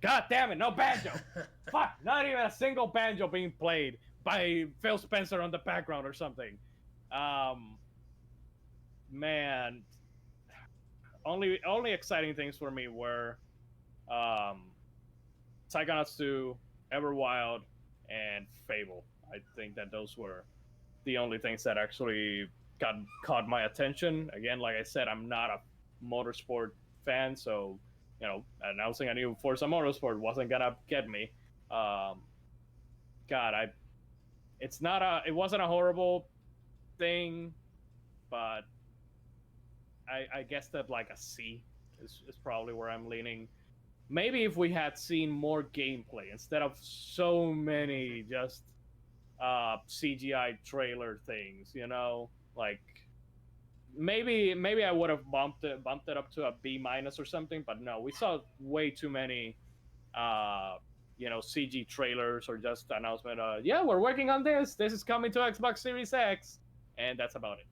God damn it, no Banjo! Fuck, not even a single Banjo being played by Phil Spencer on the background or something. Man, only exciting things for me were Psychonauts 2, Everwild, and Fable. I think that those were the only things that actually caught my attention. Again, like I said, I'm not a motorsport fan, so you know, announcing a new Forza Motorsport wasn't gonna get me. It wasn't a horrible thing, but I guess that like a C is probably where I'm leaning. Maybe if we had seen more gameplay instead of so many just CGI trailer things, you know, like maybe I would have bumped it up to a B minus or something, but no, we saw way too many CG trailers or just announcement. Yeah, we're working on this. This is coming to Xbox Series X, and that's about it.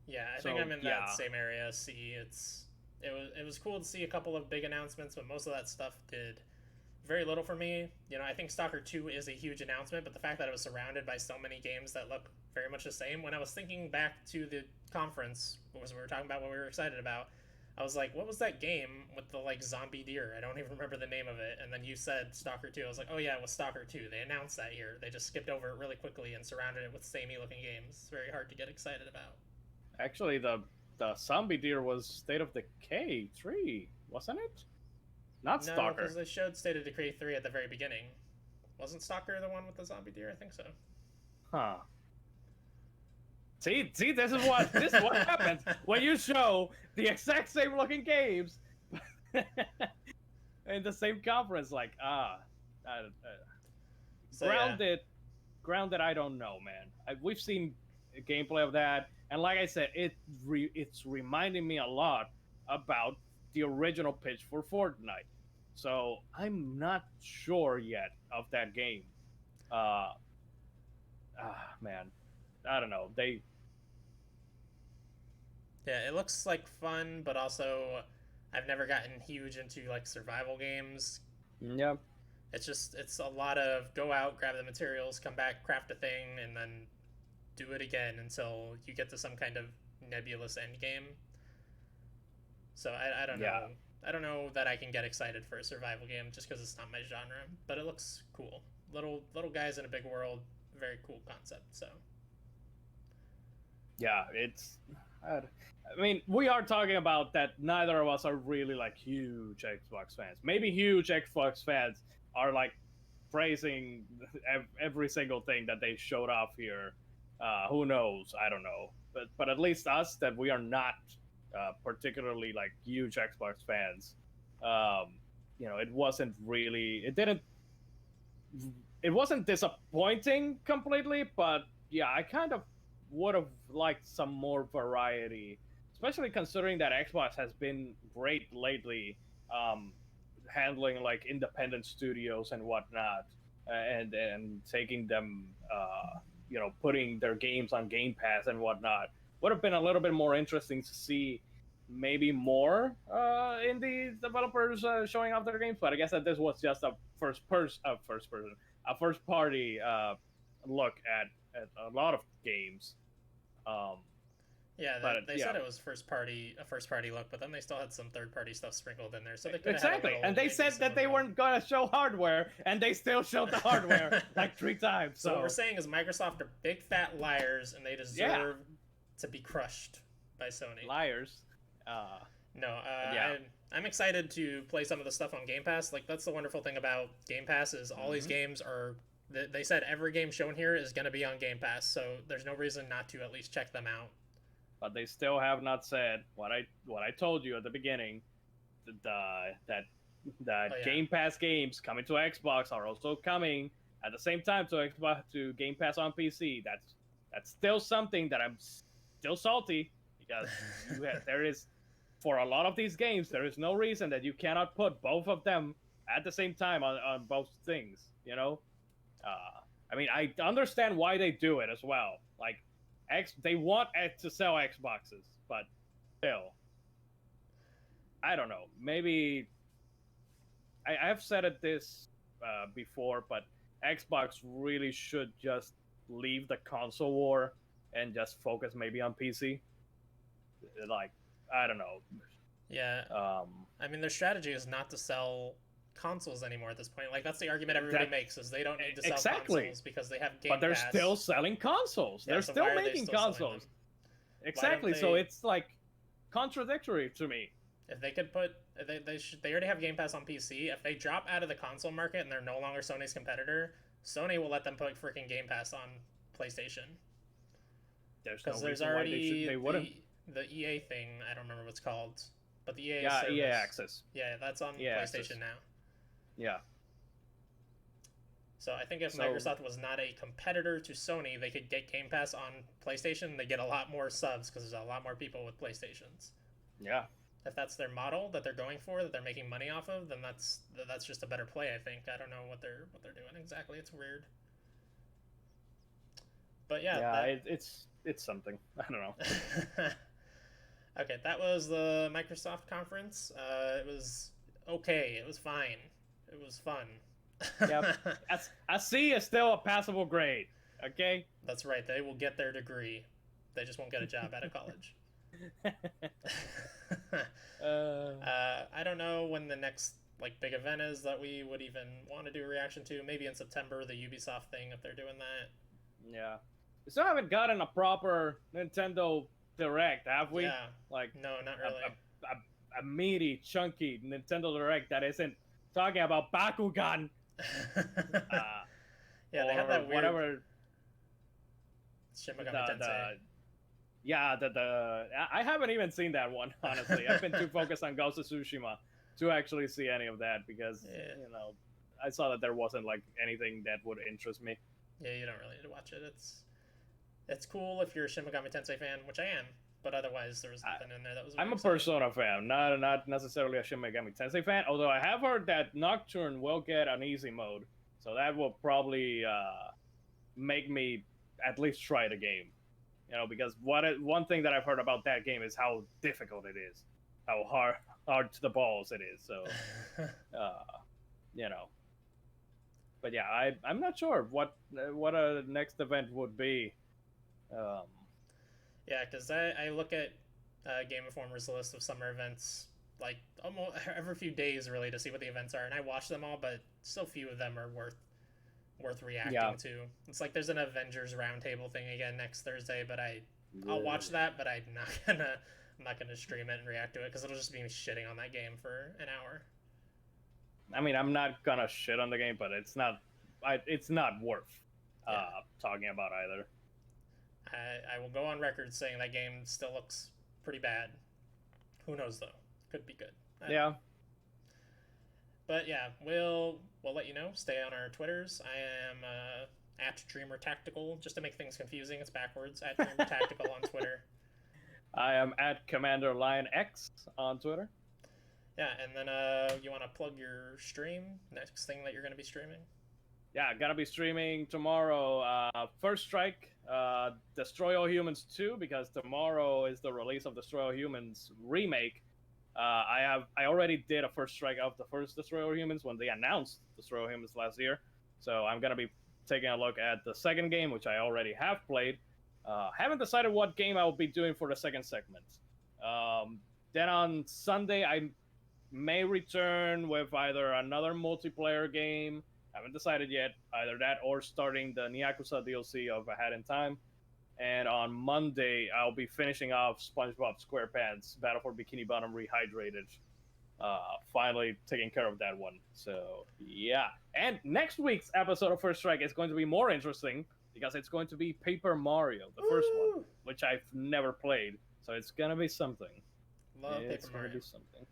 Yeah, I think I'm in that same area. It was cool to see a couple of big announcements, but most of that stuff did very little for me. You know, I think Stalker 2 is a huge announcement, but the fact that it was surrounded by so many games that look very much the same. When I was thinking back to the conference, what we were talking about, what we were excited about, I was like, what was that game with the like zombie deer? I don't even remember the name of it. And then you said Stalker 2. I was like, oh yeah, it was Stalker 2. They announced that year. They just skipped over it really quickly and surrounded it with samey looking games. It's very hard to get excited about. Actually, the zombie deer was State of Decay 3, wasn't it? Not Stalker. No, because they showed State of Decay 3 at the very beginning. Wasn't Stalker the one with the zombie deer? I think so. Huh. See, this is what happens when you show the exact same looking games in the same conference. Like, grounded. I don't know, man. We've seen gameplay of that, and like I said, it's reminding me a lot about the original pitch for Fortnite. So I'm not sure yet of that game. Man, I don't know. Yeah, it looks like fun, but also I've never gotten huge into like survival games. Yeah. It's a lot of go out, grab the materials, come back, craft a thing, and then do it again until you get to some kind of nebulous end game. So I don't know. I don't know that I can get excited for a survival game just because it's not my genre, but it looks cool. Little guys in a big world, very cool concept. So yeah, it's. I mean, we are talking about that. Neither of us are really like huge Xbox fans. Maybe huge Xbox fans are like praising every single thing that they showed off here. Who knows? I don't know. But at least us, that we are not particularly like huge Xbox fans. It wasn't really. It wasn't disappointing completely, but yeah, I kind of would have liked some more variety, especially considering that Xbox has been great lately, handling like independent studios and whatnot, and taking them, putting their games on Game Pass and whatnot. Would have been a little bit more interesting to see maybe more indie developers showing off their games, but I guess that this was just a first party look at a lot of games. They said it was a first party look, but then they still had some third party stuff sprinkled in there. So they exactly, and they said that they weren't gonna show hardware, and they still showed the hardware like 3 times. So what we're saying is Microsoft are big fat liars, and they deserve to be crushed by Sony. Liars. I'm excited to play some of the stuff on Game Pass. Like, that's the wonderful thing about Game Pass is all these games are. They said every game shown here is going to be on Game Pass, so there's no reason not to at least check them out. But they still have not said what I told you at the beginning, that Game Pass games coming to Xbox are also coming at the same time to Game Pass on PC. That's still something that I'm still salty, because there is, for a lot of these games, there is no reason that you cannot put both of them at the same time on both things, you know? I mean, I understand why they do it as well. Like, they want to sell Xboxes, but still, I don't know. Maybe I have said this before, but Xbox really should just leave the console war and just focus maybe on PC. Like, I don't know. Yeah. I mean, their strategy is not to sell consoles anymore at this point. Like, that's the argument everybody makes, is they don't need to sell consoles because they have Game Pass. But they're still selling consoles. They're still making consoles. Exactly. So it's like contradictory to me. If they could put, they already have Game Pass on PC. If they drop out of the console market and they're no longer Sony's competitor, Sony will let them put freaking Game Pass on PlayStation. Because there's already the EA thing. I don't remember what it's called, but the EA service. EA Access. Yeah, that's on PlayStation now. Yeah. So I think if Microsoft was not a competitor to Sony, they could get Game Pass on PlayStation. They get a lot more subs because there's a lot more people with PlayStations. Yeah. If that's their model that they're going for, that they're making money off of, then that's just a better play. I think. I don't know what they're doing exactly. It's weird. But yeah. Yeah, it's something. I don't know. Okay, that was the Microsoft conference. It was okay. It was fine. It was fun. Yep. A C is still a passable grade. Okay. That's right. They will get their degree. They just won't get a job out of college. I don't know when the next big event is that we would even want to do a reaction to. Maybe in September, the Ubisoft thing, if they're doing that. Yeah. We still haven't gotten a proper Nintendo Direct, have we? Yeah. No, not really. A meaty, chunky Nintendo Direct that isn't talking about Bakugan. Yeah, they had that weird... whatever. Shin Megami Tensei. I haven't even seen that one, honestly. I've been too focused on Ghost of Tsushima to actually see any of that because, I saw that there wasn't anything that would interest me. Yeah, you don't really need to watch it. It's cool if you're a Shin Megami Tensei fan, which I am, but otherwise there was nothing in there that was I'm a exciting. Persona fan, not necessarily a Shin Megami Tensei fan, although I have heard that Nocturne will get an easy mode, so that will probably make me at least try the game. Because one thing that I've heard about that game is how difficult it is, how hard to the balls it is. So, But yeah, I'm not sure what a next event would be. Yeah, because I look at Game Informer's list of summer events almost every few days really to see what the events are, and I watch them all, but so few of them are worth reacting to. It's there's an Avengers Roundtable thing again next Thursday, but I'll watch that, but I'm not gonna stream it and react to it because it'll just be me shitting on that game for an hour. I mean, I'm not gonna shit on the game, but it's not worth talking about either. I will go on record saying that game still looks pretty bad. Who knows though? Could be good. Yeah. But yeah, we'll let you know. Stay on our Twitters. I am at Dreamer Tactical. Just to make things confusing, it's backwards. At Dreamer Tactical on Twitter. I am at Commander Lion X on Twitter. Yeah, and then you want to plug your stream? Next thing that you're going to be streaming? Yeah, gonna be streaming tomorrow. First Strike, Destroy All Humans 2, because tomorrow is the release of Destroy All Humans remake. I already did a First Strike of the first Destroy All Humans when they announced Destroy All Humans last year. So I'm gonna be taking a look at the second game, which I already have played. Haven't decided what game I will be doing for the second segment. Then on Sunday, I may return with either another multiplayer game. Haven't decided yet. Either that or starting the Yakuza DLC of A Hat in Time. And on Monday, I'll be finishing off SpongeBob SquarePants Battle for Bikini Bottom Rehydrated. Finally taking care of that one. So, yeah. And next week's episode of First Strike is going to be more interesting because it's going to be Paper Mario, the first one, which I've never played. So it's going to be something. Love it's Paper Mario. Gonna be something.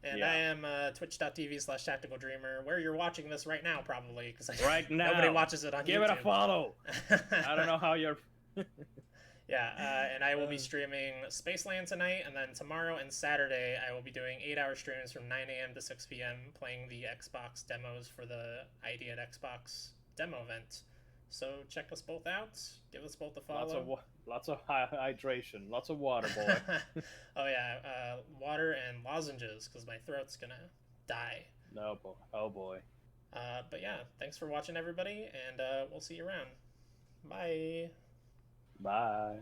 And I am twitch.tv/tacticaldreamer, where you're watching this right now, probably, because right now nobody watches it on YouTube. Give it a follow. I don't know how you're... Yeah, and I will be streaming Spaceland tonight, and then tomorrow and Saturday I will be doing 8-hour streams from 9 a.m. to 6 p.m. playing the Xbox demos for the ID at Xbox demo event. So check us both out. Give us both a follow. Lots of hydration. Lots of water, boy. Oh yeah, water and lozenges, because my throat's gonna die. No, boy. Oh boy. But yeah, thanks for watching, everybody, and we'll see you around. Bye. Bye.